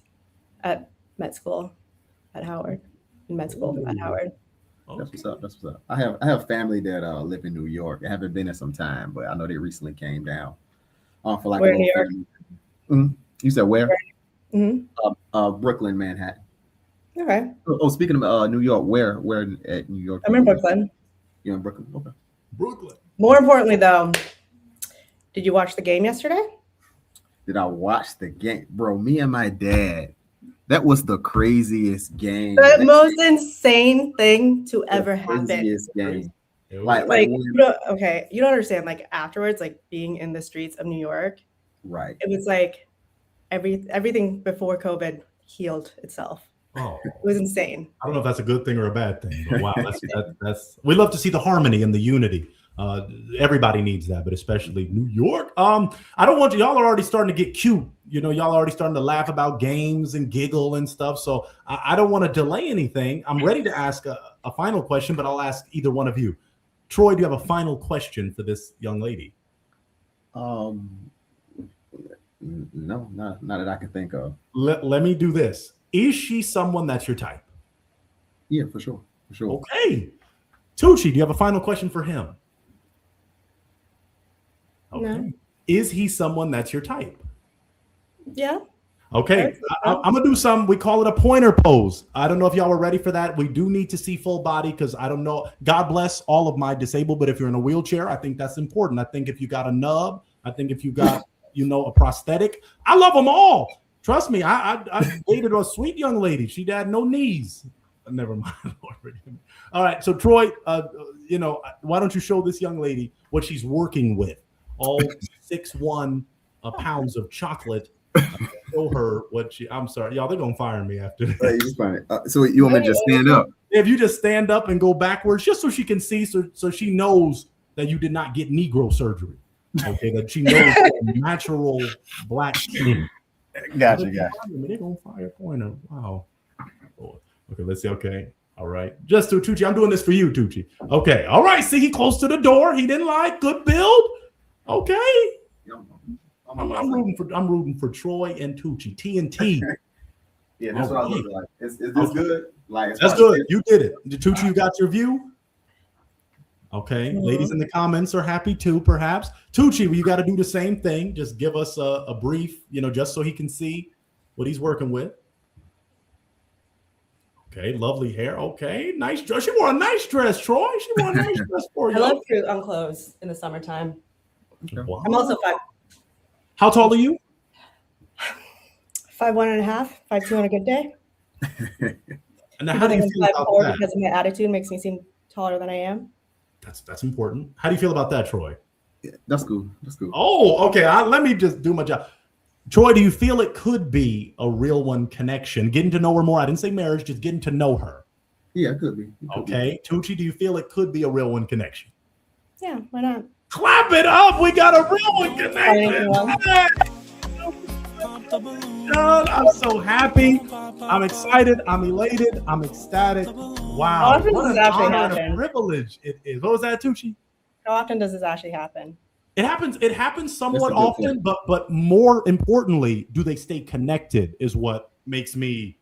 at med school at Howard. That's what's up. I have family that live in New York. I haven't been there some time, but I know they recently came down. For like Where a in New York? Mm-hmm. You said where? Mm-hmm. Brooklyn, Manhattan. Okay. Oh, speaking of New York, where at New York? I'm in Brooklyn. You're in Brooklyn. Okay. Brooklyn. More importantly, though, did you watch the game yesterday? Did I watch the game, bro? Me and my dad. That was the craziest game. The most insane thing to ever happen. Craziest game. Like you don't understand. Like afterwards, like being in the streets of New York, right? It was like everything before COVID healed itself. Oh, it was insane. I don't know if that's a good thing or a bad thing, but wow, that's we love to see the harmony and the unity. Everybody needs that, but especially New York. I don't want y'all are already starting to get cute. Y'all are already starting to laugh about games and giggle and stuff. So I don't want to delay anything. I'm ready to ask a final question, but I'll ask either one of you. Troy, do you have a final question for this young lady? No, not that I can think of. Let me do this. Is she someone that's your type? Yeah, for sure. Okay. Tucci, do you have a final question for him? Okay. No. Is he someone that's your type? Yeah. Okay, I'm gonna do some. We call it a pointer pose. I don't know if y'all are ready for that. We do need to see full body because I don't know. God bless all of my disabled, but if you're in a wheelchair, I think that's important. I think if you got a nub, I think if you got a prosthetic, I love them all. Trust me, I dated a sweet young lady. She had no knees. Never mind. All right, so Troy, why don't you show this young lady what she's working with? All 6'1" pounds of chocolate. Show her what she. I'm sorry, y'all. They're gonna fire me after this. So you want me to just stand up? If you just stand up and go backwards, just so she can see, so she knows that you did not get Negro surgery. Okay, that she knows natural black skin. Gotcha. They're gonna fire Pointer. Wow. Okay, let's see. Okay, all right. Just to Tucci, I'm doing this for you, Tucci. Okay, all right. See, he close to the door. He didn't like. Good build. Okay. I'm rooting for Troy and Tucci. TNT. Yeah, that's what I look like. Is this good? Like that's good. You did it. Tucci, you got your view. Okay, ladies in the comments are happy too. Perhaps Tucci, you got to do the same thing. Just give us a brief, just so he can see what he's working with. Okay, lovely hair. Okay, nice dress. She wore a nice dress, Troy. She wore a nice dress for you. I love fruit on clothes in the summertime. Wow. I'm also 5. How tall are you? 5'1.5", 5'2" on a good day. And how do you feel about that? Because of my attitude makes me seem taller than I am. That's important. How do you feel about that, Troy? Yeah, that's cool. Oh, okay. Let me just do my job. Troy, do you feel it could be a real one connection? Getting to know her more. I didn't say marriage, just getting to know her. Yeah, it could be. Okay. Tucci, do you feel it could be a real one connection? Yeah, why not? Clap it up. We got a real one connection. I'm so happy. I'm excited. I'm elated. I'm ecstatic. Wow. How often does this actually happen? Privilege it is. What was that, Tucci? How often does this actually happen? It happens somewhat often, but more importantly, do they stay connected is what makes me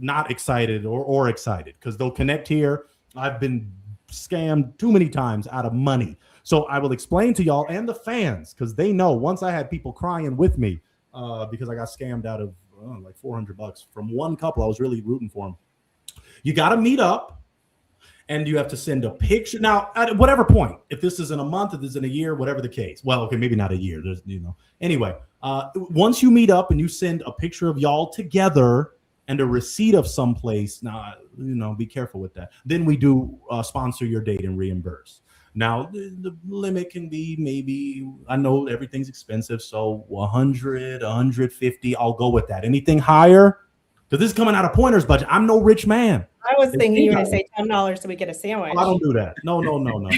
not excited or excited, because they'll connect here. I've been scammed too many times out of money. So I will explain to y'all and the fans, because they know once I had people crying with me because I got scammed out of like $400 from one couple. I was really rooting for them. You got to meet up. And you have to send a picture. Now, at whatever point, if this is in a month, if this is in a year, whatever the case. Well, okay, maybe not a year. There's, Anyway, once you meet up and you send a picture of y'all together and a receipt of someplace, now, be careful with that. Then we do sponsor your date and reimburse. Now, the limit can be maybe, I know everything's expensive, so 100, 150, I'll go with that. Anything higher? Because this is coming out of Pointer's budget. I'm no rich man. I was thinking you were going to say $10 so we get a sandwich. I don't do that. No.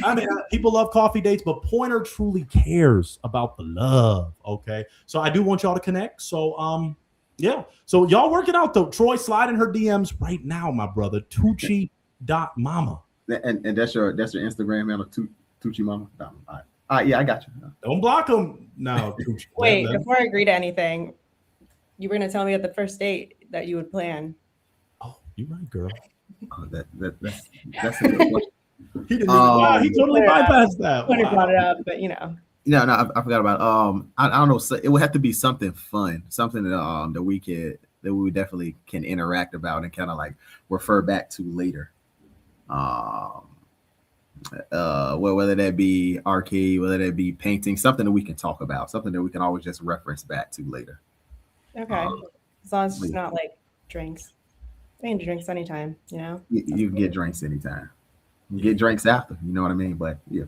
I mean, people love coffee dates, but Pointer truly cares about the love. Okay, so I do want y'all to connect. So, yeah. So y'all work it out though. Troy, slide in her DMs right now, my brother. Tucci.mama. And that's your Instagram handle, Tucci Mama. All right. Yeah, I got you. Don't block them now. Tucci. Wait, before I agree to anything, you were going to tell me at the first date that you would plan. Oh, you're right, girl. Oh, that's a good question. He didn't he totally bypassed that. When he brought it up, but No, I forgot about I don't know. So it would have to be something fun, something that we definitely can interact about and kind of like refer back to later. Well, whether that be arcade, whether that be painting, something that we can talk about, something that we can always just reference back to later. Okay, as long as it's not like drinks. I can drinks anytime, You can get drinks anytime. You get drinks after, you know what I mean? But yeah.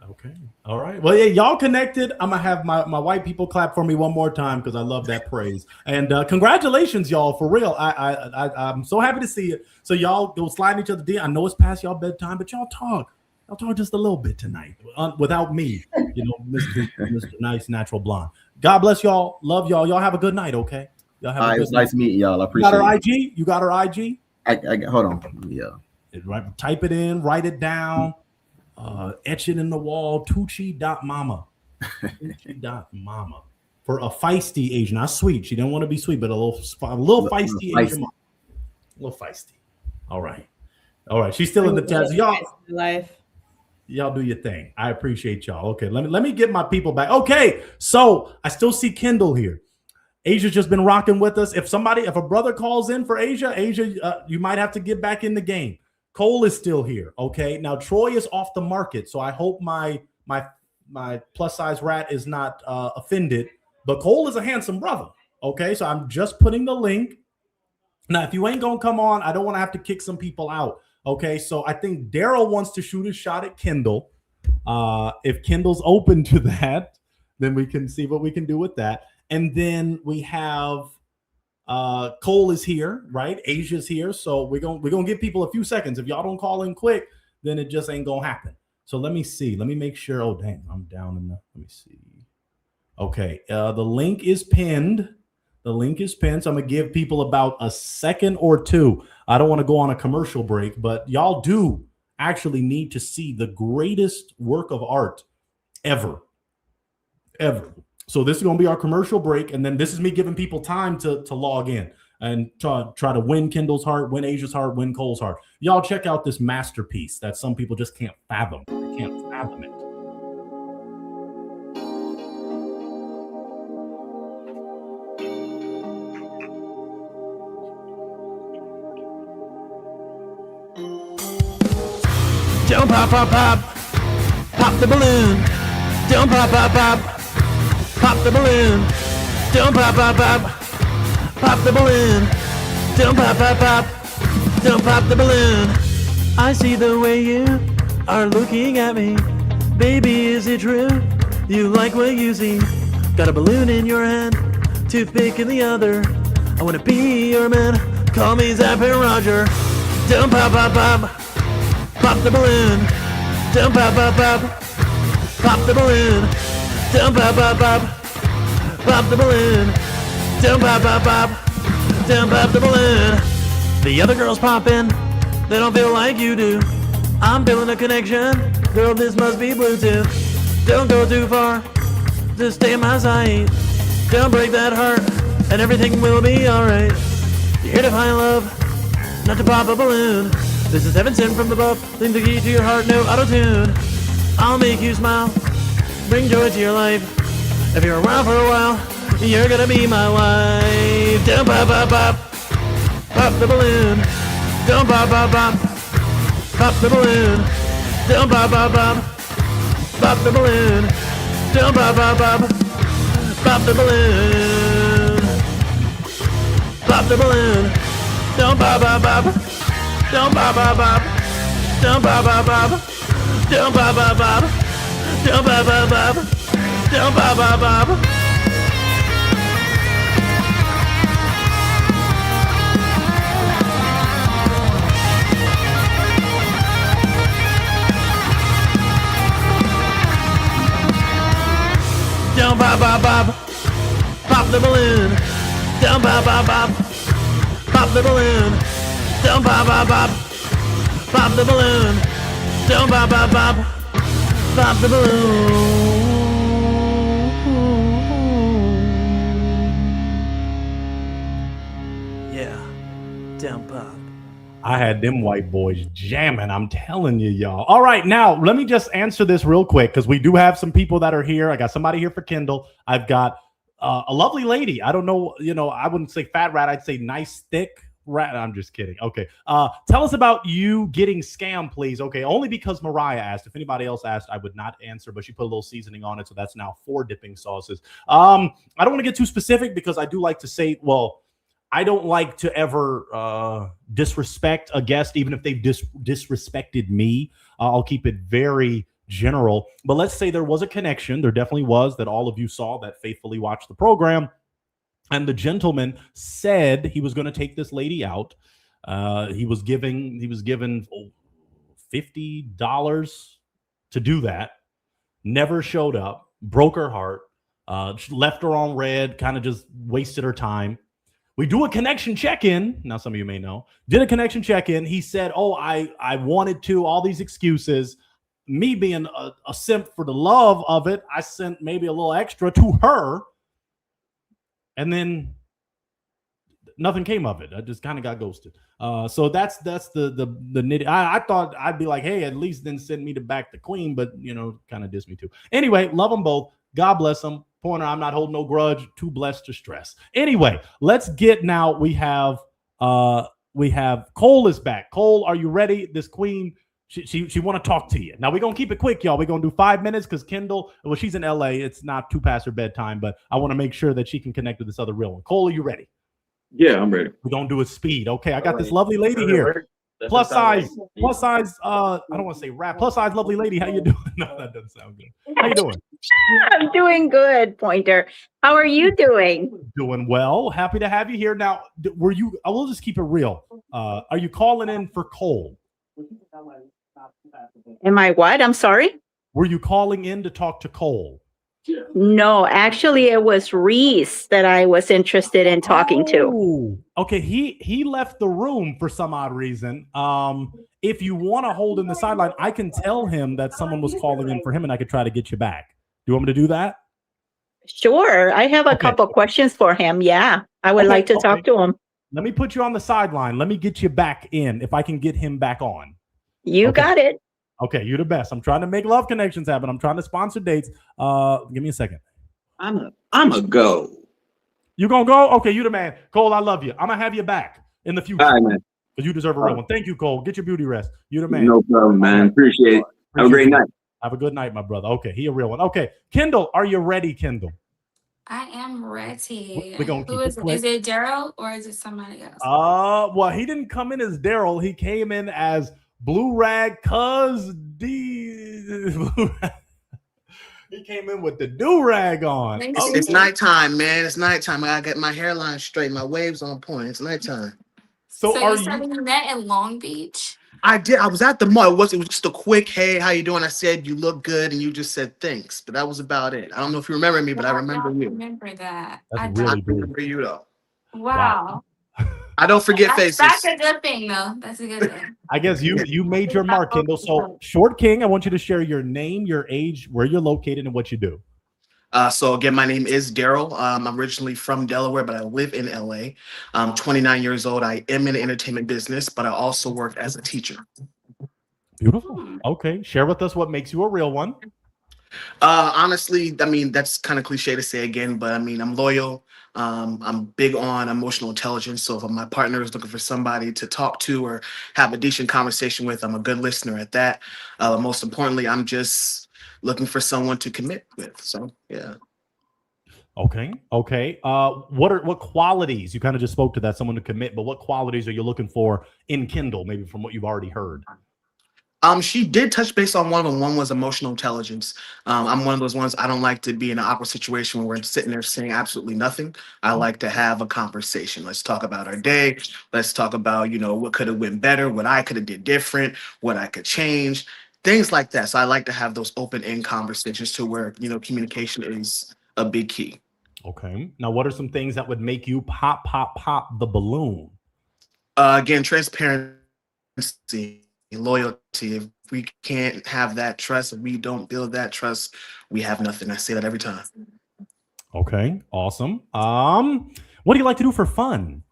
Okay. All right. Well, yeah, y'all connected. I'm gonna have my white people clap for me one more time because I love that praise. And congratulations, y'all, for real. I'm so happy to see it. So y'all go slide each other. I know it's past y'all bedtime, but y'all talk. Y'all talk just a little bit tonight without me. Mr. Nice Natural Blonde. God bless y'all. Love y'all. Y'all have a good night. Okay. Y'all have a good night. It's nice meeting y'all. I appreciate it. You got her IG? I hold on. Yeah. Right. Type it in. Write it down. Etch it in the wall. Tucci.mama. Tucci.mama. For a feisty Asian, not sweet. She didn't want to be sweet, but a little feisty Asian mama. A little feisty. All right. She's still in the test. Y'all do your thing. I appreciate y'all. Okay, let me get my people back. Okay, so I still see Kendall here. Asia's just been rocking with us. If a brother calls in for Asia, you might have to get back in the game. Cole is still here. Okay. Now Troy is off the market, so I hope my plus size rat is not offended. But Cole is a handsome brother. Okay, so I'm just putting the link. Now, if you ain't gonna come on, I don't want to have to kick some people out. Okay, so I think Daryl wants to shoot a shot at Kendall. If Kendall's open to that, then we can see what we can do with that. And then we have Cole is here, right? Asia's here, so we're gonna give people a few seconds. If y'all don't call in quick, then it just ain't gonna happen. So let me see. Let me make sure. Oh dang, I'm down in the. Let me see. Okay, the link is pinned. The link is pinned. So I'm going to give people about a second or two. I don't want to go on a commercial break, but y'all do actually need to see the greatest work of art ever. So this is going to be our commercial break. And then this is me giving people time to log in and try to win Kendall's heart, win Asia's heart, win Cole's heart. Y'all check out this masterpiece that some people just can't fathom. They can't fathom it. Don't pop, pop, pop, pop the balloon. Don't pop, pop, pop, pop the balloon. Don't pop, pop, pop, pop the balloon. Don't pop, pop, pop, don't pop the balloon. I see the way you are looking at me. Baby, is it true? You like what you see? Got a balloon in your hand, toothpick in the other. I wanna be your man. Call me Zap and Roger. Don't pop, pop, pop. Pop the balloon, don't pop, pop, pop. Pop the balloon, don't pop, pop, pop. Pop the balloon, don't pop, pop, pop. Don't pop the balloon. The other girls popping, they don't feel like you do. I'm feeling a connection, girl, this must be Bluetooth. Don't go too far, just stay in my sight. Don't break that heart, and everything will be alright. You're here to find love, not to pop a balloon. This is heaven sent from above, lean the key to your heart, no auto-tune. I'll make you smile, bring joy to your life. If you're around for a while, you're gonna be my wife. Don't pop, pop, pop, pop the balloon. Don't pop, pop, pop, pop the balloon. Don't pop, pop, pop, pop the balloon. Don't pop, pop, pop, pop the balloon. Pop the balloon. Don't pop, pop, pop. Don't pop, pop, pop. Don't pop, pop, pop. Don't pop, pop, pop. Don't pop, pop, pop. Don't pop, pop, pop. Don't pop, pop, pop. Pop the balloon. Don't pop, pop, pop. Pop the balloon. Don't pop, pop, pop. Pop the balloon. Don't pop, pop, pop. Pop the balloon. Yeah, don't pop. I had them white boys jamming. I'm telling you, y'all. All right, now let me just answer this real quick because we do have some people that are here. I got somebody here for Kendall. I've got a lovely lady. I don't know, I wouldn't say fat rat. I'd say nice, thick rat. I'm just kidding. Okay. Tell us about you getting scammed, please. Okay. Only because Mariah asked. If anybody else asked, I would not answer, but she put a little seasoning on it. So that's now 4 dipping sauces. I don't want to get too specific because I do like to say, I don't like to ever disrespect a guest, even if they've disrespected me. I'll keep it very general. But let's say there was a connection. There definitely was, that all of you saw that faithfully watched the program. And the gentleman said he was going to take this lady out. He was given $50 to do that. Never showed up. Broke her heart. Left her on red. Kind of just wasted her time. We do a connection check-in. Now, some of you may know. Did a connection check-in. He said, I wanted to. All these excuses. Me being a simp for the love of it, I sent maybe a little extra to her. And then nothing came of it. I just kind of got ghosted. So that's the nitty. I thought I'd be like, hey, at least then send me to back the queen, but kind of diss me too. Anyway, love them both. God bless them. Pointer, I'm not holding no grudge. Too blessed to stress. Anyway, let's get now. We have Cole is back. Cole, are you ready? This queen, she want to talk to you. Now we're gonna keep it quick, y'all. We're gonna do 5 minutes because Kendall, well, she's in LA. It's not too past her bedtime, but I want to make sure that she can connect with this other real one. Cole, are you ready? Yeah, I'm ready. We're gonna do it speed. Okay, I got this lovely lady here. Plus size. I don't want to say rap. Plus size, lovely lady. How you doing? No, that doesn't sound good. How you doing? I'm doing good, Pointer. How are you doing? Doing well. Happy to have you here. Now, were you? I will just keep it real. Are you calling in for Cole? Am I what? I'm sorry? Were you calling in to talk to Cole? No, actually, it was Reese that I was interested in talking to. Okay, he left the room for some odd reason. If you want to hold in the sideline, I can tell him that someone was calling in for him, and I could try to get you back. Do you want me to do that? Sure. I have a couple questions for him. Yeah, I would like to talk to him. Let me put you on the sideline. Let me get you back in if I can get him back on. You got it. Okay, you're the best. I'm trying to make love connections happen. I'm trying to sponsor dates. Give me a second. I'm a go. You gonna go? Okay, you the man. Cole, I love you. I'm gonna have you back in the future. All right, man. Because you deserve a real one. Thank you, Cole. Get your beauty rest. You the man. No problem, man. Appreciate it. Have a great night. Have a good night, my brother. Okay, he a real one. Okay, Kendall, are you ready, Kendall? I am ready. We're gonna Who keep is it it? quick. Is it Daryl or is it somebody else? Well, he didn't come in as Daryl. He came in as Blue Rag Cuz D. He came in with the do-rag on. It's nighttime, man. It's nighttime. I gotta get my hairline straight, my waves on point. It's nighttime. So you said you met in Long Beach? I did. I was at the mall. It was just a quick, hey, how you doing? I said, you look good, and you just said thanks. But that was about it. I don't know if you remember me, but I remember you. I remember that. That's I really don't. remember you, though. Wow. I don't forget faces. That's a good thing, though. That's a good thing. I guess you made your mark, Kendall. So, Short King, I want you to share your name, your age, where you're located, and what you do. So again, my name is Daryl. I'm originally from Delaware, but I live in LA. I'm 29 years old. I am in the entertainment business, but I also work as a teacher. Beautiful. Okay. Share with us what makes you a real one. Honestly, I mean, that's kind of cliche to say again, but I mean, I'm loyal. I'm big on emotional intelligence. So if my partner is looking for somebody to talk to or have a decent conversation with, I'm a good listener at that. Most importantly, I'm just looking for someone to commit with. So yeah. Okay. What qualities, you kind of just spoke to that, someone to commit, but what qualities are you looking for in Kendall, maybe from what you've already heard? She did touch base on one of them. One was emotional intelligence. I'm one of those ones, I don't like to be in an awkward situation where we're sitting there saying absolutely nothing. I like to have a conversation. Let's talk about our day. Let's talk about, what could have went better, what I could have did different, what I could change, things like that. So I like to have those open-end conversations to where, communication is a big key. Okay. Now, what are some things that would make you pop the balloon? Again, transparency. Loyalty. If we can't have that trust, if we don't build that trust, we have nothing. I say that every time. Okay, awesome. What do you like to do for fun?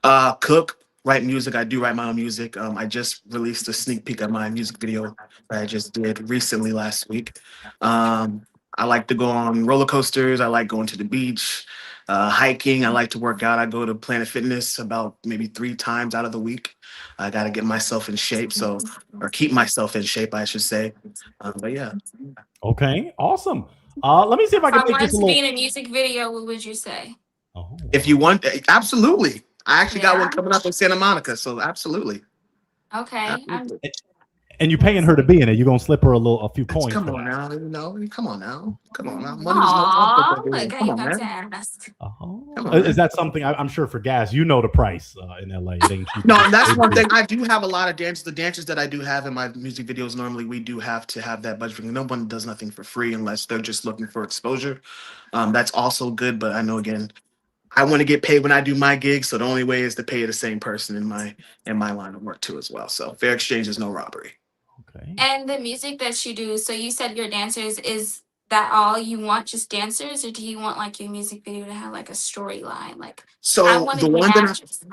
Cook, write music. I do write my own music. I just released a sneak peek of my music video that I just did recently last week. I like to go on roller coasters. I like going to the beach, hiking. I like to work out. I go to Planet Fitness about maybe 3 times out of the week. I got to get myself in shape, or keep myself in shape, I should say. But yeah. Okay, awesome. Let me see if I can make this a little. Be in a music video, what would you say? Oh. If you want, absolutely. I actually got one coming up in Santa Monica, so absolutely. Okay. And you're paying her to be in it. You're gonna slip her a few coins. Come on now. Come on now. Money's Come on, man. Is that something? I'm sure for gas, the price in LA. It ain't cheap. No, that's one thing. I do have a lot of dances. The dances that I do have in my music videos, normally we do have to have that budget. No one does nothing for free unless they're just looking for exposure. That's also good, but I know, again, I want to get paid when I do my gigs, so the only way is to pay the same person in my line of work too as well. So fair exchange is no robbery. Okay. And the music that you do, so you said your dancers, is that all you want, just dancers, or do you want like your music video to have like a storyline? Like, I want to be an actress.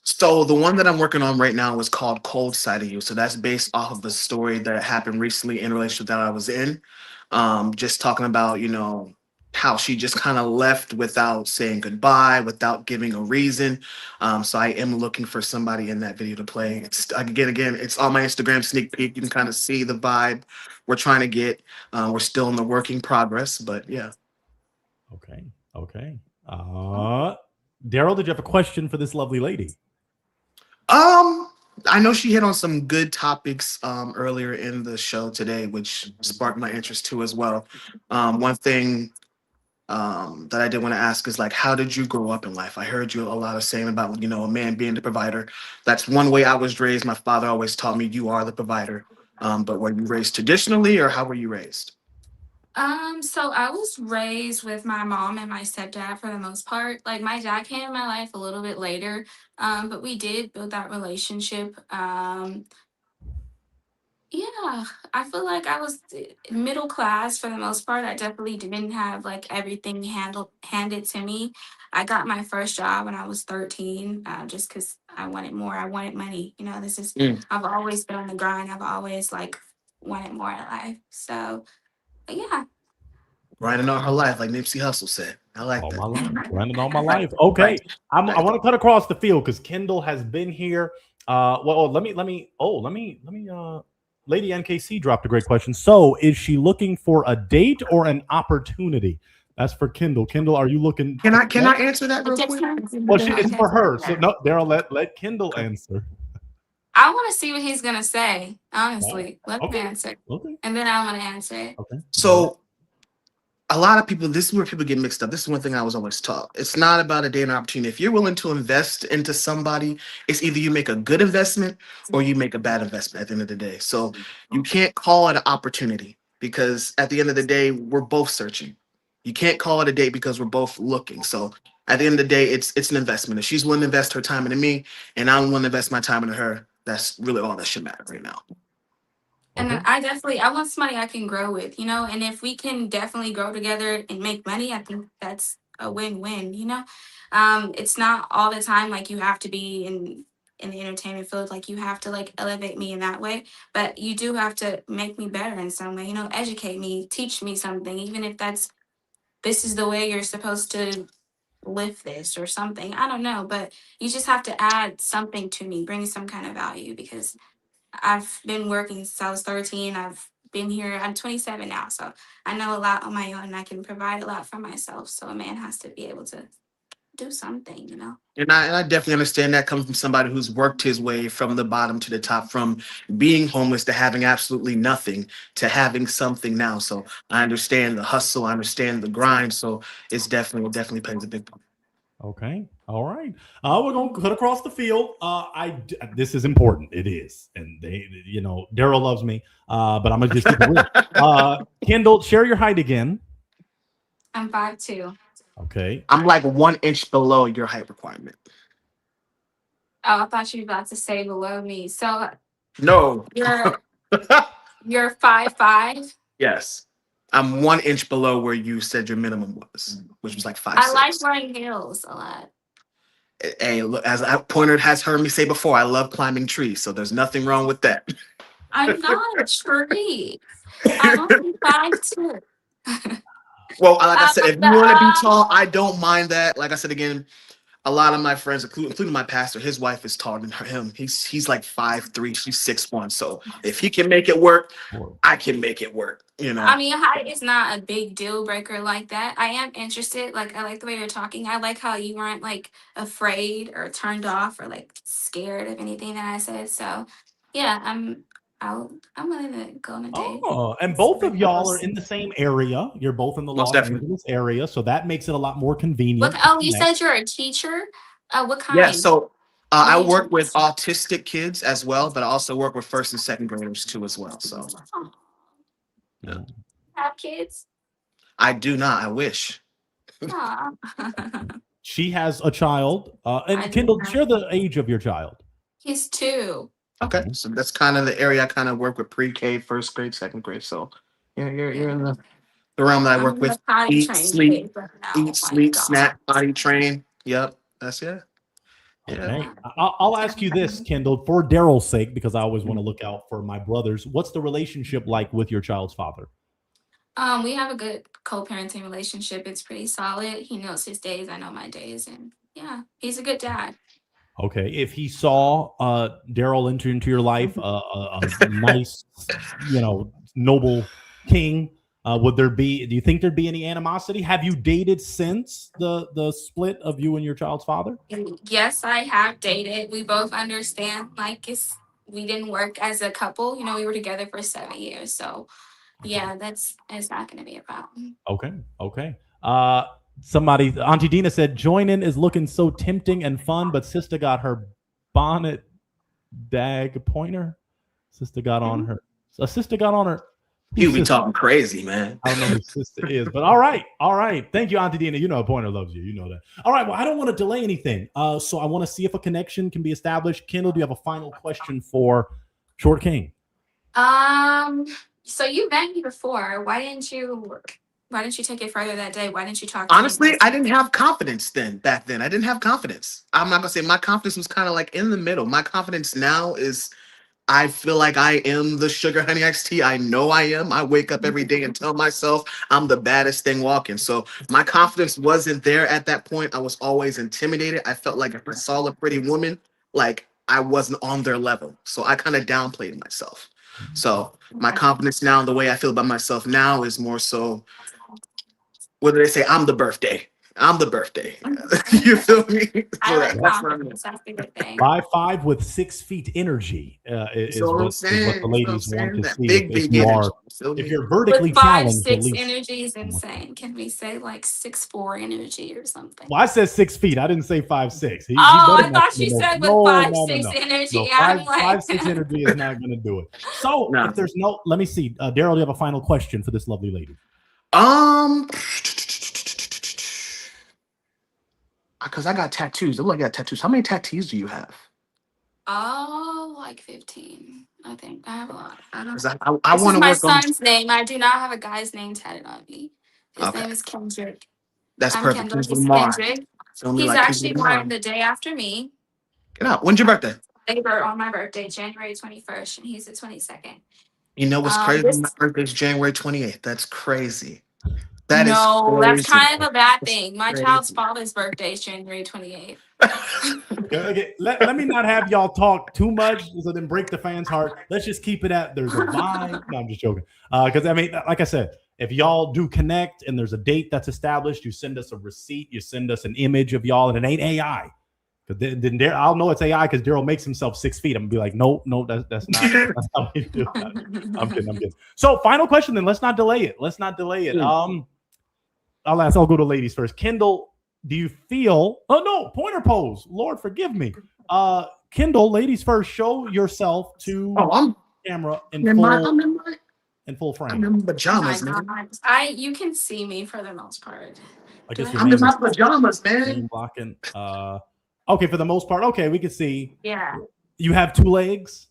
So the one that I'm working on right now is called Cold Side of You. So that's based off of a story that happened recently in a relationship that I was in. just talking about, how she just kind of left without saying goodbye, without giving a reason. So I am looking for somebody in that video to play. It's again, it's on my Instagram sneak peek. You can kind of see the vibe we're trying to get. We're still in the working progress, but yeah. Okay. Daryl, did you have a question for this lovely lady? I know she hit on some good topics earlier in the show today, which sparked my interest too as well. One thing that I did want to ask is like, how did you grow up in life? I heard you a lot of saying about, a man being the provider. That's one way I was raised. My father always taught me you are the provider. But were you raised traditionally, or how were you raised? So I was raised with my mom and my stepdad for the most part. Like my dad came in my life a little bit later, but we did build that relationship. Yeah, I feel like I was middle class for the most part. I definitely didn't have like everything handed to me. I got my first job when I was 13, just because I wanted more. I wanted money. This is I've always been on the grind. I've always like wanted more in life. So, but yeah. Grinding all her life, like Nipsey Hussle said. I like All that. my life, grinding all my life. Okay, I want to cut across the field because Kendall has been here. Let me. Lady NKC dropped a great question. So, is she looking for a date or an opportunity? That's for Kendall. Kendall, are you looking? Can I answer that real quick? Well, it's for her. So no, Daryl, let Kendall answer. I want to see what he's gonna say. Honestly, let him Okay. answer, Okay. and then I'm gonna answer it. Okay. So a lot of people, this is where people get mixed up. This is one thing I was always taught. It's not about a day and opportunity. If you're willing to invest into somebody, it's either you make a good investment or you make a bad investment at the end of the day. So you can't call it an opportunity because at the end of the day, we're both searching. You can't call it a date because we're both looking. So at the end of the day, it's an investment. If she's willing to invest her time into me and I'm willing to invest my time into her, that's really all that should matter right now. And I want somebody I can grow with, and if we can definitely grow together and make money, I think that's a win-win, It's not all the time like you have to be in the entertainment field, like you have to like elevate me in that way, but you do have to make me better in some way, educate me, teach me something, even if this is the way you're supposed to lift this or something. I don't know, but you just have to add something to me, bring some kind of value because I've been working since I was 13. I've been here. I'm 27 now, so I know a lot on my own and I can provide a lot for myself. So a man has to be able to do something, And I definitely understand that coming from somebody who's worked his way from the bottom to the top, from being homeless to having absolutely nothing to having something now. So I understand the hustle, I understand the grind. So it's definitely plays a big part. Okay. All right. We're gonna cut across the field. This is important. It is, and Daryl loves me. But I'm gonna just keep it real. Kendall, share your height again. I'm 5'2". Okay. I'm like 1 inch below your height requirement. Oh, I thought you were about to say below me. So No. you're 5'5". Yes. I'm 1 inch below where you said your minimum was, which was like 5'6". I like wearing heels a lot. Hey, look, as Pointer has heard me say before, I love climbing trees, so there's nothing wrong with that. I'm not a tree. I'm only 5'2". Well, like I said, if you want to be tall, I don't mind that. Like I said again, a lot of my friends, including my pastor, his wife is taller than him. He's like 5'3", she's 6'1". So if he can make it work, I can make it work. I mean, height is not a big deal breaker like that. I am interested. Like, I like the way you're talking. I like how you weren't like afraid or turned off or like scared of anything that I said. So, yeah, I'm willing to go on a date. Oh, and both of y'all are in the same area. You're both in the Los Angeles area, so that makes it a lot more convenient. You said you're a teacher. What kind? Yeah, so I work with autistic kids as well, but I also work with first and second graders too as well. So, yeah. Have kids? I do not. I wish. She has a child. And Kendall, share the age of your child. He's 2. Okay, so that's kind of the area I kind of work with: pre-K, first grade, second grade. So, yeah, you're in the realm that I work with. Eat, sleep, snack, potty train. Yep, that's it. Okay. I'll ask you this, Kendall, for Daryl's sake, because I always want to look out for my brothers. What's the relationship like with your child's father? We have a good co-parenting relationship. It's pretty solid. He knows his days, I know my days, and yeah, he's a good dad. Okay, if he saw Daryl enter into your life, a nice, noble king, would there be? Do you think there'd be any animosity? Have you dated since the split of you and your child's father? And yes, I have dated. We both understand we didn't work as a couple. You know, we were together for 7 years, so yeah, it's not going to be a problem. Okay. Somebody, Auntie Dina said, join in is looking so tempting and fun, but sister got her bonnet dag pointer. Sister got on her. A sister got on her. You be talking crazy, man. I don't know who sister is, but all right. Thank you, Auntie Dina. You know a pointer loves you. You know that. All right. Well, I don't want to delay anything. So I want to see if a connection can be established. Kendall, do you have a final question for Short King? So you met me before. Why didn't you take it further that day? Why didn't you talk to Honestly, me? I didn't have confidence back then. I didn't have confidence. I'm not gonna say my confidence was kind of like in the middle. My confidence now is I feel like I am the sugar honey iced tea. I know I am. I wake up every day and tell myself I'm the baddest thing walking. So my confidence wasn't there at that point. I was always intimidated. I felt like if I saw a pretty woman, like I wasn't on their level. So I kind of downplayed myself. So my confidence now, the way I feel about myself now is more so, whether they say I'm the birthday. I'm the birthday. You feel me? I So like that's what I mean. confidence. That's a good thing. 5'5" with 6 feet energy is what I'm what the saying. ladies want to That see. big If you are, energy. Feel if me? you're vertically With 5'6" challenged, at least. energy is insane. Can we say like 6'4" energy or something? Well, I said 6 feet. I didn't say 5'6". I thought you said with 5'6" energy. No, I'm like 5'6" energy is not going to do it. So if there's no, let me see. Daryl, do you have a final question for this lovely lady? Because I got tattoos. I look like I got tattoos. How many tattoos do you have? Oh, like 15. I think I have a lot. I don't. Because I This want is to my work on. son's name. I do not have a guy's name tatted on me. His Okay, name is Kendrick. that's I'm perfect. Kendall. Kendrick He's Lamar. Kendrick. Feel me? He's Like Kendrick actually Lamar. born the day after me. Get out. When's your birthday? They were on my birthday, January 21st, and he's the 22nd. You know what's crazy? This My birthday's January 28th. That's crazy. That is No, that's crazy. kind of a bad thing. My Crazy. child's father's birthday is January 28th. Okay, let me not have y'all talk too much, so then break the fans' heart. Let's just keep it at there's a vibe. No, I'm just joking. Because I mean, like I said, if y'all do connect and there's a date that's established, you send us a receipt, you send us an image of y'all, and it ain't AI. Because then I'll know it's AI because Daryl makes himself 6 feet. I'm gonna be like, no, that's not. That's not what you do. I'm kidding. So, final question. Then let's not delay it. I'll go to ladies first. Kendall, do you feel? Oh no, pointer pose. Lord forgive me. Kendall, ladies first. Show yourself to camera in full frame. I'm in my pajamas, man. You can see me for the most part. I guess I'm in my pajamas, man. Blocking. Okay, for the most part. Okay, we can see. Yeah. You have 2 legs.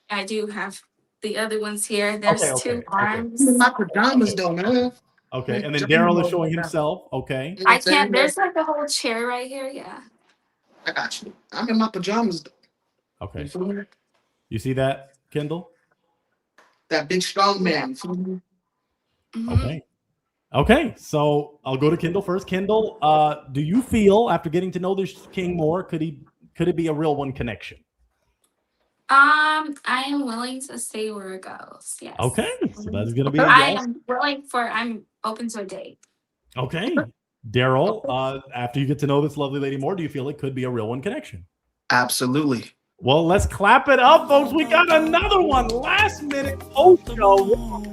I do have the other ones here. There's 2 arms. I'm in my pajamas, though, man. Okay, and then Daryl is showing himself. Okay. I can't. There's like a whole chair right here. Yeah. I got you. I'm in my pajamas, though. Okay. You see that, Kendall? That big strong man. Mm-hmm. Okay. So I'll go to Kendall first. Kendall, do you feel after getting to know this king more, could it be a real one connection? I am willing to see where it goes. Yes. Okay. So that's gonna be. I'm open to a date. Okay. Daryl, after you get to know this lovely lady more, do you feel it could be a real one connection? Absolutely. Well, let's clap it up, folks. We got another one. Last minute show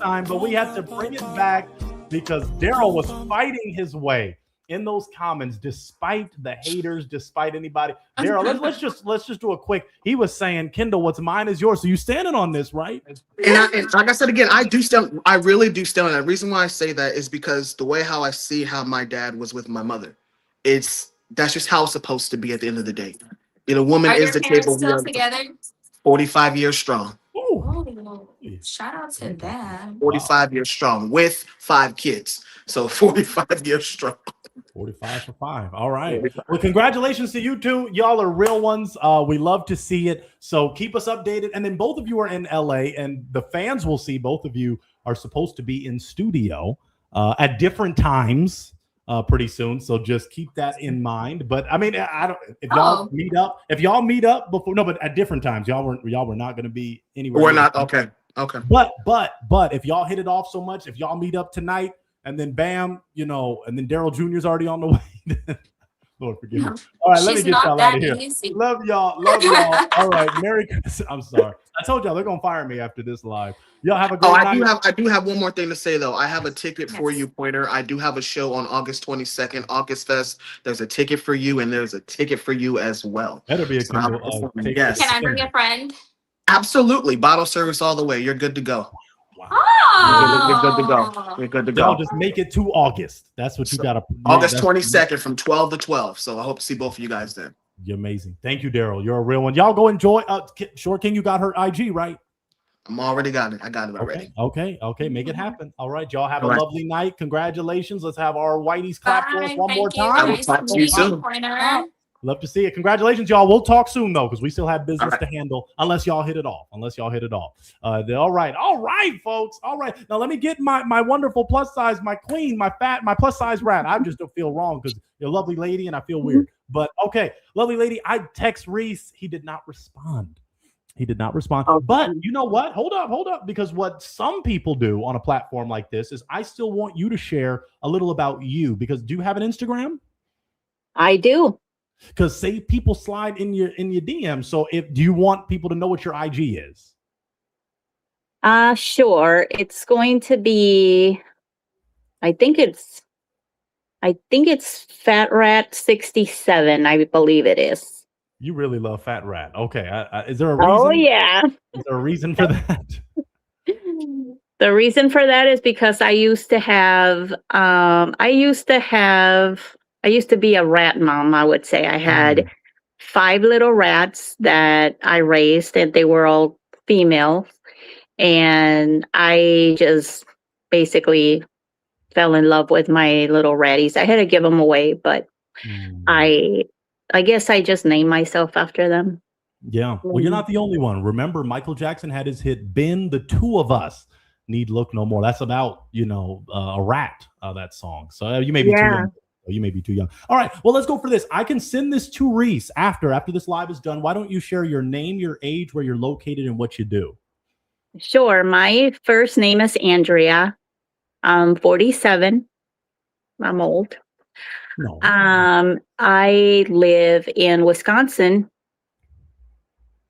time, but we had to bring it back because Daryl was fighting his way in those comments, despite the haters, despite anybody. Daryl, let's just do a quick. He was saying, Kendall, what's mine is yours. So you standing on this, right? And like I said again, I really do stand on that. The reason why I say that is because the way how I see how my dad was with my mother, that's just how it's supposed to be at the end of the day. You know, woman is the table. Still together? 45 years strong. Oh, shout out to that. 45 years strong with 5 kids. So 45 years strong. 45 for 5. All right. Well, congratulations to you two. Y'all are real ones. We love to see it. So keep us updated. And then both of you are in LA, and the fans will see both of you are supposed to be in studio at different times pretty soon. So just keep that in mind. But I mean, I don't. If y'all meet up before, no, but at different times, y'all were not going to be anywhere. We're not okay. Okay. But if y'all hit it off so much, if y'all meet up tonight and then bam, and then Daryl Jr.'s already on the way. Lord forgive me. All right, let me get y'all out of here. Easy. Love y'all. All right, Merry Christmas. I'm sorry. I told y'all they're gonna fire me after this live. Y'all have a great night. I do have one more thing to say though. I have a ticket for you, Pointer. I do have a show on August 22nd, August Fest. There's a ticket for you, and there's a ticket for you as well. Better be a single. Yes. Can I bring a friend? Absolutely. Bottle service all the way. You're good to go. Oh, You're good to go. You're good to go. Y'all just make it to August. That's what you gotta. August 22nd from 12 to 12. So I hope to see both of you guys there. You're amazing. Thank you, Daryl. You're a real one. Y'all go enjoy. Short King, you got her IG, right? I'm already got it. I got it already. Okay. Make it happen. All right, y'all have a lovely night. Congratulations. Let's have our Whiteys clap for us one more time. I will talk to you soon. Love to see it. Congratulations, y'all. We'll talk soon though, because we still have business to handle. Unless y'all hit it off. All right, folks. All right. Now let me get my wonderful plus size, my queen, my plus size rat. I just don't feel wrong because you're a lovely lady and I feel weird. But okay, lovely lady. I text Reese. He did not respond. But you know what? Hold up. Because what some people do on a platform like this is I still want you to share a little about you. Because do you have an Instagram? I do. Because say people slide in your DM. So do you want people to know what your IG is? Sure. It's going to be, I think it's Fat Rat 67. I believe it is. You really love Fat Rat. Okay. Is there a reason? Oh yeah. Is there a reason for that? The reason for that is because I used to be a rat mom, I would say. I had 5 little rats that I raised, and they were all females. And I just basically fell in love with my little ratties. I had to give them away, but I guess I just named myself after them. Yeah. Well, you're not the only one. Remember, Michael Jackson had his hit, Ben, the Two of Us Need Look No More. That's about, a rat, that song. So you may be too young. You may be too young. All right. Well, let's go for this. I can send this to Reese after this live is done. Why don't you share your name, your age, where you're located, and what you do? Sure. My first name is Andrea. I'm 47. I'm old. No. I live in Wisconsin,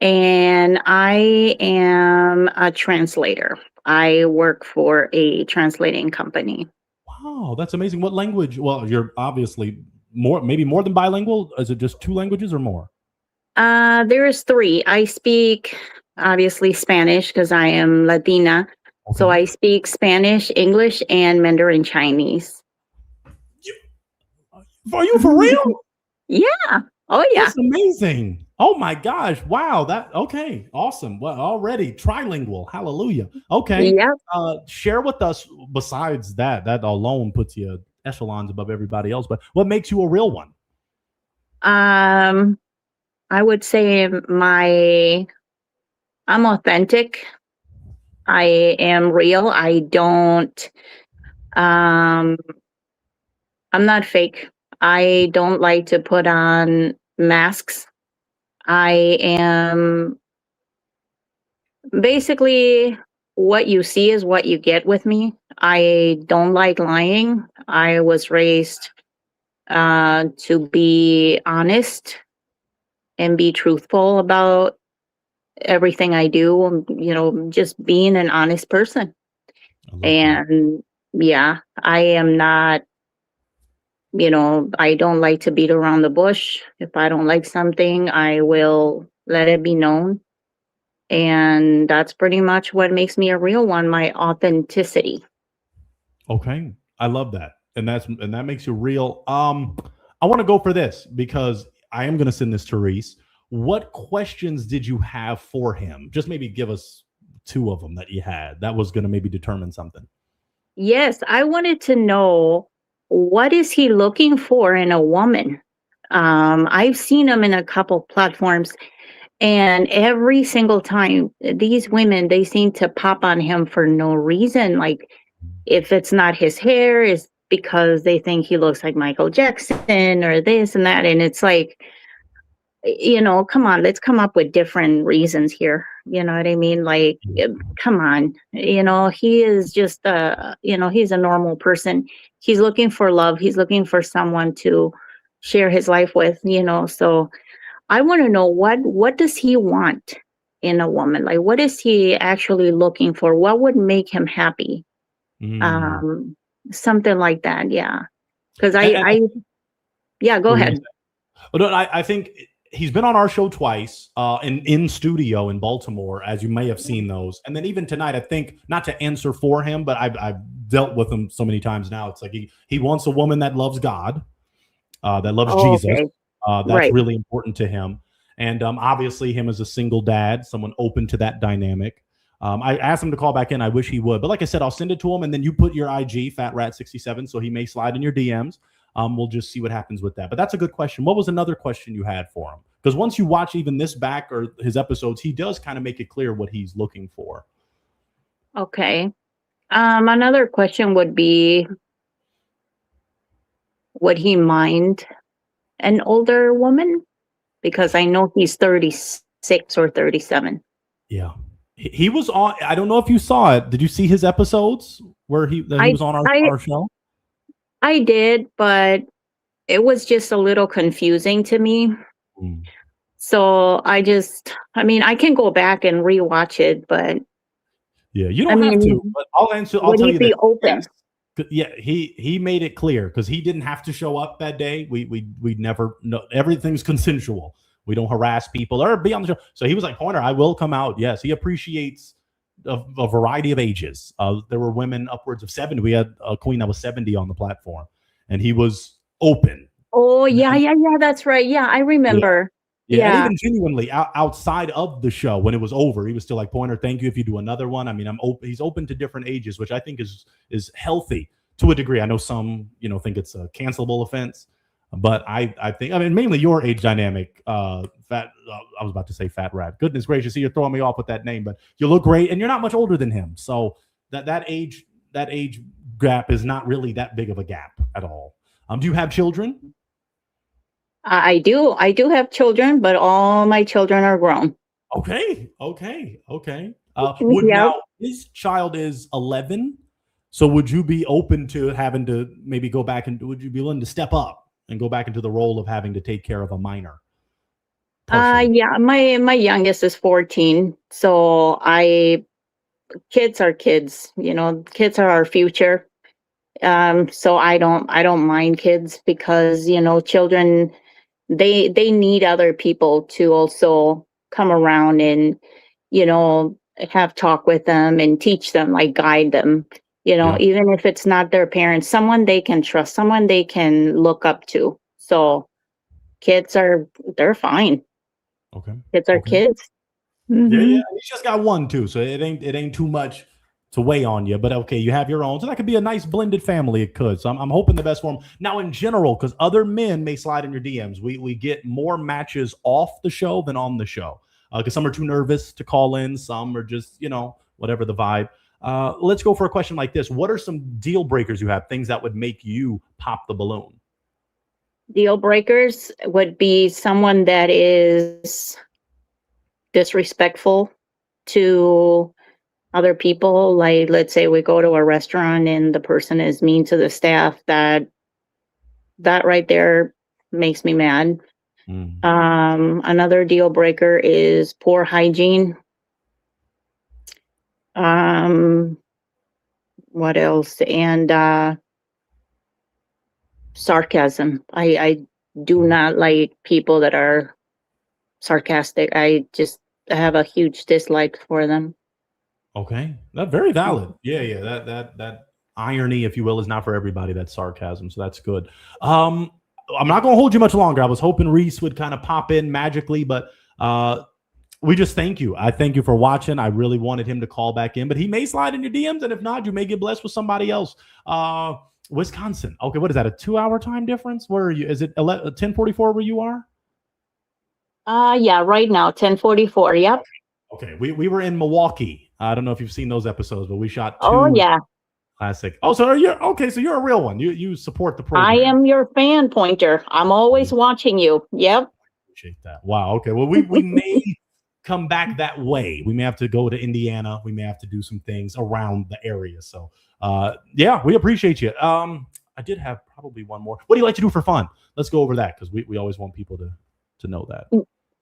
and I am a translator. I work for a translating company. Wow, that's amazing. What language? Well, you're obviously maybe more than bilingual. Is it just 2 languages or more? There is 3. I speak obviously Spanish because I am Latina. Okay. So I speak Spanish, English, and Mandarin Chinese. Are you for real? Yeah. Oh yeah. That's amazing. Oh my gosh. Wow. Okay. Awesome. Well, already trilingual. Hallelujah. Okay. Yep. Share with us, besides that alone puts you echelons above everybody else, but what makes you a real one? I would say I'm authentic. I am real. I'm not fake. I don't like to put on masks. I am basically what you see is what you get with me. I don't like lying. I was raised to be honest and be truthful about everything I do. Just being an honest person. And yeah, I am not. I don't like to beat around the bush. If I don't like something, I will let it be known. And that's pretty much what makes me a real one, my authenticity. Okay. I love that. And that makes you real. I want to go for this because I am going to send this to Reese. What questions did you have for him? Just maybe give us 2 of them that you had. That was going to maybe determine something. Yes, I wanted to know, what is he looking for in a woman? I've seen him in a couple platforms, And every single time, these women, they seem to pop on him for no reason. Like, if it's not his hair, it's because they think he looks like Michael Jackson or this and that. And it's like, come on, let's come up with different reasons here. You know what I mean? Like, come on, he is just, he's a normal person. He's looking for love. He's looking for someone to share his life with, so I want to know what does he want in a woman? Like, what is he actually looking for? What would make him happy? Something like that. Yeah. Because go ahead. No, I think he's been on our show twice in studio in Baltimore, as you may have seen those. And then even tonight, I think, not to answer for him, but I've dealt with him so many times now. It's like he wants a woman that loves God, that loves Jesus. Okay. That's Right. really important to him. And obviously him as a single dad, someone open to that dynamic. I asked him to call back in. I wish he would. But like I said, I'll send it to him. And then you put your IG, FatRat67, so he may slide in your DMs. We'll just see what happens with that. But that's a good question. What was another question you had for him? Because once you watch even this back or his episodes, he does kind of make it clear what he's looking for. Okay. Another question would be, would he mind an older woman? Because I know he's 36 or 37. Yeah. He was on, I don't know if you saw it. Did you see his episodes where he was on our show? I did, but it was just a little confusing to me. So I can go back and rewatch it, but yeah, you don't have to. But I'll tell you be that. Open? Yeah, he made it clear because he didn't have to show up that day. We never know, everything's consensual. We don't harass people or be on the show. So he was like, Pointer, I will come out. Yes, he appreciates a variety of ages. There were women upwards of 70. We had a queen that was 70 on the platform, and he was open. Oh yeah, that's right. Yeah, I remember. Yeah. And even genuinely outside of the show, when it was over, he was still like, Pointer, thank you if you do another one. I mean, I'm open. He's open to different ages, which I think is healthy to a degree. I know some, think it's a cancelable offense, but I think, mainly your age dynamic, I was about to say Fat Rat. Goodness gracious, you're throwing me off with that name, but you look great and you're not much older than him. So that age gap is not really that big of a gap at all. Do you have children? I do have children, but all my children are grown. Okay. Now his child is 11. So would you be open to having to maybe go back and would you be willing to step up and go back into the role of having to take care of a minor? Yeah, my youngest is 14. So kids are kids, kids are our future. So I don't mind kids because, children, they need other people to also come around and, have talk with them and teach them, like guide them, even if it's not their parents, someone they can trust, someone they can look up to. So kids they're fine. Okay. Kids are kids. Mm-hmm. Yeah. He's just got one too. So it ain't too much to weigh on you, but okay, you have your own. So that could be a nice blended family. It could. So I'm hoping the best for him. Now, in general, because other men may slide in your DMs, we get more matches off the show than on the show. Because some are too nervous to call in. Some are just, whatever the vibe. Let's go for a question like this. What are some deal breakers you have? Things that would make you pop the balloon? Deal breakers would be someone that is disrespectful to other people. Like, let's say we go to a restaurant and the person is mean to the staff. That right there makes me mad. Another deal breaker is poor hygiene. What else? And sarcasm. I do not like people that are sarcastic. I have a huge dislike for them. Okay, that's very valid. Yeah. That irony, if you will, is not for everybody. That's sarcasm, so that's good. I'm not going to hold you much longer. I was hoping Reese would kind of pop in magically, but we just thank you. I thank you for watching. I really wanted him to call back in, but he may slide in your DMs, and if not, you may get blessed with somebody else. Wisconsin. Okay, what is that? A 2-hour time difference? Where are you? Is it 10:44 where you are? Yeah, right now, 10:44. Yep. Okay. We were in Milwaukee. I don't know if you've seen those episodes, but we shot Oh, two yeah. classic. Oh, so you're okay. So you're a real one. You support the I program. am your fan, Pointer. I'm always watching you. Yep. Appreciate that. Wow. Okay. Well, we may come back that way. We may have to go to Indiana. We may have to do some things around the area. So, yeah, we appreciate you. I did have probably one more. What do you like to do for fun? Let's go over that because we always want people to know that.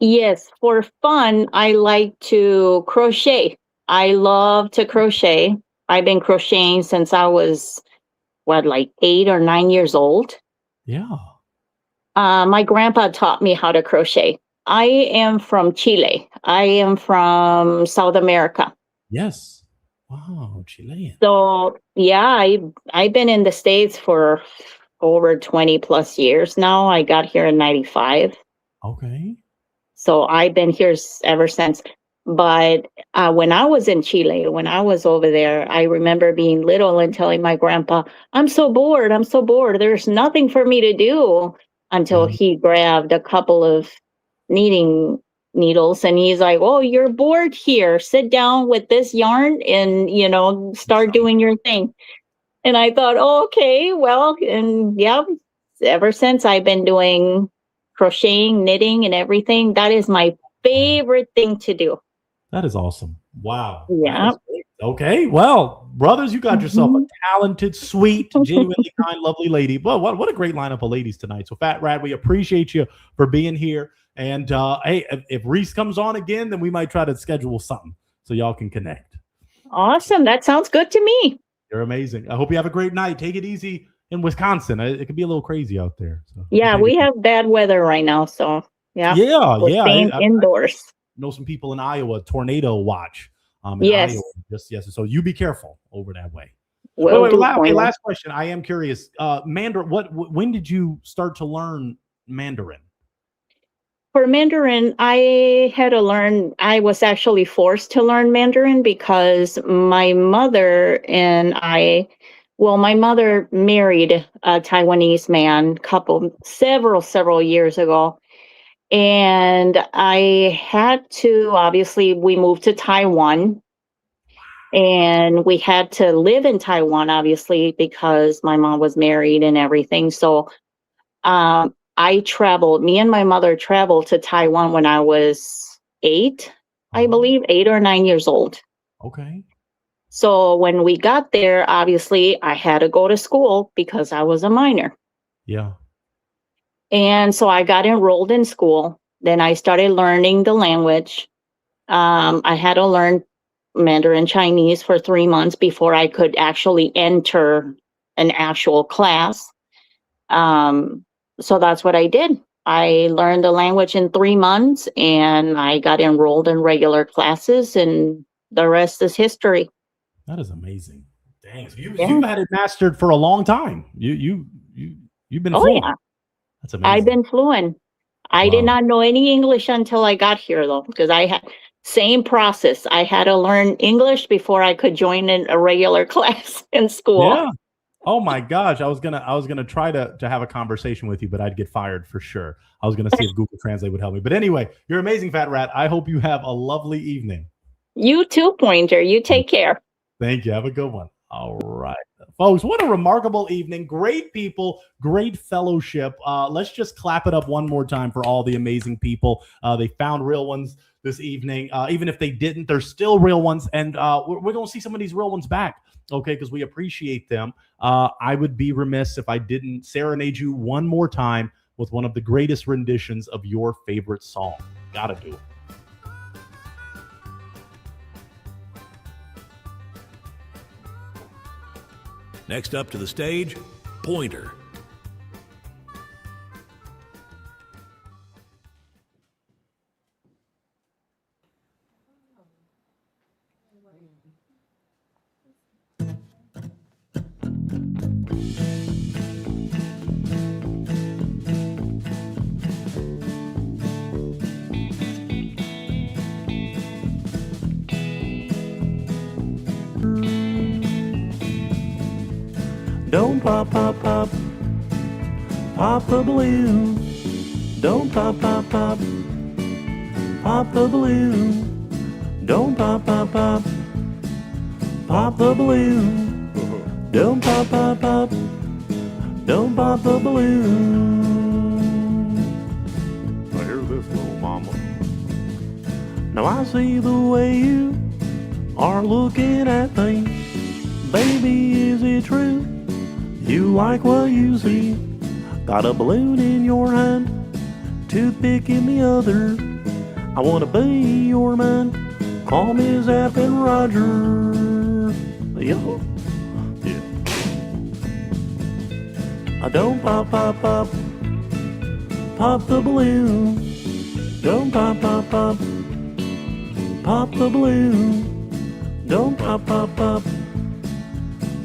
Yes, for fun, I like to crochet. I love to crochet. I've been crocheting since I was, like 8 or 9 years old. Yeah. My grandpa taught me how to crochet. I am from Chile. I am from South America. Yes. Wow, Chilean. So yeah, I've been in the States for over 20 plus years now. I got here in 95. Okay. So I've been here ever since. But when I was in Chile, when I was over there, I remember being little and telling my grandpa, I'm so bored. I'm so bored. There's nothing for me to do until he grabbed a couple of knitting needles and he's like, oh, you're bored here. Sit down with this yarn and, start doing your thing. And I thought, oh, okay, well, and yeah, ever since I've been doing crocheting, knitting, and everything. That is my favorite thing to do. That is awesome. Wow. Yeah. Okay. Well, brothers, you got yourself a talented, sweet, genuinely kind, lovely lady. Well, what a great lineup of ladies tonight. So, Fat Rat, we appreciate you for being here. And hey, if Reese comes on again, then we might try to schedule something so y'all can connect. Awesome. That sounds good to me. You're amazing. I hope you have a great night. Take it easy in Wisconsin. It could be a little crazy out there. So yeah, we have bad weather right now. So yeah. We're staying indoors. I know some people in Iowa, tornado watch. Yes. Iowa. Yes. So you be careful over that way. Last question. I am curious. Mandarin. When did you start to learn Mandarin? For Mandarin, I had to learn. I was actually forced to learn Mandarin because my mother and my mother married a Taiwanese man several years ago. And I had to, obviously, we moved to Taiwan and we had to live in Taiwan, obviously, because my mom was married and everything. So me and my mother traveled to Taiwan when I was 8, I believe, 8 or 9 years old. Okay. So when we got there, obviously, I had to go to school because I was a minor. Yeah. And so I got enrolled in school. Then I started learning the language. I had to learn Mandarin Chinese for 3 months before I could actually enter an actual class. So that's what I did. I learned the language in 3 months and I got enrolled in regular classes and the rest is history. That is amazing. Dang. So you've had it mastered for a long time. You've been fluent. Yeah. That's amazing. I've been fluent. I did not know any English until I got here though, because I had same process. I had to learn English before I could join in a regular class in school. Yeah. Oh my gosh. I was gonna try to have a conversation with you, but I'd get fired for sure. I was gonna see if Google Translate would help me. But anyway, you're amazing, Fat Rat. I hope you have a lovely evening. You too, Pointer. You take care. Thank you. Have a good one. All right. Folks, what a remarkable evening. Great people, great fellowship. Let's just clap it up one more time for all the amazing people. They found real ones this evening. Even if they didn't, they're still real ones. And we're going to see some of these real ones back, okay, because we appreciate them. I would be remiss if I didn't serenade you one more time with one of the greatest renditions of your favorite song. Gotta do it. Next up to the stage, Pointer. Don't pop, pop, pop, pop the balloon. Don't pop, pop, pop, pop the balloon. Don't pop, pop, pop. Pop the balloon. Don't pop, pop, pop. Don't pop the balloon. Now hear this, little mama. Now I see the way you are looking at things. Baby, is it true? You like what you see? Got a balloon in your hand, toothpick in the other. I wanna be your man. Call me Zap and Roger. Yo. Yeah. I don't pop, pop, pop. Pop the balloon. Don't pop, pop, pop. Pop the balloon. Don't pop, pop, pop.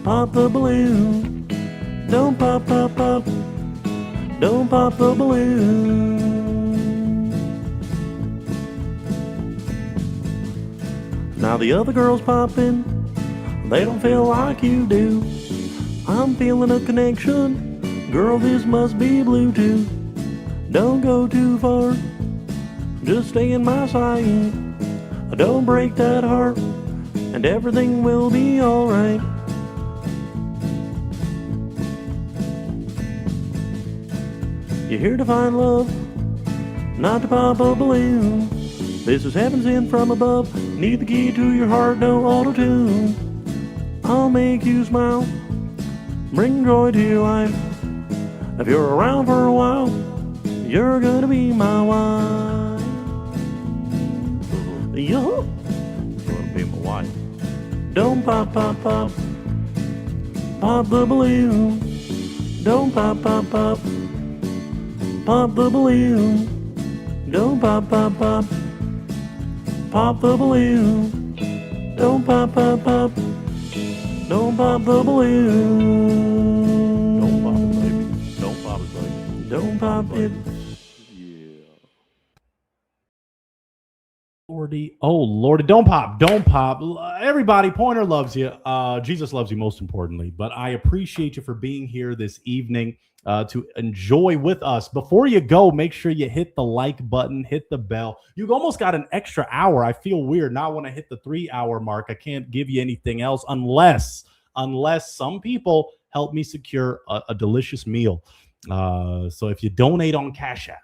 Pop the balloon. Don't pop, pop, pop. Don't pop the balloon. Now the other girls popping, they don't feel like you do. I'm feeling a connection. Girl, this must be Bluetooth. Don't go too far. Just stay in my sight. Don't break that heart, and everything will be alright. You're here to find love, not to pop a balloon. This is heaven sent from above. Need the key to your heart, no auto-tune. I'll make you smile, bring joy to your life. If you're around for a while, you're gonna be my wife. Yo, you're gonna be my wife. Don't pop, pop, pop. Pop the balloon. Don't pop, pop, pop. Pop the balloon. Don't pop, pop, pop. Pop the balloon. Don't pop, pop, pop. Don't pop the balloon. Don't pop it, baby. Don't pop it, baby. Don't pop it. Lordy, oh Lordy, don't pop, don't pop. Everybody, Pointer loves you. Jesus loves you most importantly. But I appreciate you for being here this evening to enjoy with us. Before you go, make sure you hit the like button, hit the bell. You almost got an extra hour. I feel weird now when I hit the 3-hour mark. I can't give you anything else unless some people help me secure a delicious meal. So if you donate on Cashapp,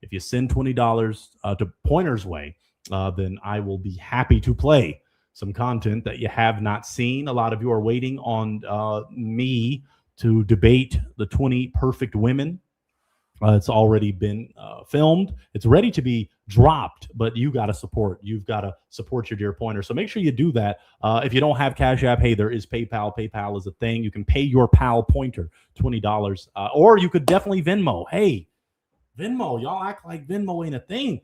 if you send $20 to Pointer's way, then I will be happy to play some content that you have not seen. A lot of you are waiting on me to debate the 20 perfect women. It's already been filmed. It's ready to be dropped, but you got to support. You've got to support your dear Pointer. So make sure you do that. If you don't have Cash App, hey, there is PayPal. PayPal is a thing. You can pay your pal Pointer $20, or you could definitely Venmo. Hey, Venmo, y'all act like Venmo ain't a thing.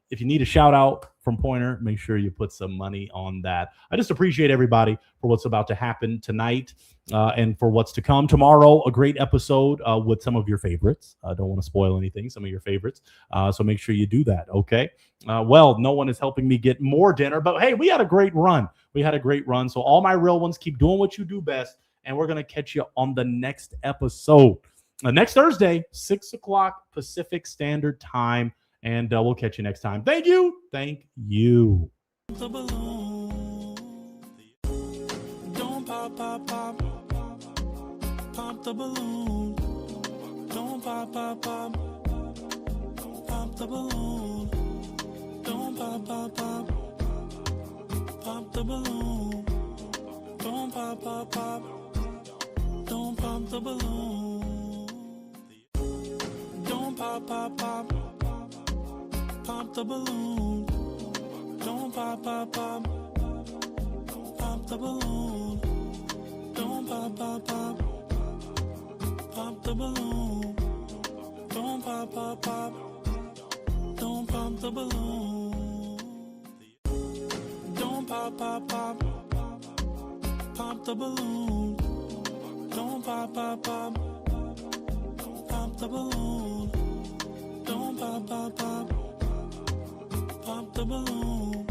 If you need a shout out from Pointer, make sure you put some money on that. I just appreciate everybody for what's about to happen tonight and for what's to come. Tomorrow, a great episode with some of your favorites. I don't want to spoil anything, some of your favorites. So make sure you do that, okay? Well, no one is helping me get more dinner, but hey, we had a great run. So all my real ones, keep doing what you do best, and we're going to catch you on the next episode. Next Thursday, 6 o'clock Pacific Standard Time. And we'll catch you next time. Thank you. Thank you. The balloon. Don't pop, pop, pop. Pop the balloon. Don't pop, pop, pop. Pop the balloon. Don't pop, pop, pop. Pop the balloon. Don't pop, pop, pop. Don't pop the balloon. Don't pop, pop, pop. Pop the balloon. Don't pop, pop, pop. Pop the balloon. Don't pop, pop, pop. Pop the balloon. Don't pop, pop, pop. Don't pop the balloon. Don't pop, pop, pop. Pop the balloon. Don't pop, pop, pop. Pop the balloon. Don't pop, pop, pop. Pop the balloon.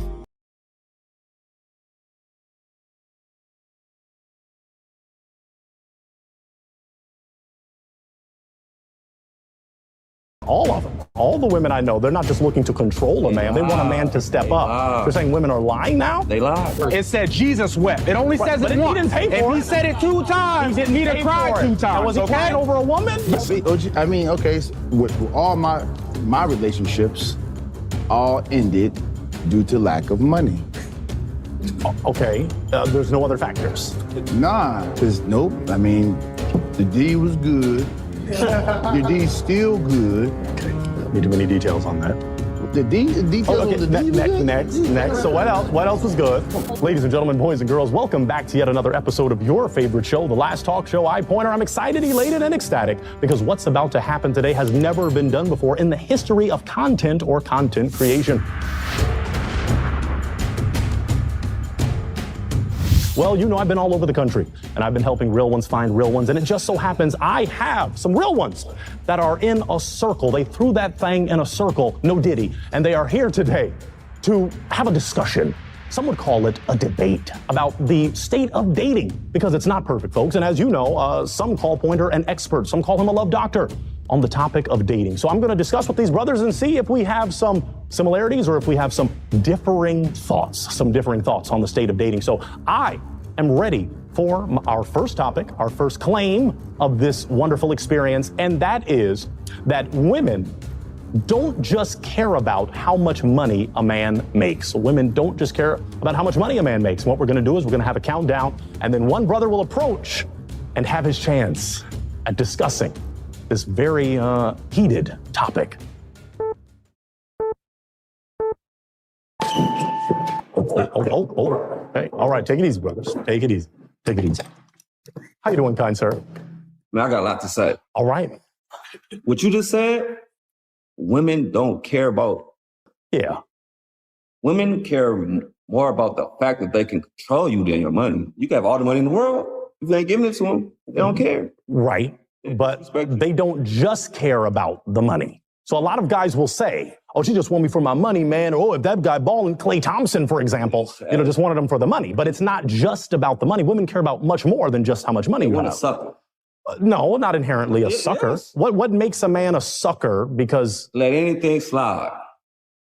All of them. All the women I know, they're not just looking to control a man. They want a man to step up. You're saying women are lying now? They lie. It said Jesus wept. It only says it once. He didn't pay for If it. he said it 2 times, He didn't he'd have pay cried for 2 it. times. And was he crying over a woman? I mean, okay, so with all my relationships all ended due to lack of money. Okay, there's no other factors. Nah, cause nope. I mean, the D was good. The D's still good. Need too many details on that. The details okay. of the D was good? Next. So what else? What else was good? Ladies and gentlemen, boys and girls, welcome back to yet another episode of your favorite show, The Last Talk Show. Pointer. I'm excited, elated, and ecstatic because what's about to happen today has never been done before in the history of content or content creation. Well, you know, I've been all over the country and I've been helping real ones find real ones. And it just so happens I have some real ones that are in a circle. They threw that thing in a circle, no diddy. And they are here today to have a discussion. Some would call it a debate about the state of dating because it's not perfect, folks. And as you know, some call Pointer an expert. Some call him a love doctor on the topic of dating. So I'm going to discuss with these brothers and see if we have some similarities or if we have some differing thoughts on the state of dating. So I am ready for our first topic, our first claim of this wonderful experience, and that is that women don't just care about how much money a man makes. Women don't just care about how much money a man makes. And what we're going to do is we're going to have a countdown, and then one brother will approach and have his chance at discussing this very heated topic. Hey, all right, take it easy, brothers. Take it easy. How you doing, kind sir? Man, I got a lot to say. All right. What you just said, women don't care about. Yeah. Women care more about the fact that they can control you than your money. You can have all the money in the world. If they ain't giving it to them, they don't care. Right. But they don't just care about the money. So a lot of guys will say, oh, she just want me for my money, man. Or, oh, if that guy balling, Klay Thompson, for example, just wanted him for the money. But it's not just about the money. Women care about much more than just how much money you have. A sucker. No, not inherently a sucker. Yes. What makes a man a sucker? Because let anything slide.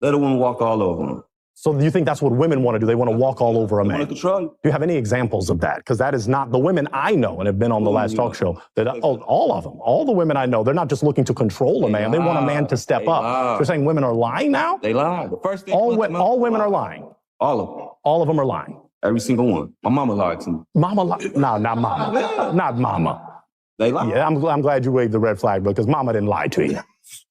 Let a woman walk all over him. So do you think that's what women want to do? They want to walk all over a man. They want to control you. Do you have any examples of that? Because that is not the women I know and have been on the last talk show. All of them, all the women I know, they're not just looking to control a man. They want a man to step up. So you're saying women are lying now? They lie. The first thing all women are lying. All of them. All of them are lying. Every single one. My mama lied to me. Mama lied? No, not mama. Not mama. They lie. Yeah, I'm glad you waved the red flag because mama didn't lie to you.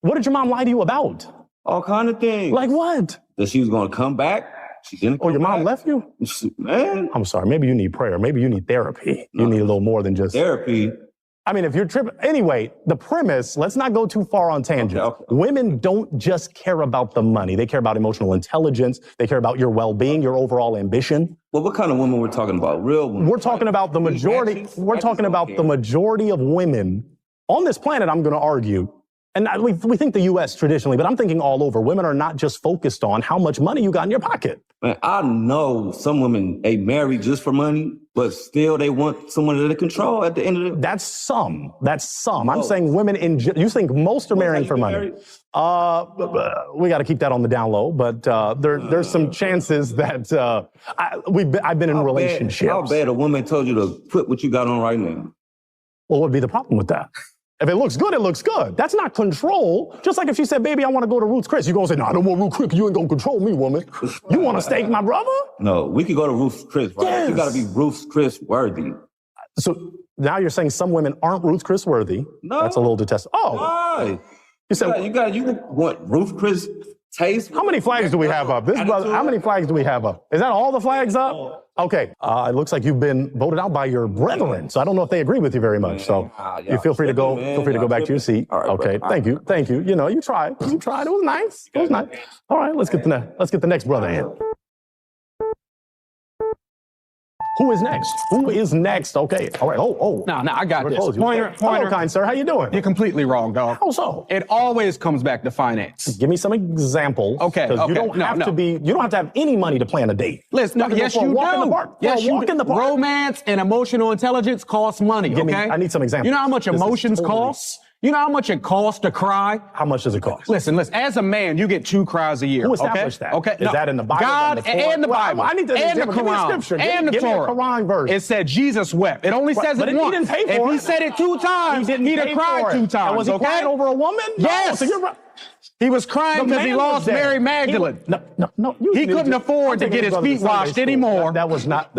What did your mom lie to you about? All kind of things. Like what? That she was going to come back. She didn't. Oh, your mom left you? Man. I'm sorry. Maybe you need prayer. Maybe you need therapy. You need a little more than just therapy. I mean, if you're tripping. Anyway, the premise, let's not go too far on tangent. Okay. Women don't just care about the money. They care about emotional intelligence. They care about your well-being, your overall ambition. Well, what kind of women we're talking about? Real women? We're talking about the majority. We're talking about the majority of women on this planet, I'm going to argue. And we think the U.S. traditionally, but I'm thinking all over. Women are not just focused on how much money you got in your pocket. Man, I know some women, they marry just for money, but still they want someone to control at the end of the day. That's some. I'm saying women you think most are marrying for money. We got to keep that on the down low, but there's some chances that I've been in relationships. How bad a woman told you to put what you got on right now? Well, what would be the problem with that? If it looks good, it looks good. That's not control. Just like if she said, baby, I want to go to Ruth's Chris. You're going to say, no, I don't want Ruth's Chris. You ain't going to control me, woman. You want to stake my brother? No, we could go to Ruth's Chris, right? Yes. You got to be Ruth's Chris worthy. So now you're saying some women aren't Ruth's Chris worthy. No. That's a little detestable. Oh. Why? You said, you want Ruth's Chris taste? How many flags do we have up? How many flags do we have up? Is that all the flags up? Okay. It looks like you've been voted out by your brethren. So I don't know if they agree with you very much. So you feel free to go. Feel free to go back to your seat. Okay. Thank you. Thank you. You know, you tried. It was nice. It was nice. All right. Let's get the next brother in. Who is next? Okay. All right. Oh. No, I got this. Pointer. Hello, kind sir. How you doing? You're completely wrong, dog. How so? It always comes back to finance. Give me some examples. Okay. You don't have to have any money to plan a date. Listen, yes, you do. Yes, you do. Romance and emotional intelligence costs money. I need some examples. You know how much emotions cost? You know how much it costs to cry? How much does it cost? Listen. As a man, you get 2 cries a year. Who established that? Okay. Is that in the Bible? God and the Bible. I need to and the give me a Quran. scripture. And the give me a Torah. Quran verse. It said Jesus wept. It only says but it once. He didn't pay for if it. he said it 2 times, he'd have cried 2 times. And was he crying over a woman? Yes. No, so you're He was crying because he lost Mary Magdalene. No. He couldn't afford to get his feet washed anymore. That was not.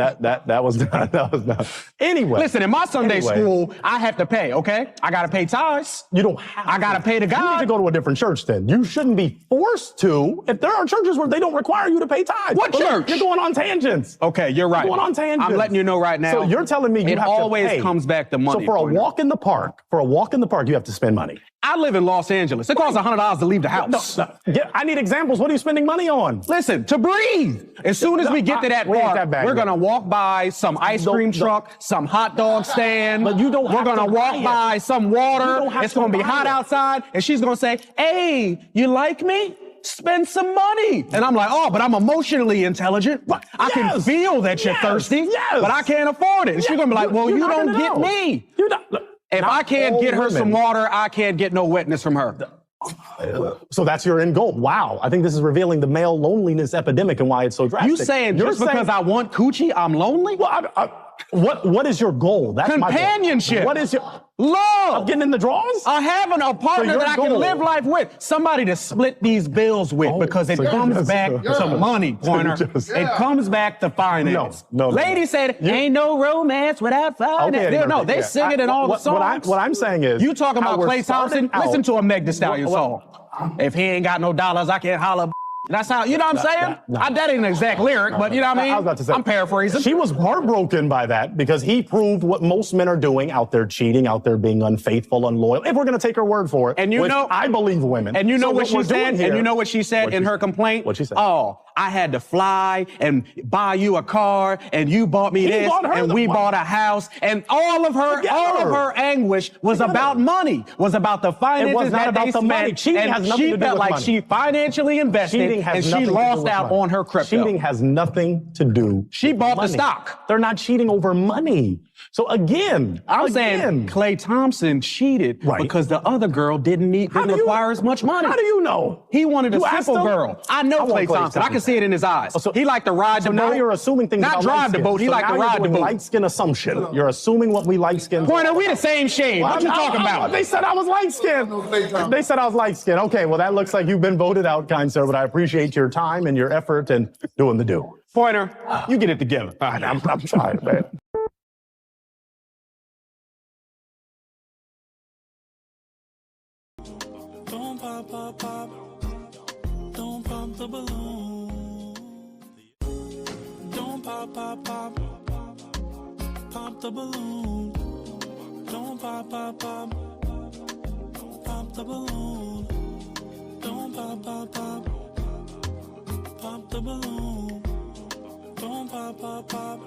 Anyway. Listen, in my Sunday school, I have to pay. Okay, I got to pay tithes. You don't have. I got to pay to God. You need to go to a different church. Then you shouldn't be forced to. If there are churches where they don't require you to pay tithes. What church? You're going on tangents. Okay, you're right. You're going on tangents. I'm letting you know right now. So you're telling me you it have always to pay. comes back to money. So for a walk in the park, you have to spend money. I live in Los Angeles. It costs $100 to leave the house. No. I need examples. What are you spending money on? Listen, to breathe. As soon as we get to that park, we're going to walk by some ice cream truck, some hot dog stand. But you don't. We're going to walk by some water. It's going to be hot outside. And she's going to say, hey, you like me? Spend some money. And I'm like, oh, but I'm emotionally intelligent. I can feel that you're thirsty, but I can't afford it. And she's going to be like, well, you don't get me. If I can't get her some water, I can't get no wetness from her. So that's your end goal. Wow. I think this is revealing the male loneliness epidemic and why it's so drastic. You saying just because I want coochie, I'm lonely? Well, what is your goal? That's companionship. My goal. What is your love? Of getting in the draws? I have a partner that I can live life with. Somebody to split these bills with because it comes back to money, Pointer. It comes back to finance. No. Lady said, ain't no romance without finance. Okay, no, they sing it in all the songs. What I'm saying is, you talking about Klay Thompson? Listen to a Meg Thee Stallion song. If he ain't got no dollars, I can't holler. That's how, you know what I'm saying? That ain't an exact lyric, but you know what I mean? I was about to say, I'm paraphrasing. She was heartbroken by that because he proved what most men are doing out there cheating, out there being unfaithful, unloyal. If we're going to take her word for it, and you know, I believe women. And you know what she said? And you know what she said in her complaint? What she said? Oh, I had to fly and buy you a car, and you bought me this, and we bought a house, and all of her anguish was about money, was about the finances. It was not that about they the spent, money. Cheating and has nothing she to do felt with like money. she financially invested, and she lost out on her crypto. Cheating has nothing to do. She bought money. the stock. They're not cheating over money. So again, I'm saying Klay Thompson cheated because the other girl didn't require as much money. How do you know? He wanted a asked simple him? girl. I know Klay Thompson. I can see it in his eyes. He liked to ride the boat. Now you're assuming things Not about drive the light boat. skin. He liked to ride the boat. Light skin assumption. You're assuming what we light skin. Pointer, we the same shade. What you talking about? They said I was light skinned. They said I was light skinned. Okay, well that looks like you've been voted out, kind sir. But I appreciate your time and your effort and doing the do. Pointer, you get it together. All right, I'm trying, man. Don't pop the balloon. Don't pop the balloon. Don't pop the balloon. Don't pop the balloon. Don't pop